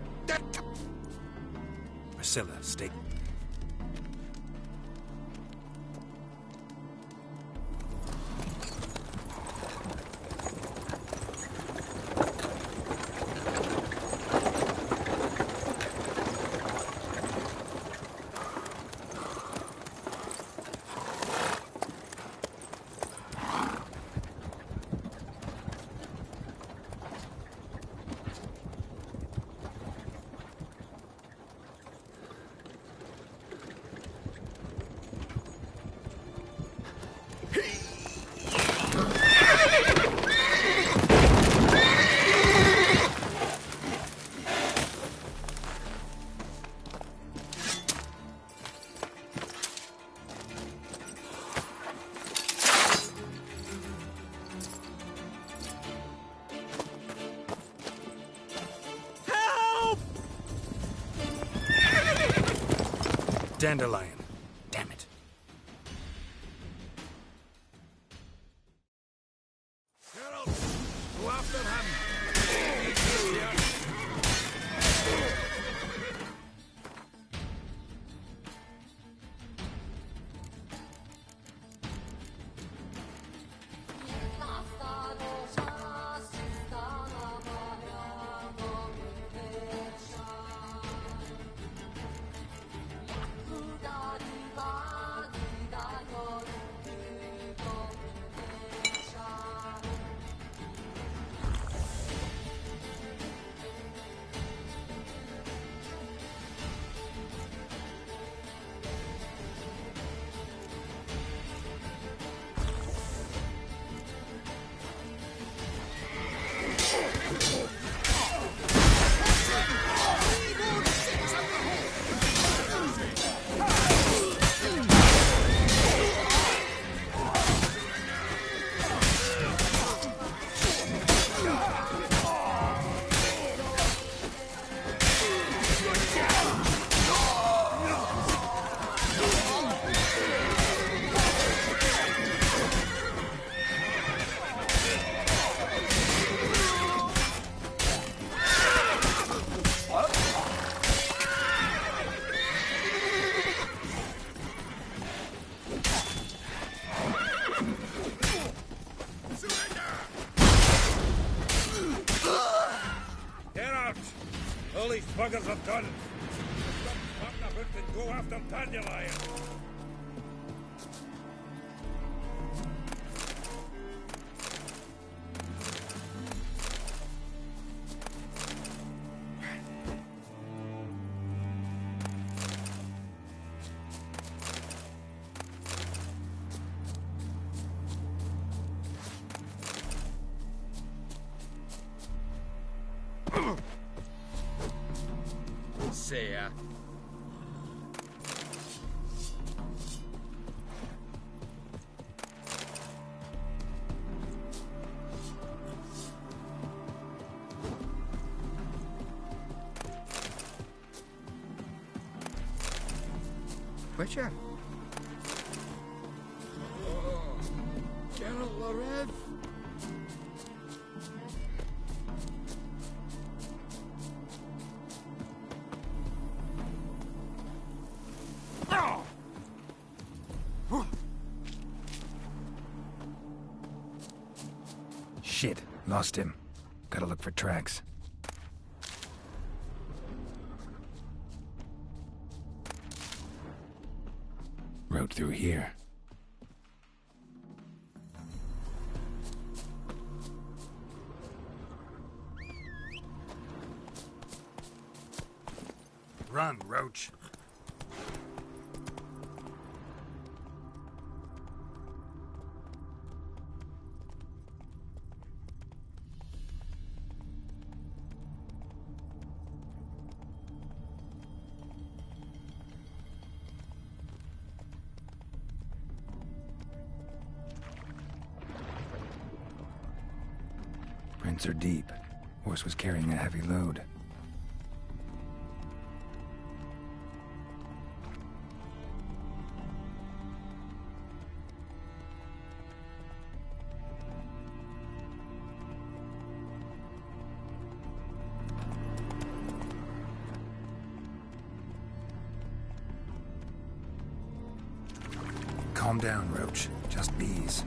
Priscilla, stay... Dandelion. Damn it. Go after him! All these buggers are done. Stop smarting about and go after Dandelion. See ya. Witcher? Oh, Geralt Lorev? Shit, lost him. Gotta look for tracks. Road through here. Run, Roach. Prints are deep. Horse was carrying a heavy load. Calm down, Roach. Just bees.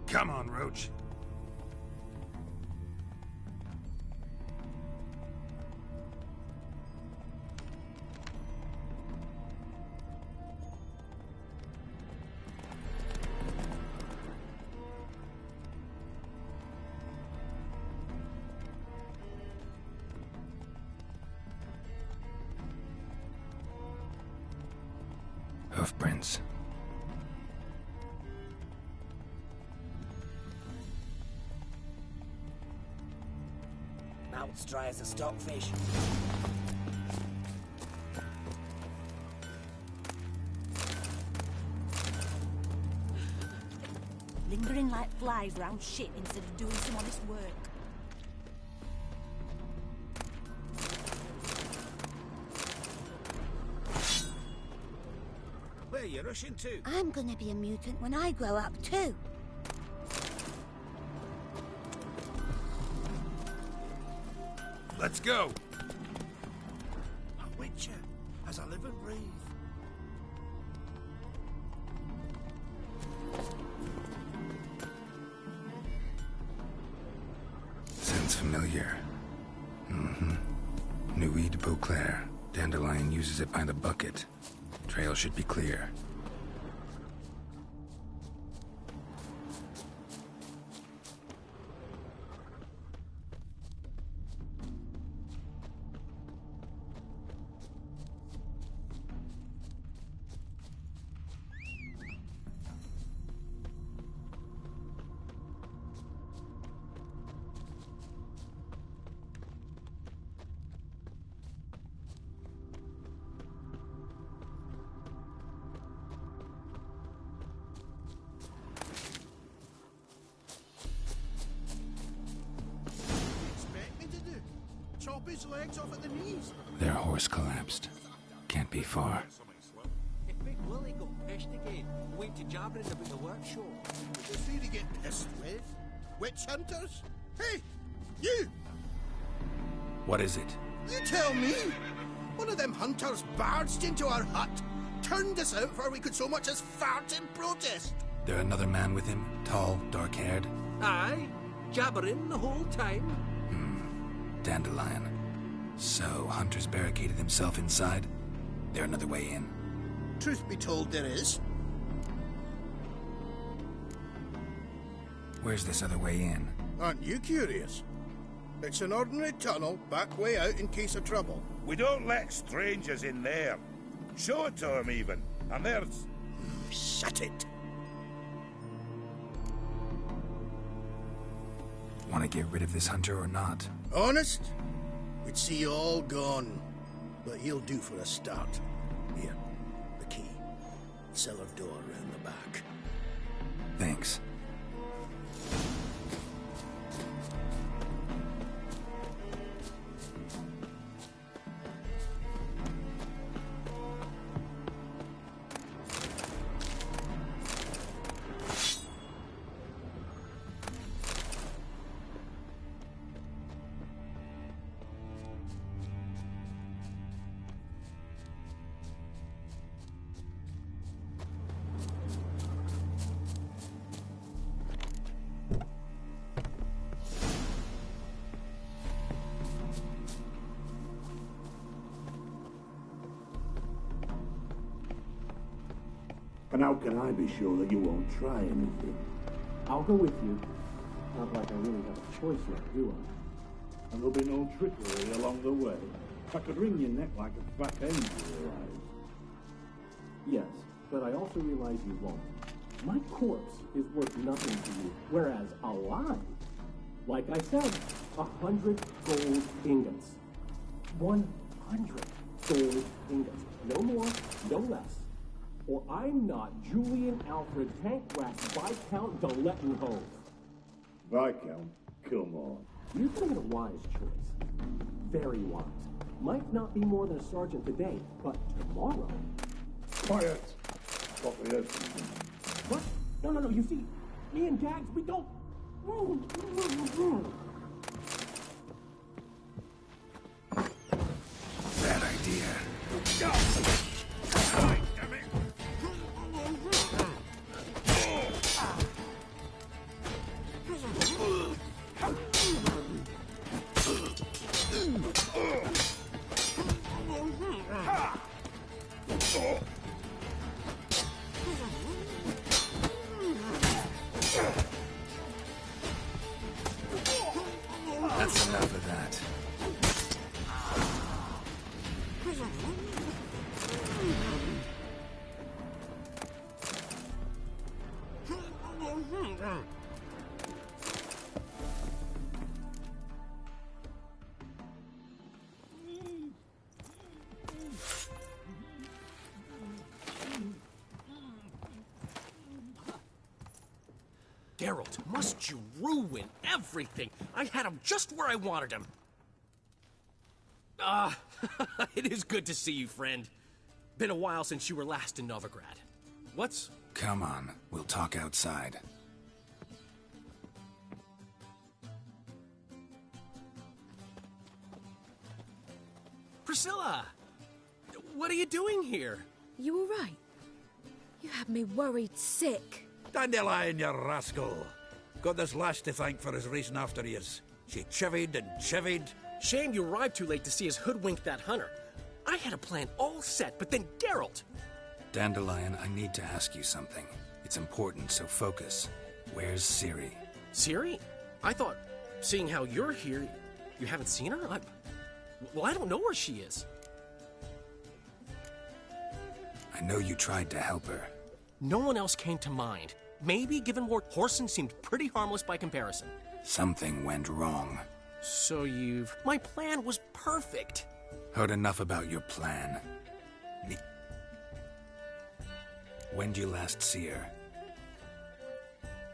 Come on, Roach. Hoofprints. Mouth's dry as a stockfish. Lingering like flies round shit instead of doing some honest work. Where are you rushing to? I'm gonna be a mutant when I grow up too. Let's go. A witcher, as I live and breathe. Sounds familiar. Nuit de Beauclair. Dandelion uses it by the bucket. Trail should be clear. Chop his legs off at the knees. Their horse collapsed. Can't be far. If Big Willie got pissed again, went to jabbering about the workshop. Who's he to get pissed with? Witch hunters? Hey, you! What is it? You tell me! One of them hunters barged into our hut, turned us out before we could so much as fart in protest. There another man with him? Tall, dark-haired? Aye, jabbering the whole time. Dandelion. So, Hunter's barricaded himself inside? There another way in? Truth be told, there is. Where's this other way in? Aren't you curious? It's an ordinary tunnel, back way out in case of trouble. We don't let strangers in there. Show it to them, even. And there's... Shut it! Want to get rid of this hunter or not? Honest? We'd see you all gone. But he'll do for a start. Here, the key. Cellar door round the back. Thanks. And how can I be sure that you won't try anything? I'll go with you. Not like I really have a choice left, do I? And there'll be no trickery along the way. I could wring your neck like a fat hen, you realize? Yes, but I also realize you won't. My corpse is worth nothing to you, whereas alive, like I said, 100 gold ingots. 100 gold ingots. No more, no less. Or I'm not Julian Alfred Tankgrass Viscount de Lettenhove. Viscount? Come on. You've made a wise choice. Very wise. Might not be more than a sergeant today, but tomorrow, Quiet. Thought we heard something. What? No. You see, me and Dags, we don't. Bad idea. That's enough of that. Geralt, must you ruin everything? I had him just where I wanted him. It is good to see you, friend. Been a while since you were last in Novigrad. What's... Come on, we'll talk outside. Priscilla! What are you doing here? You all right? You had me worried sick. Dandelion, you rascal. Got this lass to thank for his racing after years. She chivied and chivied. Shame you arrived too late to see us hoodwink that hunter. I had a plan all set, but then Geralt... Dandelion, I need to ask you something. It's important, so focus. Where's Ciri? Ciri? I thought, seeing how you're here, you haven't seen her? Well, I don't know where she is. I know you tried to help her. No one else came to mind. Maybe, given where Whoreson seemed pretty harmless by comparison. Something went wrong. So you've... My plan was perfect. Heard enough about your plan. When'd you last see her?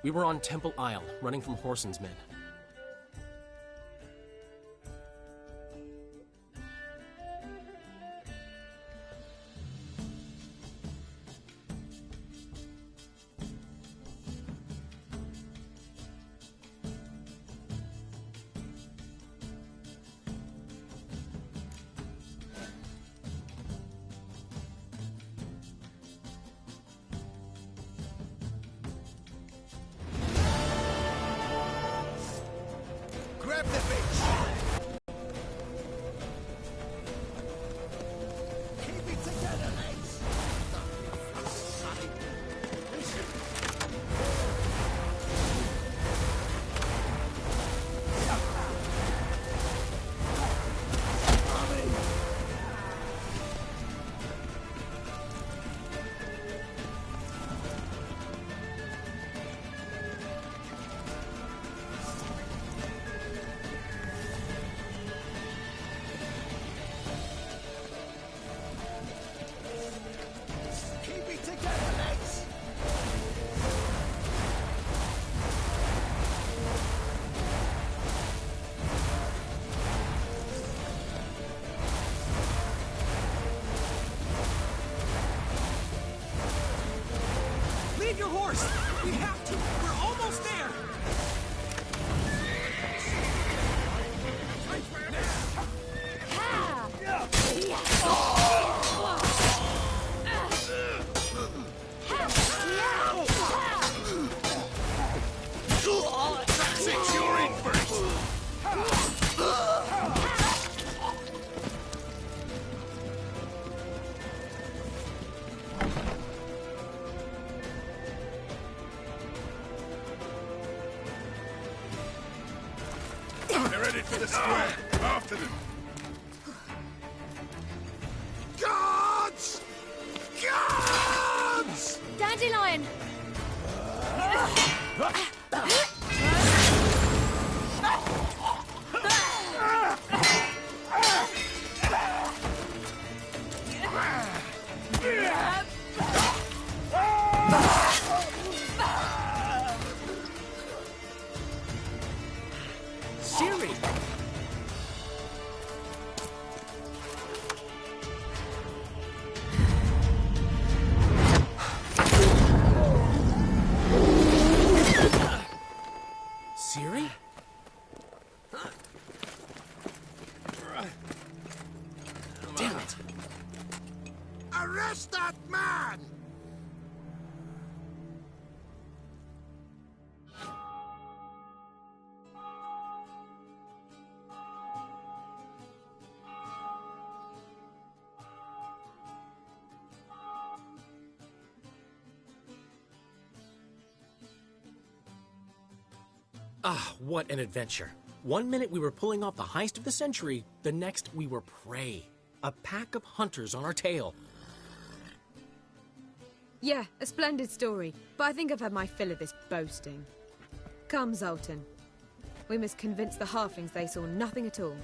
We were on Temple Isle, running from Whoreson's men. Grab the bitch! Keep it together, lads! Keep it together, lads! Leave your horse! We have to! We're almost there! Six, you're in first! They're headed for the square. After them. Guards! Guards! Dandelion! Ciri! bastard man! Ah, what an adventure. One minute we were pulling off the heist of the century, the next we were prey. A pack of hunters on our tail. Yeah, a splendid story, but I think I've had my fill of this boasting. Come, Zoltan. We must convince the halflings they saw nothing at all.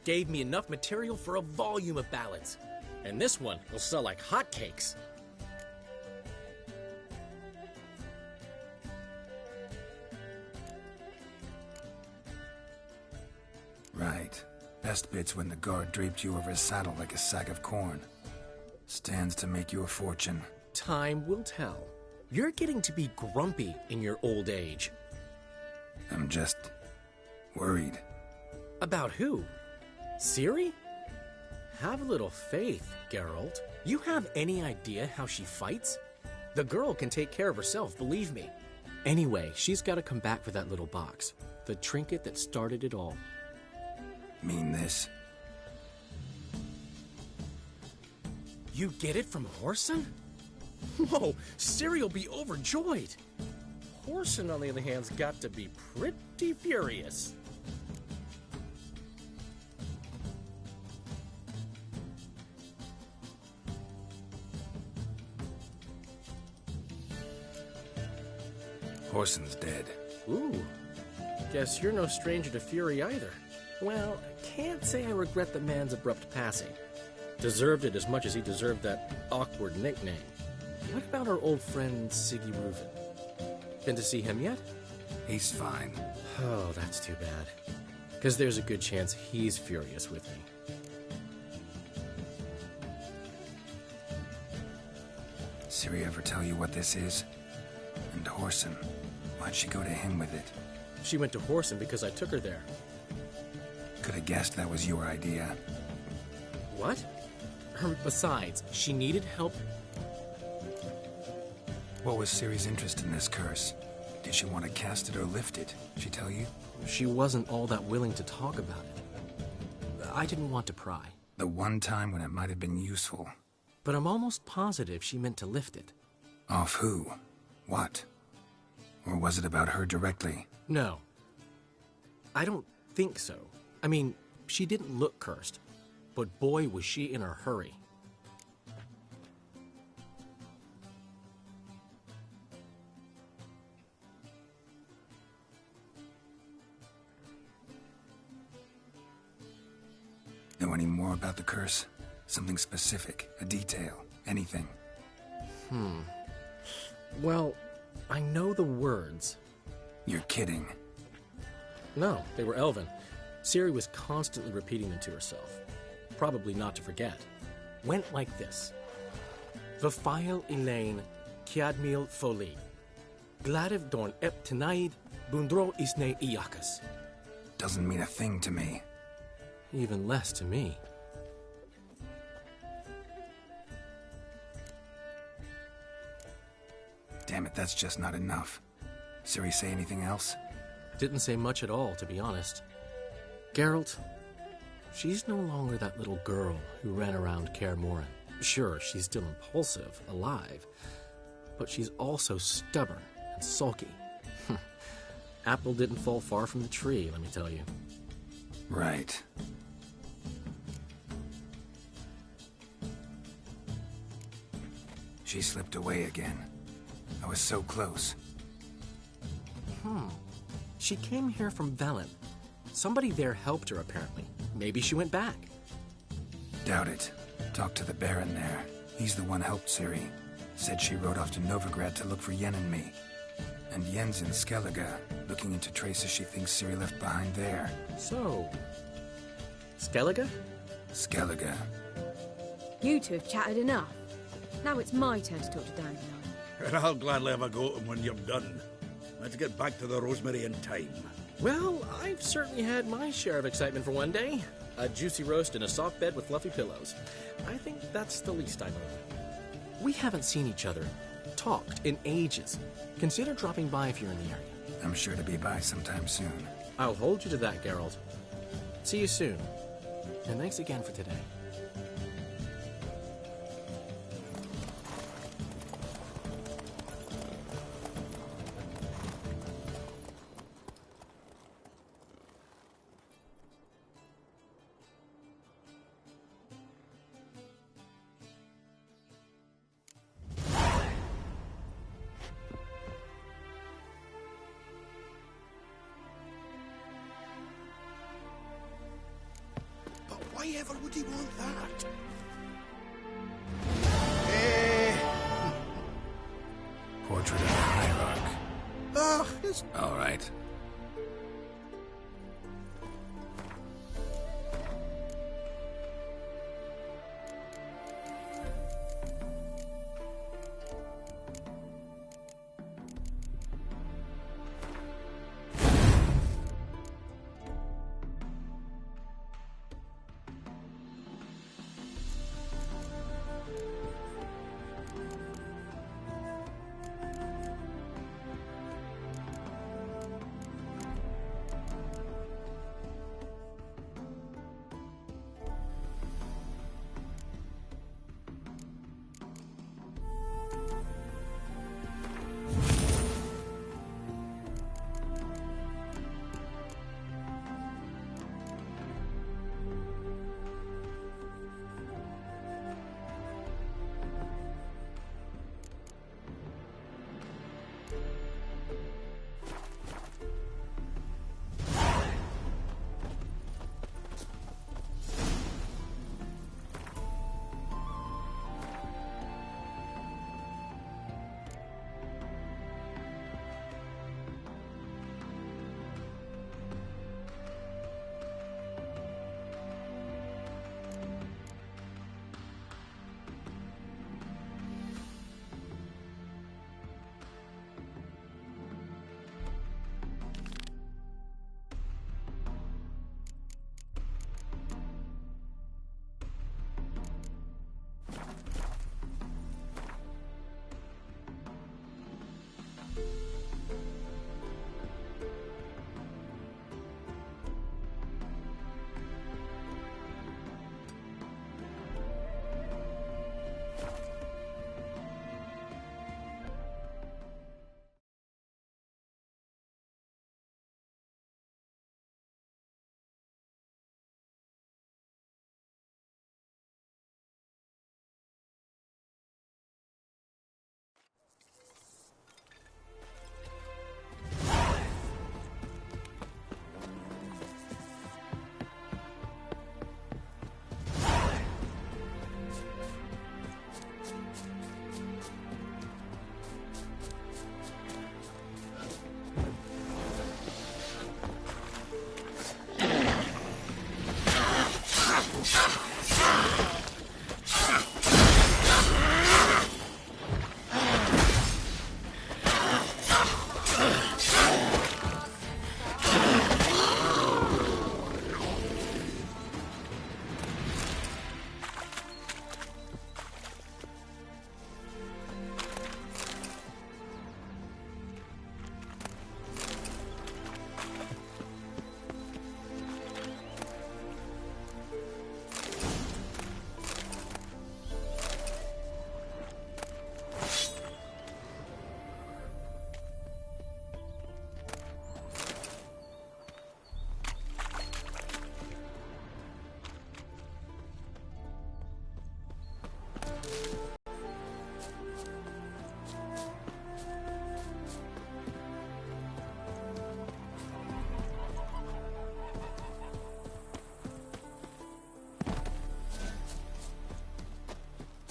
Gave me enough material for a volume of ballads. And this one will sell like hotcakes. Right. Best bit's when the guard draped you over his saddle like a sack of corn. Stands to make you a fortune. Time will tell. You're getting to be grumpy in your old age. I'm just worried. About who? Ciri? Have a little faith, Geralt. You have any idea how she fights? The girl can take care of herself, believe me. Anyway, she's got to come back for that little box. The trinket that started it all. Mean this? You get it from Whoreson? Whoa, Ciri'll be overjoyed. Whoreson, on the other hand's got to be pretty furious. Whoreson's dead. Ooh, guess you're no stranger to fury either. Well, can't say I regret the man's abrupt passing. Deserved it as much as he deserved that awkward nickname. What about our old friend Siggy Reuven? Been to see him yet? He's fine. Oh, that's too bad. Because there's a good chance he's furious with me. Ciri ever tell you what this is? And Whoreson, why'd she go to him with it? She went to Whoreson because I took her there. Could have guessed that was your idea. What? Besides, she needed help. What was Ciri's interest in this curse? Did she want to cast it or lift it? She tell you? She wasn't all that willing to talk about it. I didn't want to pry. The one time when it might have been useful. But I'm almost positive she meant to lift it. Off who? What? Or was it about her directly? No. I don't think so. I mean, she didn't look cursed. But boy, was she in a hurry. Know any more about the curse? Something specific, a detail, anything? Well, I know the words. You're kidding. No, they were Elven. Ciri was constantly repeating them to herself. Probably not to forget. Went like this. Vafile Elaine Kiadmil Foli. Gladiv Dorn Ep Tenaid Bundro Isne Iakas. Doesn't mean a thing to me. Even less to me. Damn it, that's just not enough. Ciri say anything else? Didn't say much at all, to be honest. Geralt, she's no longer that little girl who ran around Kaer Morhen. Sure, she's still impulsive, alive, but she's also stubborn and sulky. Apple didn't fall far from the tree, let me tell you. Right. She slipped away again. I was so close. She came here from Velen. Somebody there helped her, apparently. Maybe she went back. Doubt it. Talked to the Baron there. He's the one helped Ciri. Said she rode off to Novigrad to look for Yen and me. And Yen's in Skellige, looking into traces she thinks Ciri left behind there. So, Skellige? Skellige. You two have chatted enough. Now it's my turn to talk to Dandelion. And I'll gladly have a go at him when you're done. Let's get back to the Rosemary in time. Well, I've certainly had my share of excitement for one day. A juicy roast in a soft bed with fluffy pillows. I think that's the least I know. We haven't seen each other, talked, in ages. Consider dropping by if you're in the area. I'm sure to be by sometime soon. I'll hold you to that, Geralt. See you soon. And thanks again for today. Why ever would he want that? Portrait of the Hierarch. Ah, it's... All right.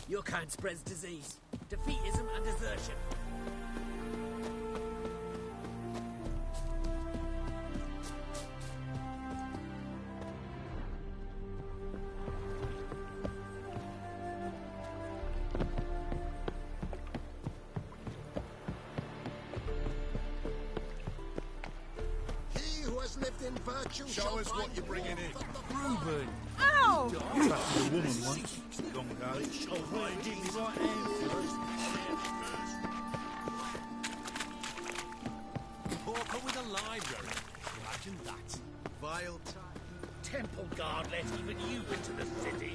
Your kind spreads disease, defeatism and desertion. He who virtue Show us what you're bringing in. Reuben! Ow! Trapped a woman once, long ago. Give me right hand Pauper with a library. Imagine that. Vile time. Temple Guard let even you into the city.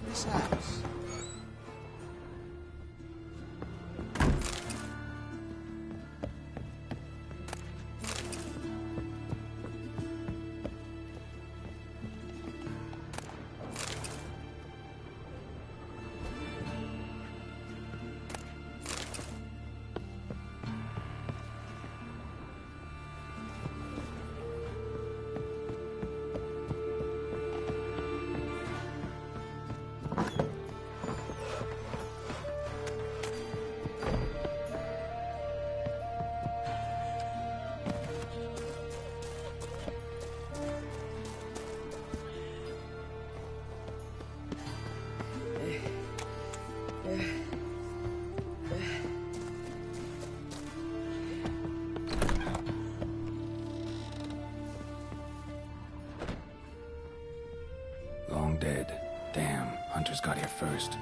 This house. Long dead. Damn, Hunter's got here first.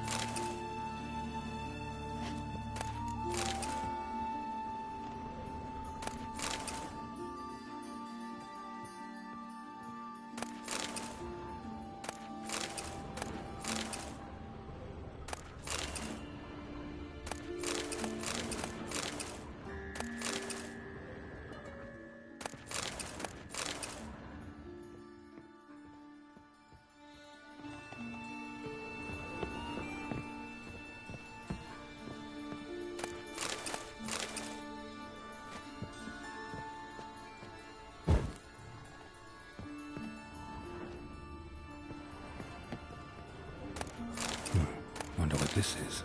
Wonder what this is.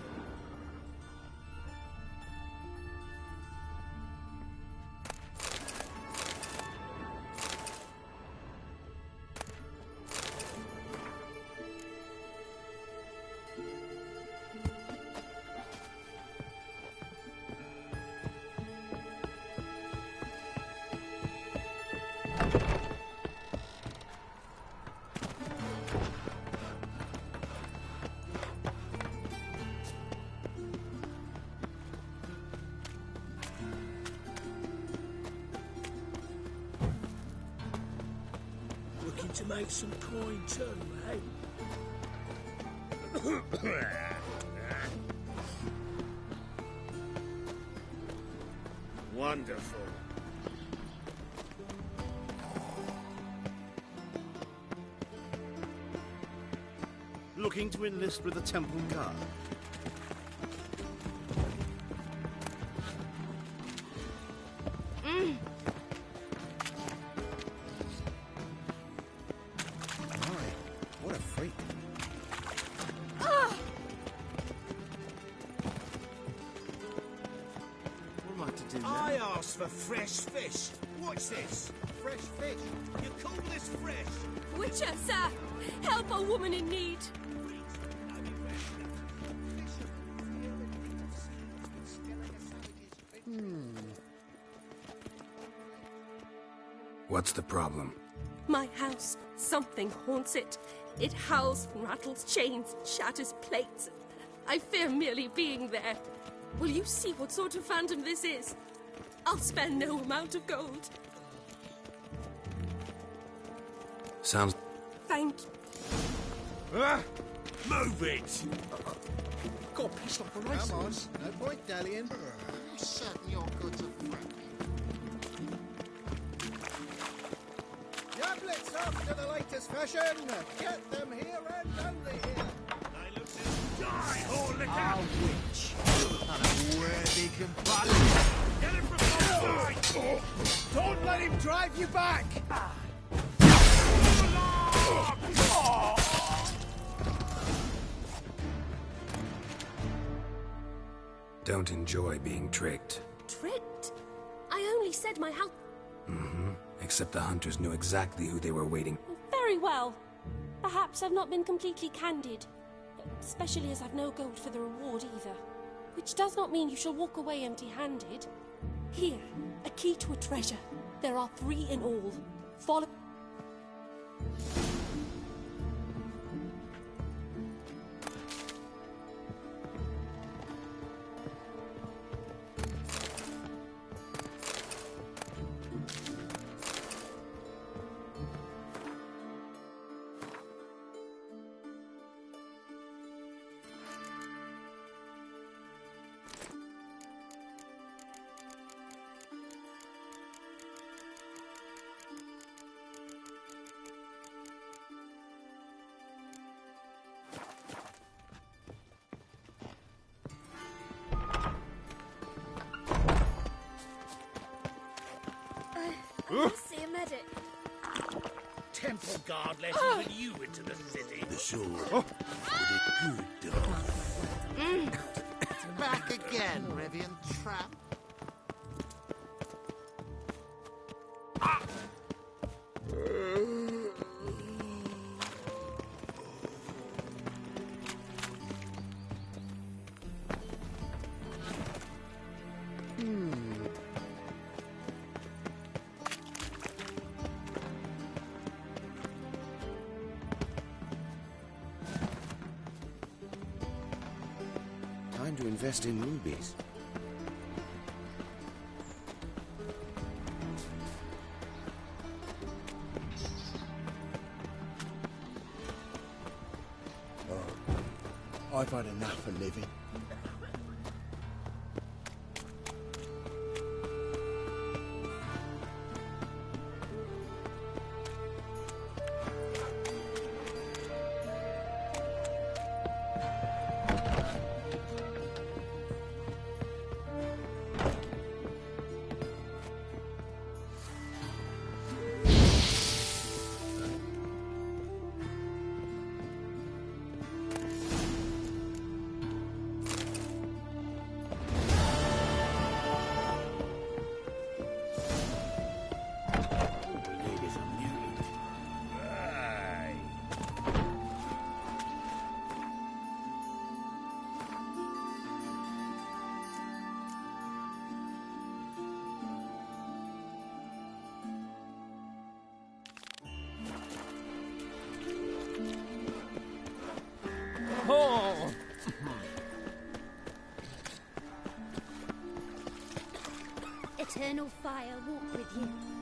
To make some coin too, eh? Wonderful. Looking to enlist with the Temple Guard. What a freak. What am I to do now? I asked for fresh fish. What's this? Fresh fish? You call this fresh? Witcher, sir! Help a woman in need! What's the problem? My house. Something haunts it. It howls, rattles chains, shatters plates. I fear merely being there. Will you see what sort of phantom this is? I'll spare no amount of gold. Sounds... Thank you. Move it! Got pissed off a Come race. on, no point dallying. You certain you're good to friend? Yablets after the latest fashion. Get them here and only here. Die, whore liquor! Our witch. Unworthy companion. Get him from outside! Don't let him drive you back! Don't enjoy being tricked. Tricked? I only said my house... Mm-hmm. Except the hunters knew exactly who they were waiting. Very well. Perhaps I've not been completely candid. especially as I've no gold for the reward either. Which does not mean you shall walk away empty-handed. Here, a key to a treasure. There are 3 in all. Follow... I see a medic. Temple guard let even you into the city. Sure. Pretty good, dog. Back again, Rivian Trap. Time to invest in rubies. I've had enough of living. Oh! Eternal fire walk with you.